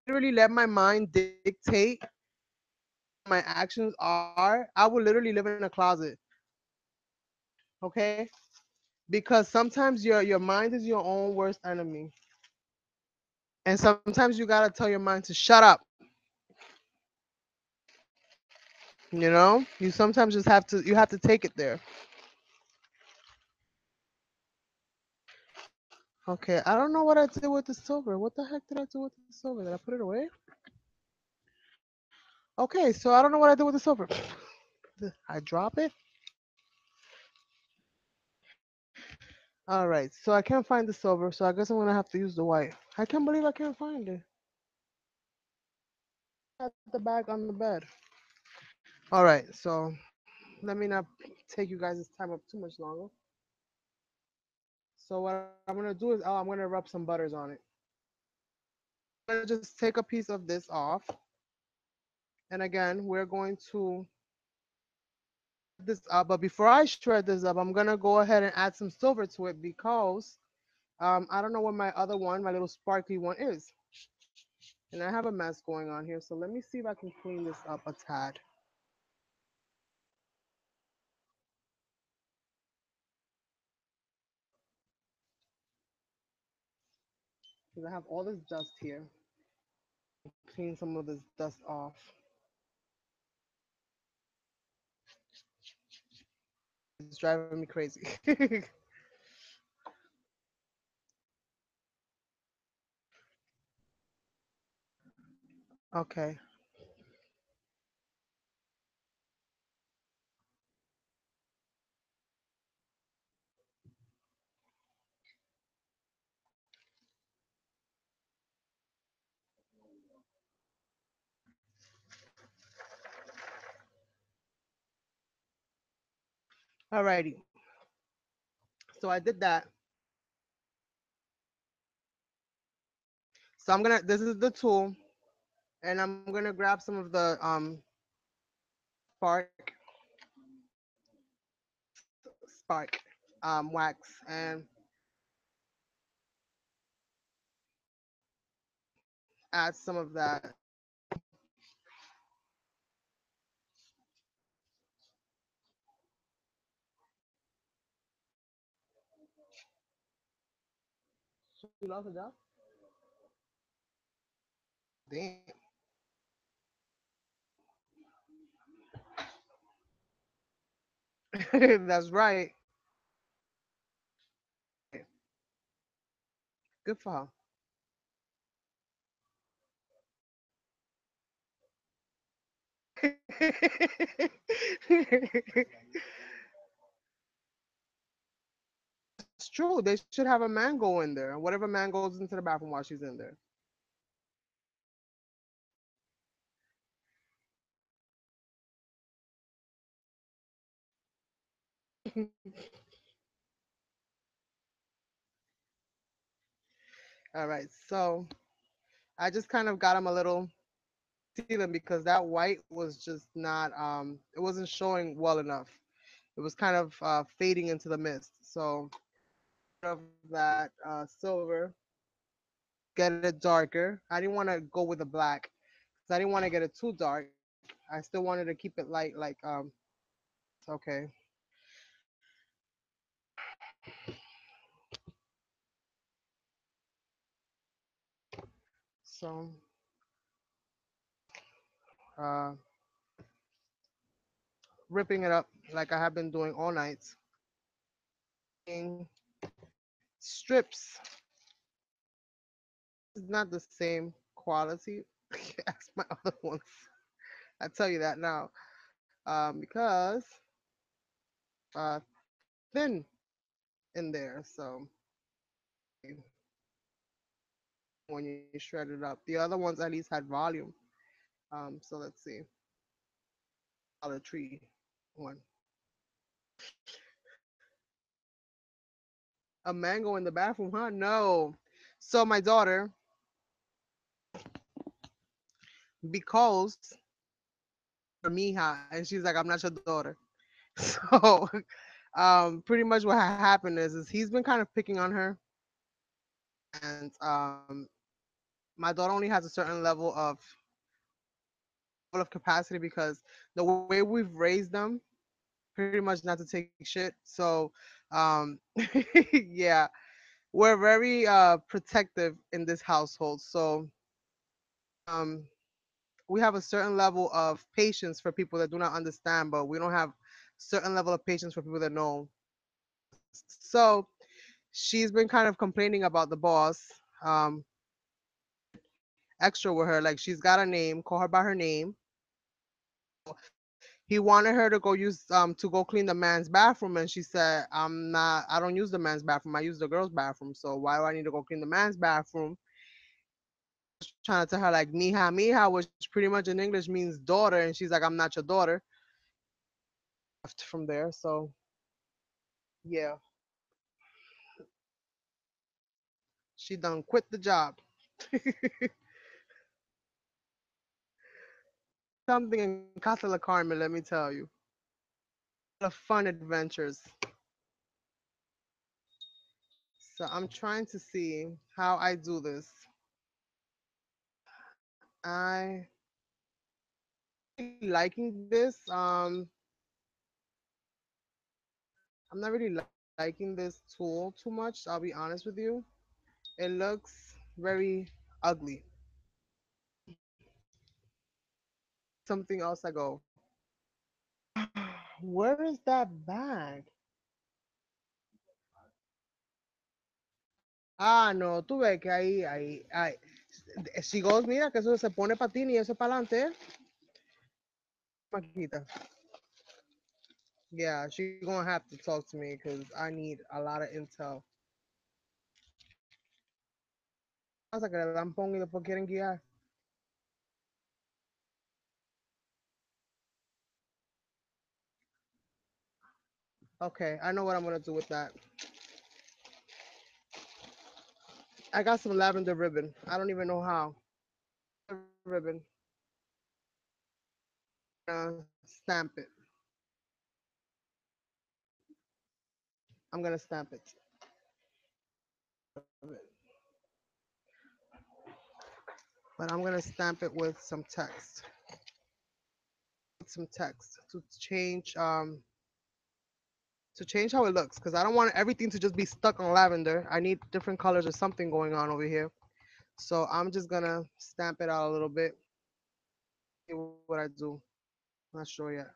literally let my mind dictate my actions are. I will literally live in a closet. Okay? Because sometimes your mind is your own worst enemy. And sometimes you gotta tell your mind to shut up. You sometimes just have to take it there. Okay, I don't know what I did with the silver. What the heck did I do with the silver? Did I put it away? Okay, so I don't know what I did with the silver. I drop it. All right, so I can't find the silver, so I guess I'm gonna have to use the white. I can't believe I can't find it. At the bag on the bed. All right, so let me not take you guys' time up too much longer. So what I'm gonna do is, I'm gonna rub some butters on it. I'm gonna just take a piece of this off, and again, we're going to this up. But before I shred this up, I'm gonna go ahead and add some silver to it because I don't know where my other one, my little sparkly one is. And I have a mess going on here. So let me see if I can clean this up a tad. Because I have all this dust here. Clean some of this dust off. It's driving me crazy. Okay. Alrighty. So I did that. So I'm gonna, this is the tool, and I'm gonna grab some of the spark spark wax and add some of that. You lost a job? Damn. That's right. Good for her. It's true. They should have a man go in there. Whatever man goes into the bathroom while she's in there. All right. So I just kind of got him a little sealant because that white was just not it wasn't showing well enough. It was kind of fading into the mist. So of that silver, get it darker. I didn't want to go with the black because I didn't want to get it too dark. I still wanted to keep it light, like okay. So uh, ripping it up like I have been doing all night. In strips is not the same quality as my other ones. I tell you that now, because thin in there. So when you shred it up, the other ones at least had volume. So let's see, Dollar Tree one, a mango in the bathroom, huh? No. So my daughter, because for Mija, and she's like, I'm not your daughter. So pretty much what happened is he's been kind of picking on her, and my daughter only has a certain level of capacity because the way we've raised them, pretty much not to take shit. So yeah, we're very protective in this household. So um we have a certain level of patience for people that do not understand, but we don't have certain level of patience for people that know. So she's been kind of complaining about the boss. Um, extra with her, like she's got a name, call her by her name. He wanted her to go clean the man's bathroom, and she said, I don't use the man's bathroom, I use the girl's bathroom, so why do I need to go clean the man's bathroom? Was trying to tell her like mija mija, which pretty much in English means daughter, and she's like, I'm not your daughter. Left from there, so yeah, she done quit the job. Something in Casa La Carmen, let me tell you. A lot of fun adventures. So I'm trying to see how I do this. I really liking this. I'm not really liking this tool too much. I'll be honest with you. It looks very ugly. Something else I go. Where is that bag? Ah, no, tú ves que ahí. She goes, mira, que eso se pone para ti y eso para adelante, ¿eh? Maquita. Yeah, she gonna have to talk to me because I need a lot of intel. Pasa que le dan pon y después quieren guiar. Okay, I know what I'm gonna do with that. I got some lavender ribbon. I don't even know how. Ribbon. Stamp it. I'm gonna stamp it. But I'm gonna stamp it with some text. Some text to change how it looks because I don't want everything to just be stuck on lavender. I need different colors or something going on over here. So I'm just gonna stamp it out a little bit. See what I do. Not sure yet.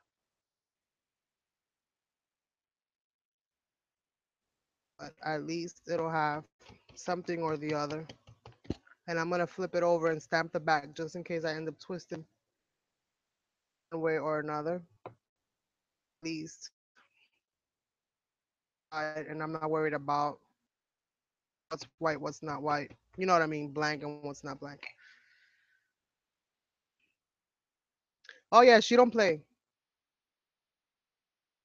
But at least it'll have something or the other. And I'm gonna flip it over and stamp the back just in case I end up twisting one way or another. At least, and I'm not worried about what's white, what's not white. You know what I mean? Blank and what's not blank. Oh yeah, she don't play.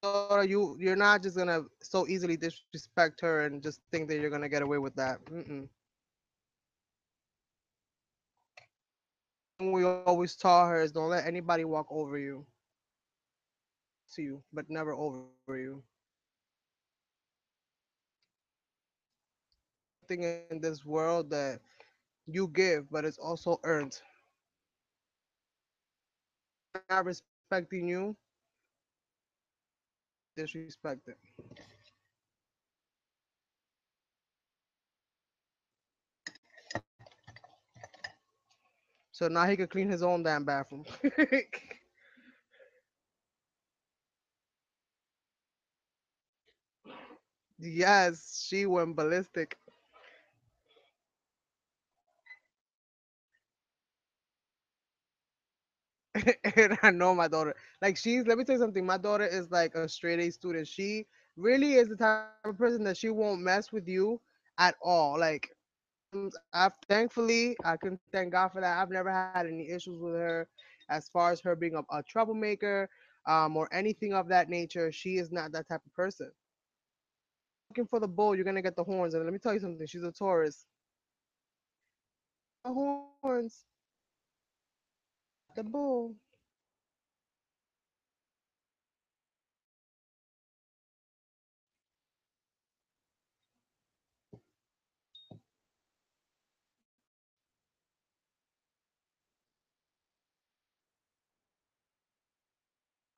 So you're not just gonna so easily disrespect her and just think that you're gonna get away with that. Mm-mm. We always taught her is don't let anybody walk over you, to you, but never over you. Thing in this world that you give, but it's also earned. Not respecting you, disrespect it. So now he could clean his own damn bathroom. Yes, she went ballistic. And I know my daughter. Like let me tell you something. My daughter is like a straight A student. She really is the type of person that she won't mess with you at all. Like I've thankfully I can thank God for that. I've never had any issues with her as far as her being a troublemaker, or anything of that nature. She is not that type of person. Looking for the bull, you're gonna get the horns. And let me tell you something. She's a Taurus. The horns, the bull.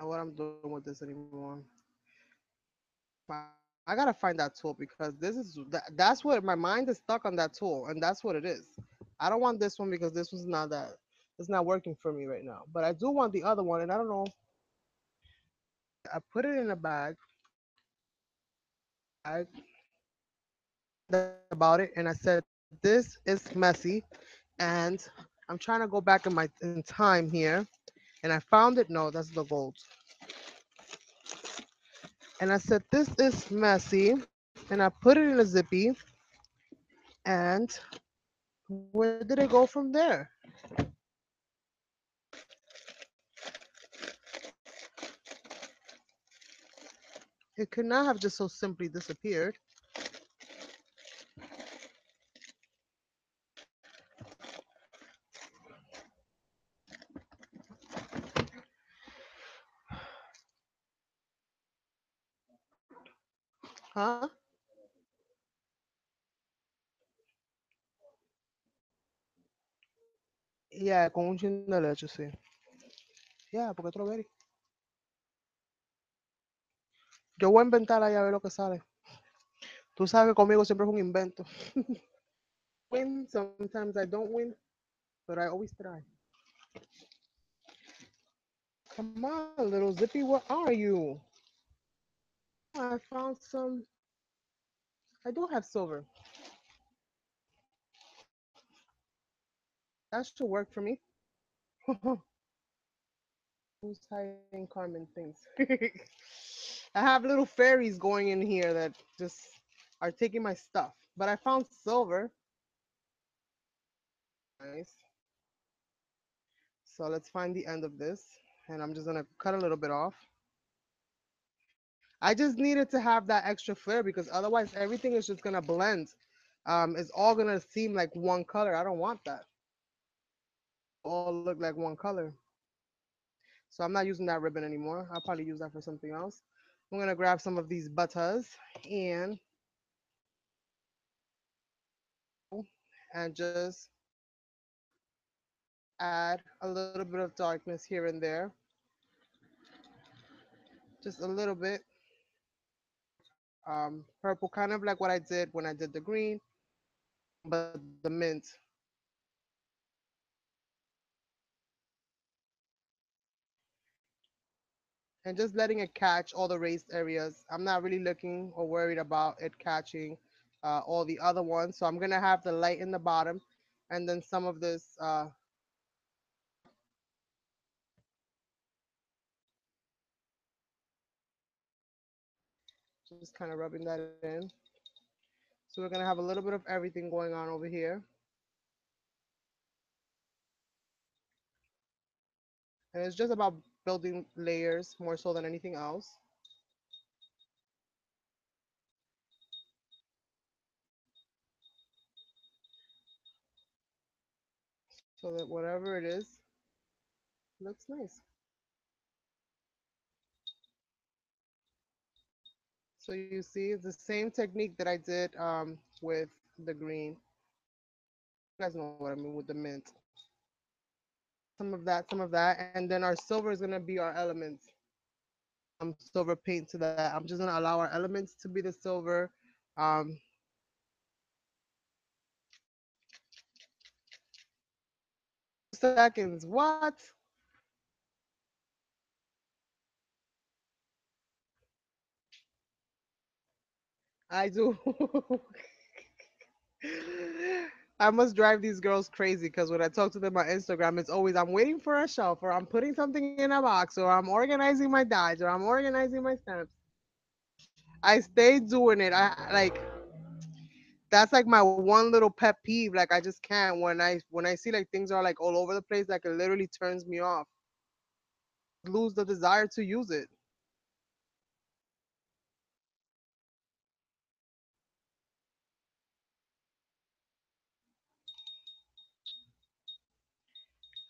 I don't know what I'm doing with this anymore. I gotta find that tool because that's what my mind is stuck on that tool, and that's what it is. I don't want this one because this one's not that it's not working for me right now. But I do want the other one, and I don't know. I put it in a bag about it, and I said this is messy, and I'm trying to go back in time here, and I found it. No, that's the gold. And I said, this is messy. And I put it in a zippy. And where did it go from there? It could not have just so simply disappeared. Huh? Yeah, con un chin de leche, sí. Yeah, porque tú lo ves. Yo voy a inventar ahí a ver lo que sale. Tú sabes que conmigo siempre es un invento. Win, sometimes I don't win, but I always try. Come on, little Zippy, where are you? I found some. I do have silver. That should work for me. Who's hiding Carmen things? I have little fairies going in here that just are taking my stuff. But I found silver. Nice. So let's find the end of this. And I'm just gonna cut a little bit off. I just needed to have that extra flare because otherwise everything is just gonna blend. It's all gonna seem like one color. I don't want that. All look like one color. So I'm not using that ribbon anymore. I'll probably use that for something else. I'm gonna grab some of these butters and and just add a little bit of darkness here and there. Just a little bit. Purple, kind of like what I did when I did the green, but the mint. And just letting it catch all the raised areas. I'm not really looking or worried about it catching all the other ones. So I'm gonna have the light in the bottom, and then some of this just kind of rubbing that in. So we're gonna have a little bit of everything going on over here, and it's just about building layers more so than anything else. So that whatever it is, looks nice. So you see, it's the same technique that I did with the green. You guys know what I mean with the mint. Some of that, and then our silver is gonna be our elements. Silver paint to that. I'm just gonna allow our elements to be the silver. Um, 2 seconds. What? I do. I must drive these girls crazy because when I talk to them on Instagram, it's always I'm waiting for a shelf or I'm putting something in a box or I'm organizing my dies or I'm organizing my stamps. I stay doing it. I like that's like my one little pet peeve. Like I just can't when I see like things are like all over the place. Like it literally turns me off. Lose the desire to use it.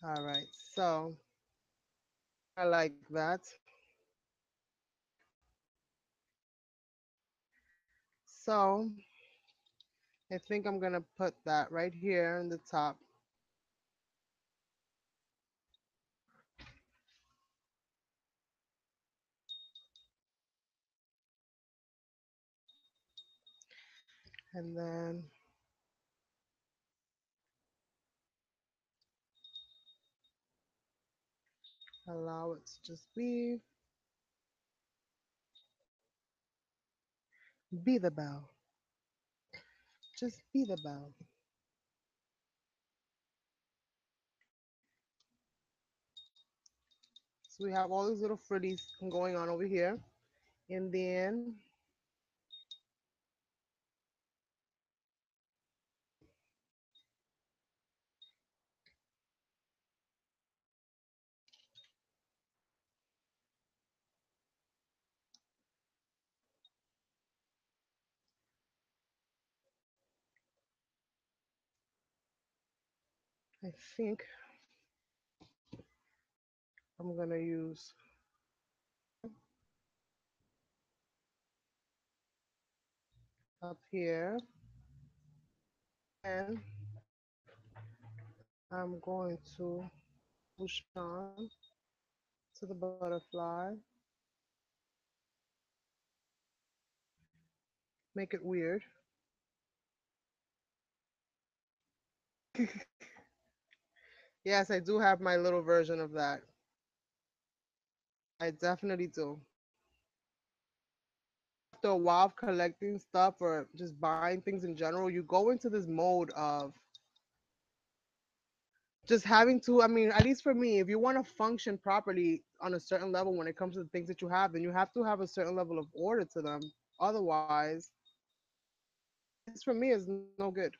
All right, so I like that. So I think I'm gonna put that right here in the top, and then allow it to just be the bell. Just be the bell. So we have all these little fritties going on over here. And then I think I'm gonna use up here, and I'm going to push on to the butterfly, make it weird. Yes, I do have my little version of that. I definitely do. After a while of collecting stuff or just buying things in general, you go into this mode of just having to, I mean, at least for me, if you want to function properly on a certain level when it comes to the things that you have, then you have to have a certain level of order to them. Otherwise, this for me is no good.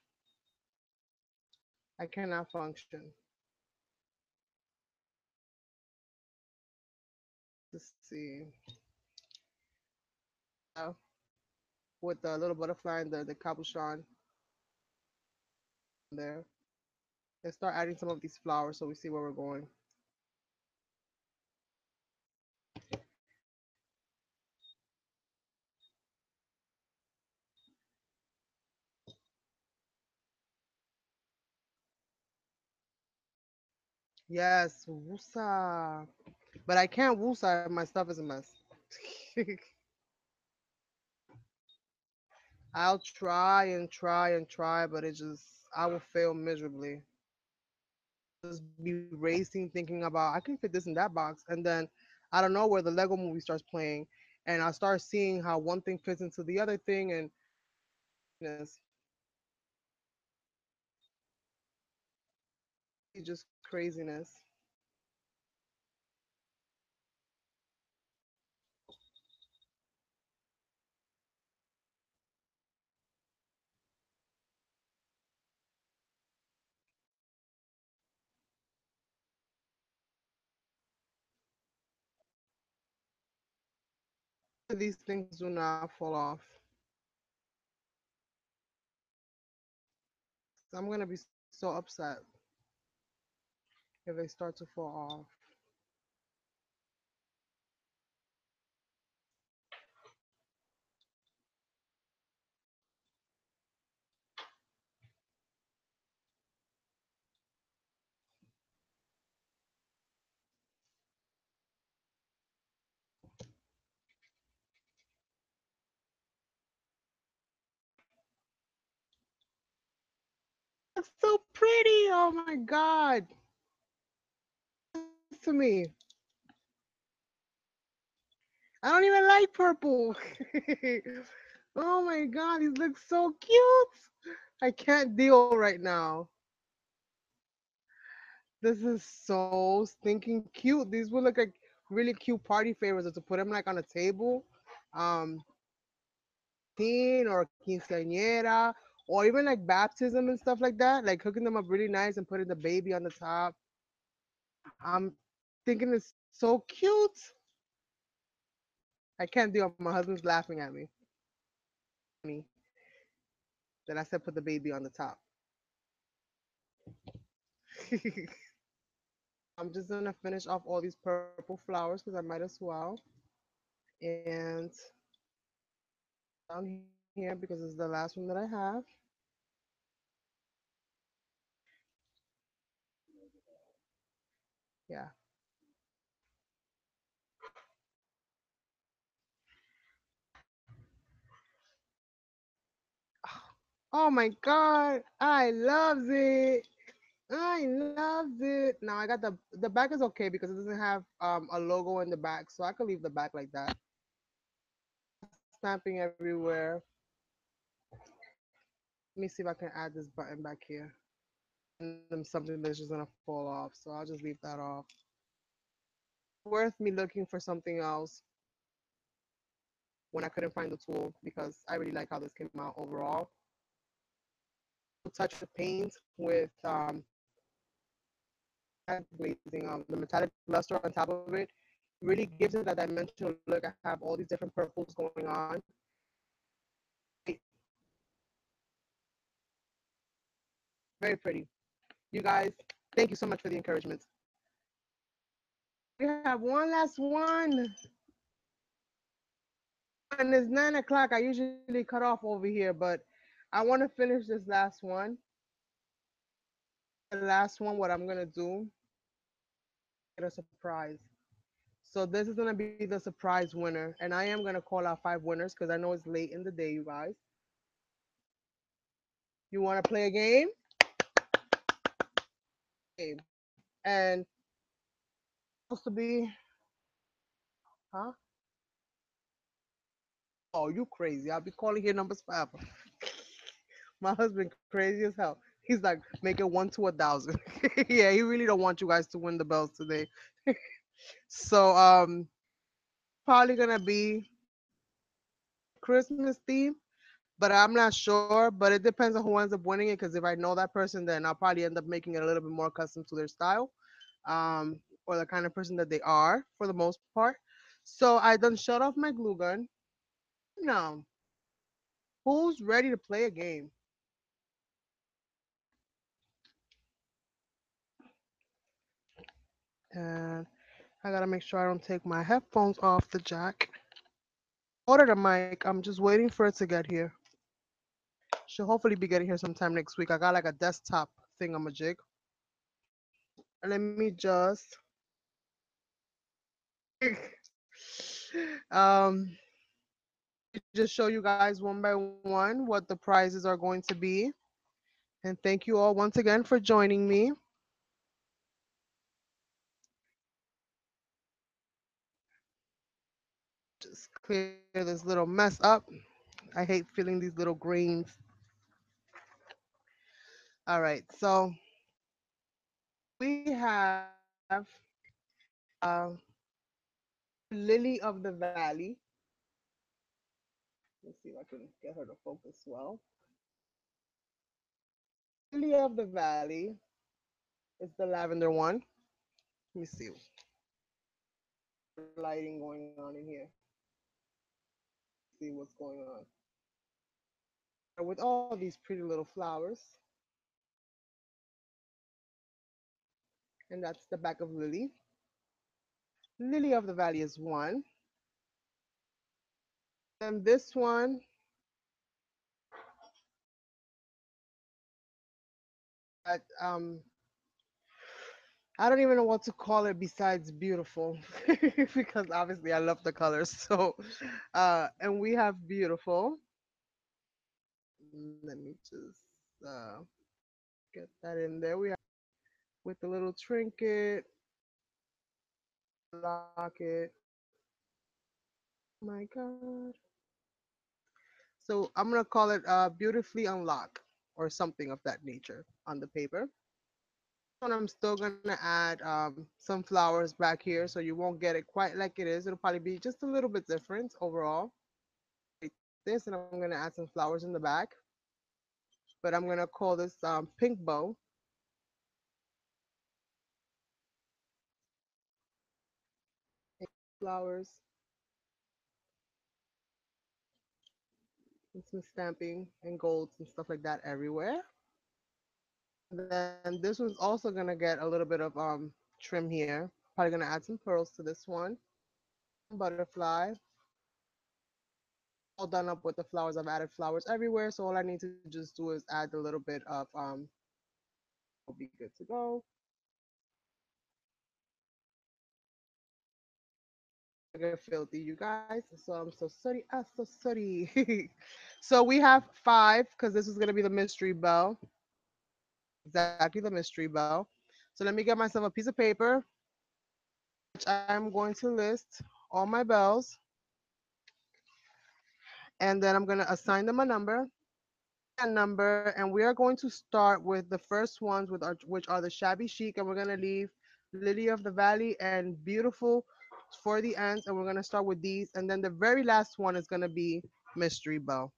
I cannot function. Let's see. Uh, with the little butterfly and the capuchon there. Let's start adding some of these flowers so we see where we're going. Yes, wusa. But I can't wusa if my stuff is a mess. I'll try and try and try, but it just I will fail miserably. Just be racing, thinking about I can fit this in that box, and then I don't know where the Lego movie starts playing, and I start seeing how one thing fits into the other thing, and it's just craziness. These things do not fall off. I'm gonna be so upset if they start to fall off. It's so pretty. Oh my god. Listen to me. I don't even like purple. Oh my god, these look so cute. I can't deal right now. This is so stinking cute. These would look like really cute party favors or to put them like on a table. Um, teen or quinceañera or even like baptism and stuff like that. Like hooking them up really nice and putting the baby on the top. I'm thinking it's so cute. I can't deal. My husband's laughing at me that I said put the baby on the top. I'm just gonna finish off all these purple flowers because I might as well. And down here because it's the last one that I have. Yeah. Oh my god, I loves it. I loves it. Now I got the back is okay because it doesn't have a logo in the back, so I could leave the back like that. Stamping everywhere. Let me see if I can add this button back here. And then something that's just gonna fall off, so I'll just leave that off. Worth me looking for something else. when I couldn't find the tool because I really like how this came out overall. Touch the paint with glazing, the metallic luster on top of it really gives it that dimensional look. I have all these different purples going on. Very pretty. You guys, thank you so much for the encouragement. We have one last one. And it's 9 o'clock. I usually cut off over here, but I want to finish this last one. The last one, what I'm gonna do, get a surprise. So this is gonna be the surprise winner, and I am gonna call out 5 winners because I know it's late in the day, you guys. You want to play a game? Game. And supposed to be, huh? Oh, you crazy? I'll be calling your numbers forever. My husband crazy as hell. He's like, make it 1 to 1,000. Yeah, he really don't want you guys to win the bells today. So probably gonna be Christmas theme, but I'm not sure. But it depends on who ends up winning it. Because if I know that person, then I'll probably end up making it a little bit more custom to their style, or the kind of person that they are for the most part. So I done shut off my glue gun. Now, who's ready to play a game? And I gotta make sure I don't take my headphones off the jack. Order the mic. I'm just waiting for it to get here. She'll hopefully be getting here sometime next week. I got like a desktop thing on my jig. And let me just um just show you guys one by one what the prizes are going to be. And thank you all once again for joining me. Just clear this little mess up. I hate feeling these little grains. All right, so we have uh, Lily of the Valley. Let's see if I can get her to focus well. Lily of the Valley is the lavender one. Let me see lighting going on in here. See what's going on. With all these pretty little flowers, and that's the back of Lily. Lily of the Valley is one. And this one, I don't even know what to call it besides beautiful, because obviously I love the colors. So, and we have beautiful. Let me just get that in there. We have with the little trinket, locket. My God. So I'm gonna call it beautifully unlock or something of that nature on the paper. And I'm still gonna add some flowers back here, so you won't get it quite like it is. It'll probably be just a little bit different overall. Like this, and I'm gonna add some flowers in the back. But I'm gonna call this pink bow. Flowers and some stamping and golds and stuff like that everywhere. Then this one's also gonna get a little bit of trim here. Probably gonna add some pearls to this one. Butterfly. All done up with the flowers. I've added flowers everywhere, so all I need to just do is add a little bit of will be good to go. I get filthy, you guys. So I'm so sorry. I'm so sorry. So we have 5 because this is gonna be the mystery bell. Exactly the mystery bell. So let me get myself a piece of paper, which I'm going to list all my bells, and then I'm gonna assign them a number. Number, and we are going to start with the first ones, which are the shabby chic, and we're gonna leave Lily of the Valley and beautiful for the ends, and we're gonna start with these, and then the very last one is gonna be mystery bell.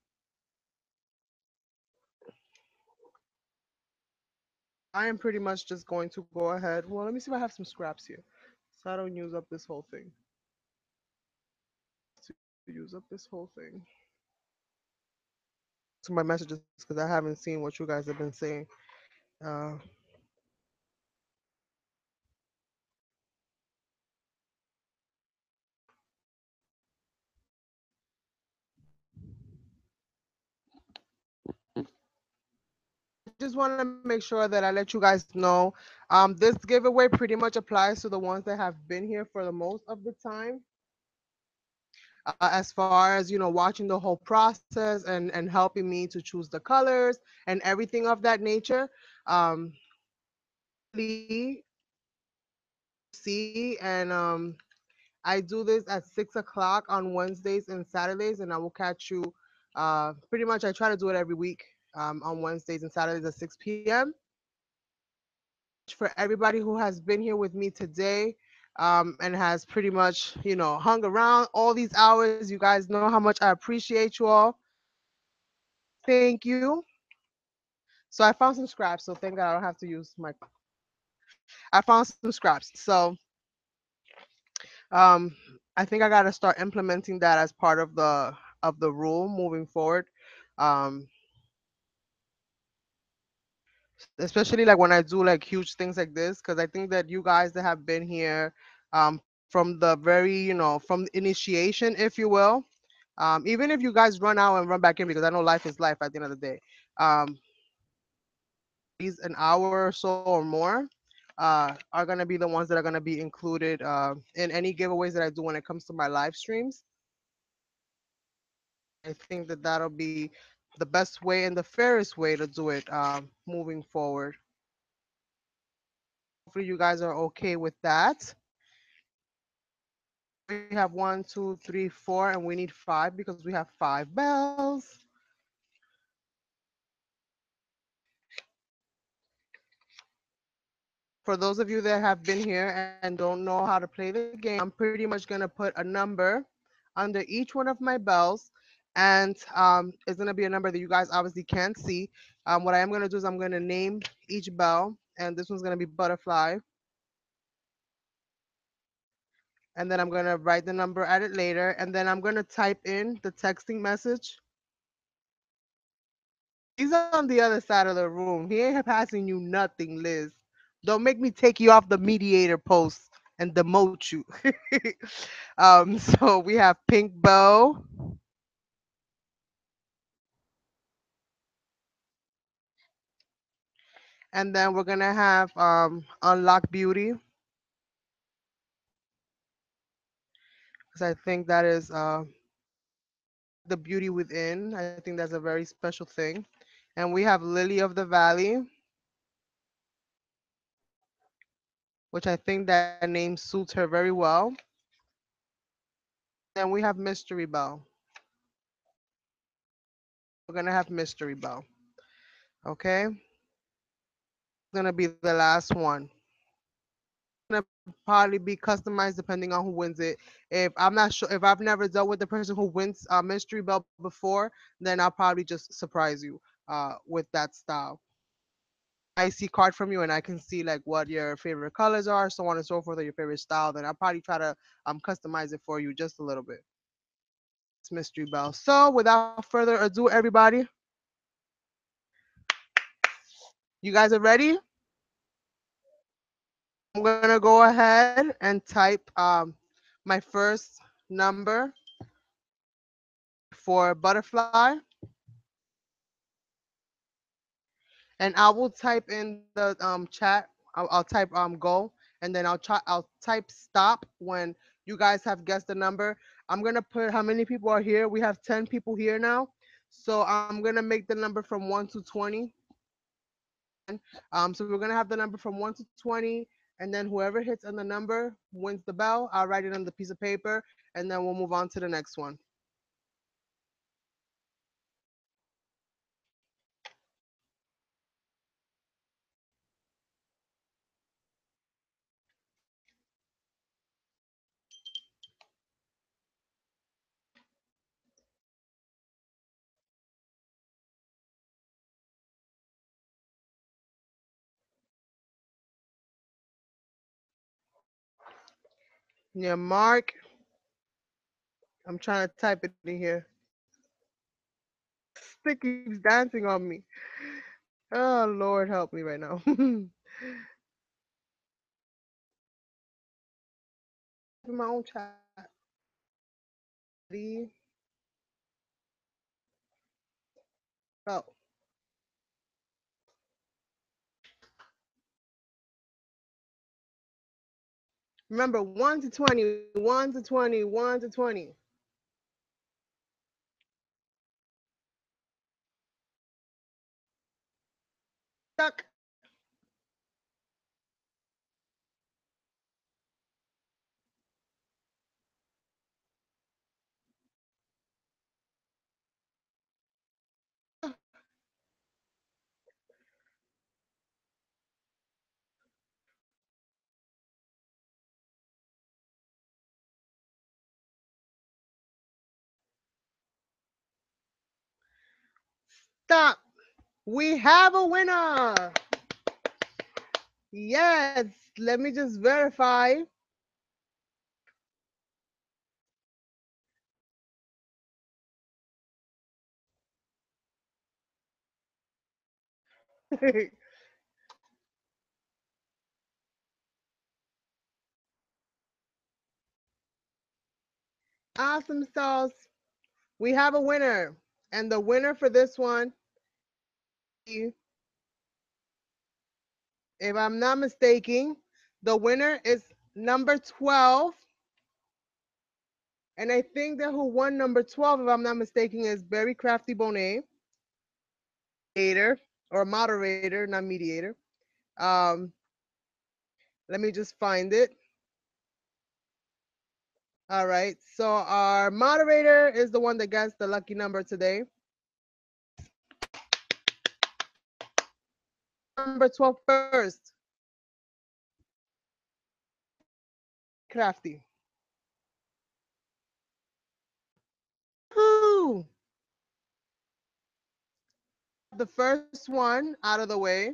I am pretty much just going to go ahead. Well, let me see if I have some scraps here, so I don't use up this whole thing. To use up this whole thing. To my messages because I haven't seen what you guys have been saying. Uh, just want to make sure that I let you guys know. This giveaway pretty much applies to the ones that have been here for the most of the time. As far as watching the whole process and helping me to choose the colors and everything of that nature. Um, Lee, see, and I do this at 6 o'clock on Wednesdays and Saturdays, and I will catch you. Pretty much, I try to do it every week on Wednesdays and Saturdays at 6 p.m. For everybody who has been here with me today and has pretty much, hung around all these hours. You guys know how much I appreciate you all. Thank you. So I found some scraps. So thank God I don't have to use my. I found some scraps. So um, I think I got to start implementing that as part of the rule moving forward. Um, Especially like when I do like huge things like this, because I think that you guys that have been here from the very, from the initiation, if you will, even if you guys run out and run back in, because I know life is life at the end of the day, these an hour or so or more are going to be the ones that are going to be included in any giveaways that I do when it comes to my live streams. I think that that'll be the best way and the fairest way to do it moving forward. Hopefully, you guys are okay with that. We have 1, 2, 3, 4, and we need 5 because we have 5 bells. For those of you that have been here and don't know how to play the game, I'm pretty much going to put a number under each one of my bells. And it's going to be a number that you guys obviously can't see. What I am going to do is I'm going to name each bell. And this one's going to be butterfly. And then I'm going to write the number at it later. And then I'm going to type in the texting message. He's on the other side of the room. He ain't passing you nothing, Liz. Don't make me take you off the mediator post and demote you. So we have Pink Bow, and then we're gonna have Unlock Beauty, because I think that is the beauty within. I think that's a very special thing. And we have Lily of the Valley, which I think that name suits her very well. Then we have Mystery Bell. We're gonna have Mystery Bell. Okay, gonna be the last one. Gonna probably be customized depending on who wins it. If I'm not sure, if I've never dealt with the person who wins mystery belt before, then I'll probably just surprise you with that style. I see card from you and I can see like what your favorite colors are, so on and so forth, or your favorite style. Then I'll probably try to customize it for you just a little bit. It's mystery belt. So without further ado, everybody, you guys are ready? I'm gonna go ahead and type my first number for butterfly, and I will type in the chat. I'll type go, and then I'll type stop when you guys have guessed the number. I'm gonna put how many people are here. We have 10 people here now, so I'm gonna make the number from 1 to 20. So we're gonna have the number from 1 to 20, and then whoever hits on the number wins the bell. I'll write it on the piece of paper, and then we'll move on to the next one. Yeah, Mark. I'm trying to type it in here. Stick keeps dancing on me. Oh Lord, help me right now. In my own chat. Ready? Go. Remember, 1 to 20, 1 to 20, 1 to 20. Stuck. Stop. We have a winner. Yes. Let me just verify. Awesome sauce. We have a winner. And the winner for this one, if I'm not mistaken, the winner is number 12. And I think that who won number 12, if I'm not mistaken, is Very Crafty Bonet, mediator or moderator, not mediator. Um, Let me just find it. All right. So our moderator is the one that gets the lucky number today. Number 12 first. Crafty. Woo! The first one out of the way.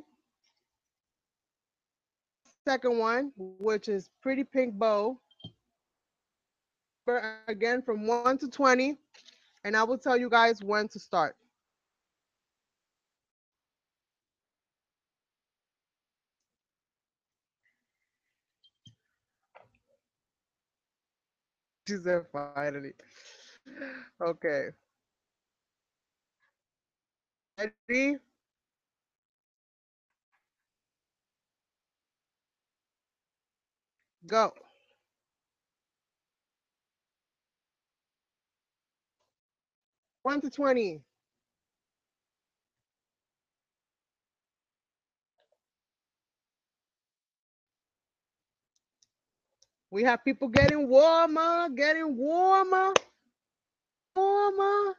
Second one, which is Pretty Pink Bow. Again, from 1 to 20. And I will tell you guys when to start. She said finally. Okay. Ready? Go. 1 to 20. We have people getting warmer, warmer.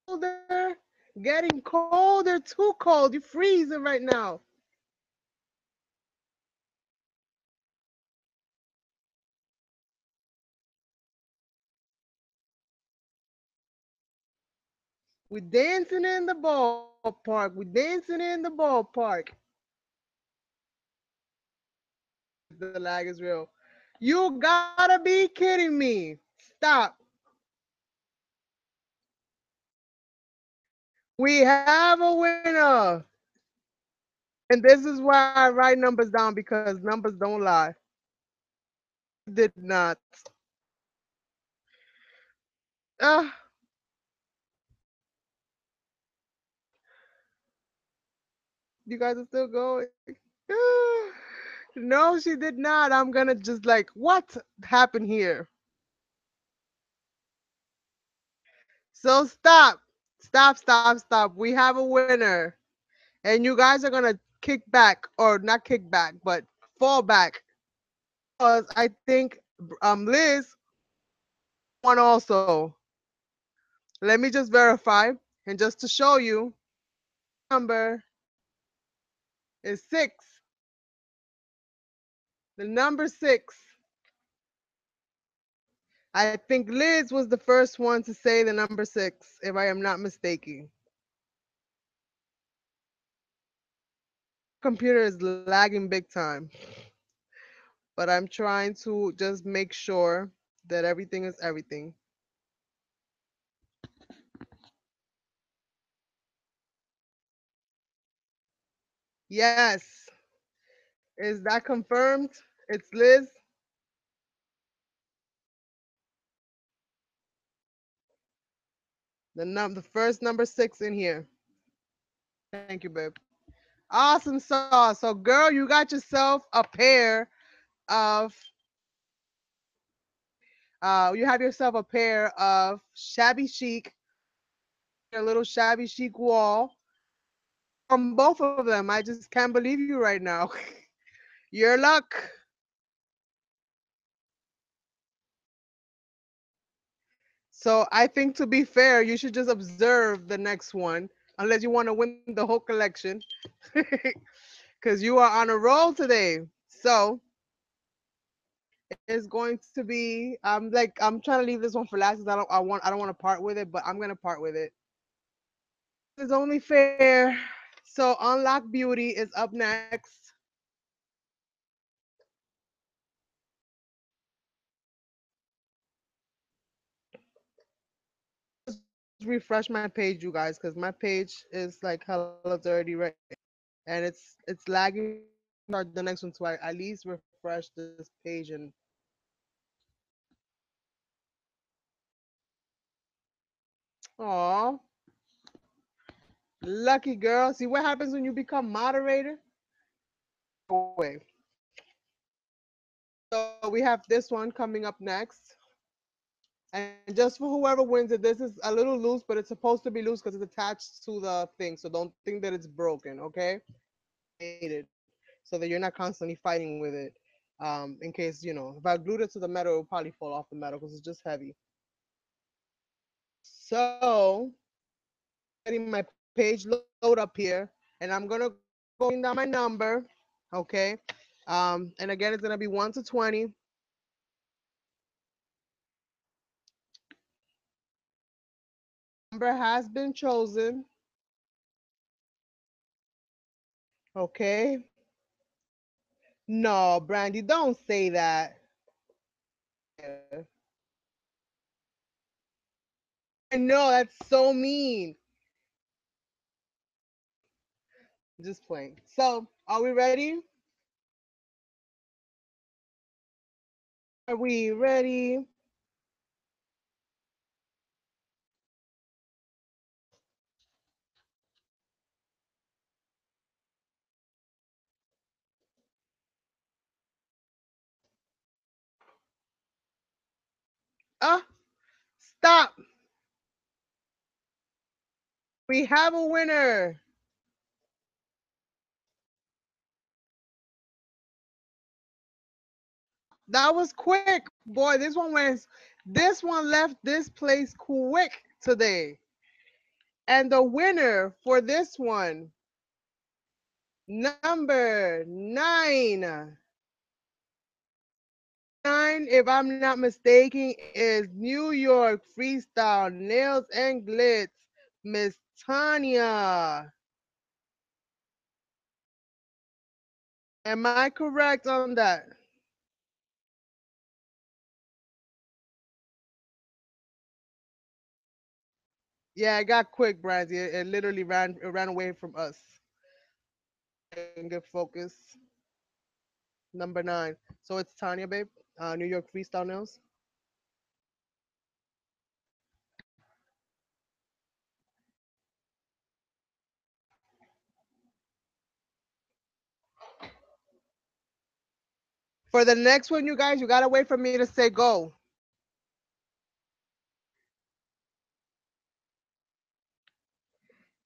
Colder, getting colder, too cold. You're freezing right now. We're dancing in the ballpark. We're dancing in the ballpark. The lag is real. You gotta be kidding me. Stop. We have a winner. And this is why I write numbers down because numbers don't lie. Did not. Uh, you guys are still going. No, she did not. I'm gonna just like, what happened here? So stop. Stop, stop, stop. We have a winner. And you guys are gonna kick back, or not kick back, but fall back. Because I think Liz won also. Let me just verify. And just to show you, number is 6. The number 6. I think Liz was the first one to say the number 6, if I am not mistaken. computer is lagging big time, but I'm trying to just make sure that everything is everything. Yes. Is that confirmed? It's Liz. The first number six in here. Thank you, babe. Awesome sauce. So, girl, you got yourself a pair of. You have yourself a pair of shabby chic, a little shabby chic wall from both of them. I just can't believe you right now. Your luck. So I think to be fair, you should just observe the next one, unless you want to win the whole collection, because you are on a roll today. So it's going to be. I'm trying to leave this one for last because I don't want to part with it, but I'm gonna part with it. It's only fair. So Unlock Beauty is up next. Just refresh my page, you guys, because my page is like hella dirty right, and it's lagging. Start the next one, so I at least refresh this page and aw, lucky girl. See what happens when you become moderator? Away. So we have this one coming up next. And just for whoever wins it, this is a little loose, but it's supposed to be loose because it's attached to the thing. So don't think that it's broken, okay? Made it so that you're not constantly fighting with it. In case, if I glued it to the metal, it will probably fall off the metal because it's just heavy. So, getting my page load up here, and I'm gonna go down my number, okay? And again, it's gonna be 1 to 20. Number has been chosen, okay? No, Brandy, don't say that. Yeah. I know that's so mean. Just playing. So, are we ready? Are we ready? Ah, stop. We have a winner. That was quick, boy. This one left this place quick today. And the winner for this one, number nine, if I'm not mistaken, is New York Freestyle Nails and Glitz, Miss Tanya. Am I correct on that? Yeah, it got quick, Brandy. It literally ran away from us. And get focus. Number nine. So it's Tanya, babe. New York Freestyle Nails. For the next one, you guys, you gotta wait for me to say go.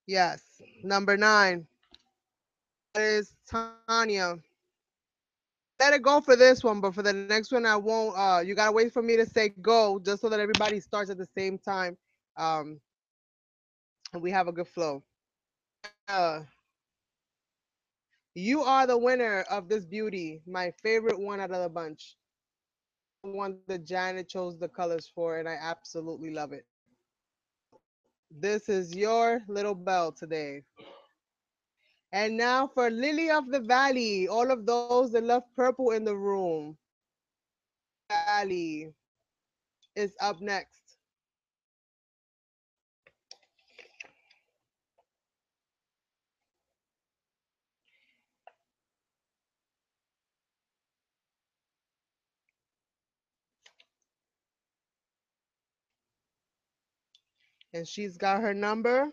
Yes. Number nine is Tanya. Let it go for this one, but for the next one, I won't. You gotta wait for me to say go, just so that everybody starts at the same time, um, and we have a good flow. Uh, you are the winner of this beauty, my favorite one out of the bunch. The one that Janet chose the colors for, and I absolutely love it. So this is your little bell today. And now for Lily of the Valley, all of those that love purple in the room. Valley is up next. And she's got her number.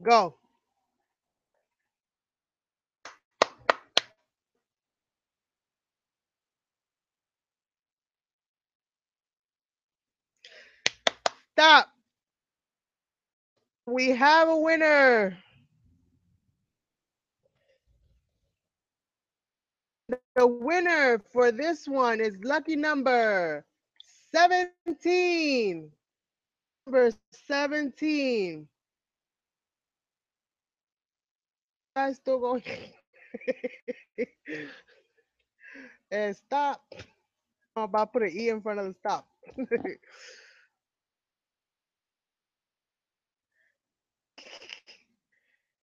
Go. Stop. We have a winner. The winner for this one is lucky number 17. Number 17. Guys, still going. And stop. I'm about to put an E in front of the stop.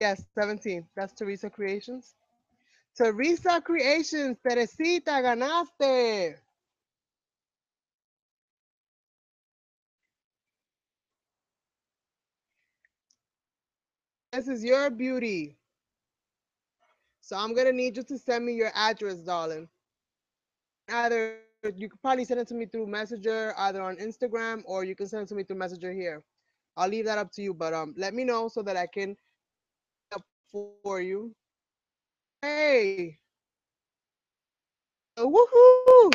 Yes, 17. That's Teresa Creations. Teresa Creations, Teresita, ganaste. This is your beauty. So I'm gonna need you to send me your address, darling. Either you could probably send it to me through Messenger, either on Instagram, or you can send it to me through Messenger here. I'll leave that up to you, but let me know so that I can up for you. Hey, woohoo!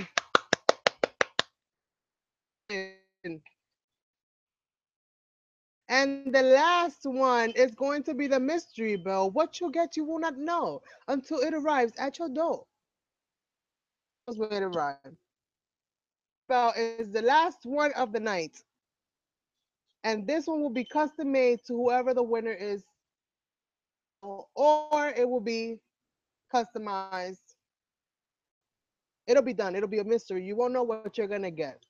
And the last one is going to be the mystery bell. What you'll get, you will not know until it arrives at your door. That's when it arrives. Bell is the last one of the night, and this one will be custom made to whoever the winner is, or it will be customized. It'll be done. It'll be a mystery. You won't know what you're gonna get.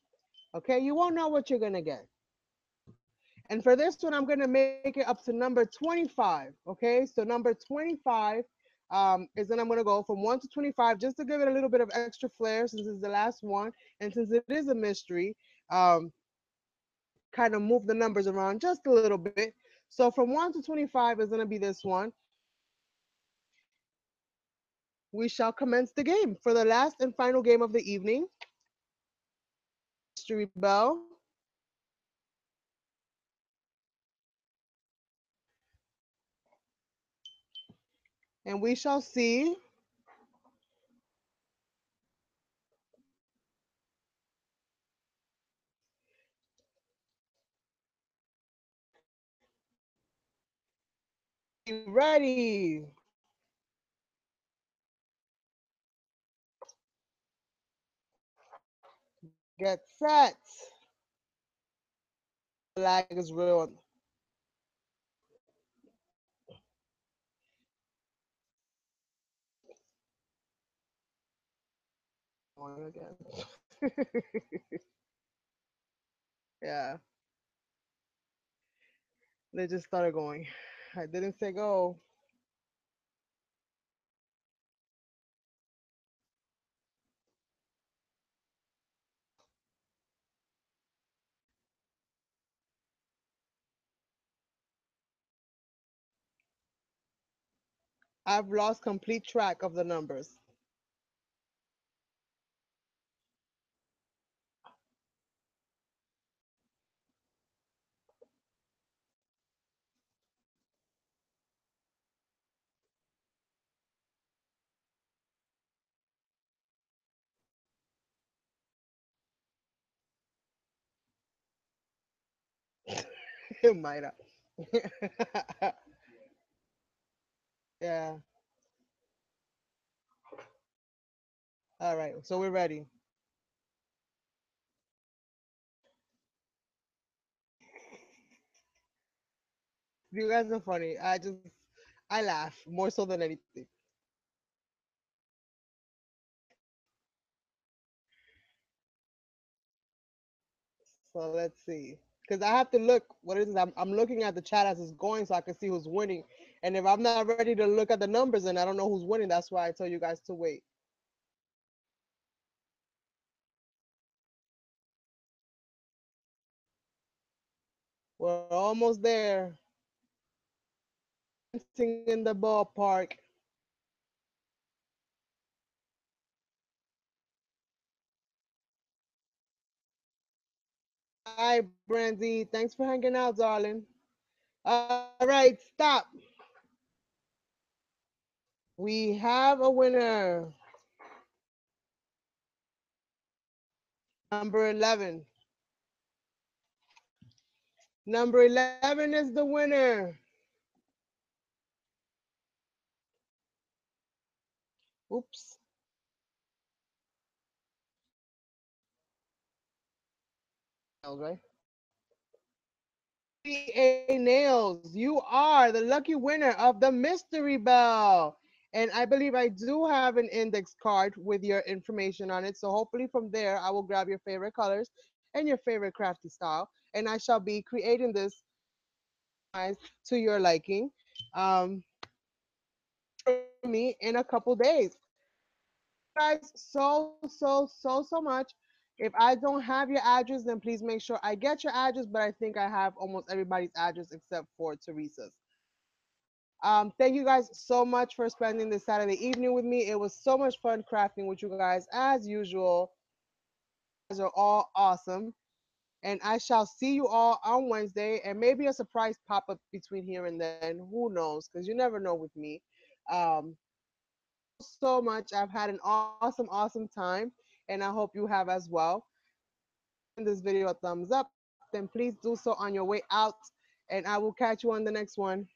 Okay, you won't know what you're gonna get. And for this one, I'm gonna make it up to number 25. Okay, so number 25 is then I'm gonna go from 1 to 25 just to give it a little bit of extra flair since it's the last one, and since it is a mystery, um, kind of move the numbers around just a little bit. So from 1 to 25 is gonna be this one. We shall commence the game for the last and final game of the evening. Mystery bell. And we shall see. Ready. Get set. The lag is real. Again. Yeah, they just started going. I didn't say go. I've lost complete track of the numbers. It might have. Yeah. All right. So we're ready. You guys are funny. I laugh more so than anything. So let's see. Because I have to look what is it? I'm looking at the chat as it's going so I can see who's winning. And if I'm not ready to look at the numbers and I don't know who's winning, that's why I tell you guys to wait. We're almost there. Dancing in the ballpark. Hi, Brandy. Thanks for hanging out, darling. All right, stop. We have a winner. Number 11. Number 11 is the winner. Oops. Right? A Nails, you are the lucky winner of the mystery bell. And I believe I do have an index card with your information on it. So hopefully from there, I will grab your favorite colors and your favorite crafty style. And I shall be creating this to your liking for me in a couple days. Guys, so much. If I don't have your address, then please make sure I get your address. But I think I have almost everybody's address except for Teresa's. Thank you guys so much for spending this Saturday evening with me. It was so much fun crafting with you guys as usual. You guys are all awesome. And I shall see you all on Wednesday and maybe a surprise pop up between here and then. Who knows? Because you never know with me. Um, so much. I've had an awesome time, and I hope you have as well. Give this video a thumbs up, then please do so on your way out, and I will catch you on the next one.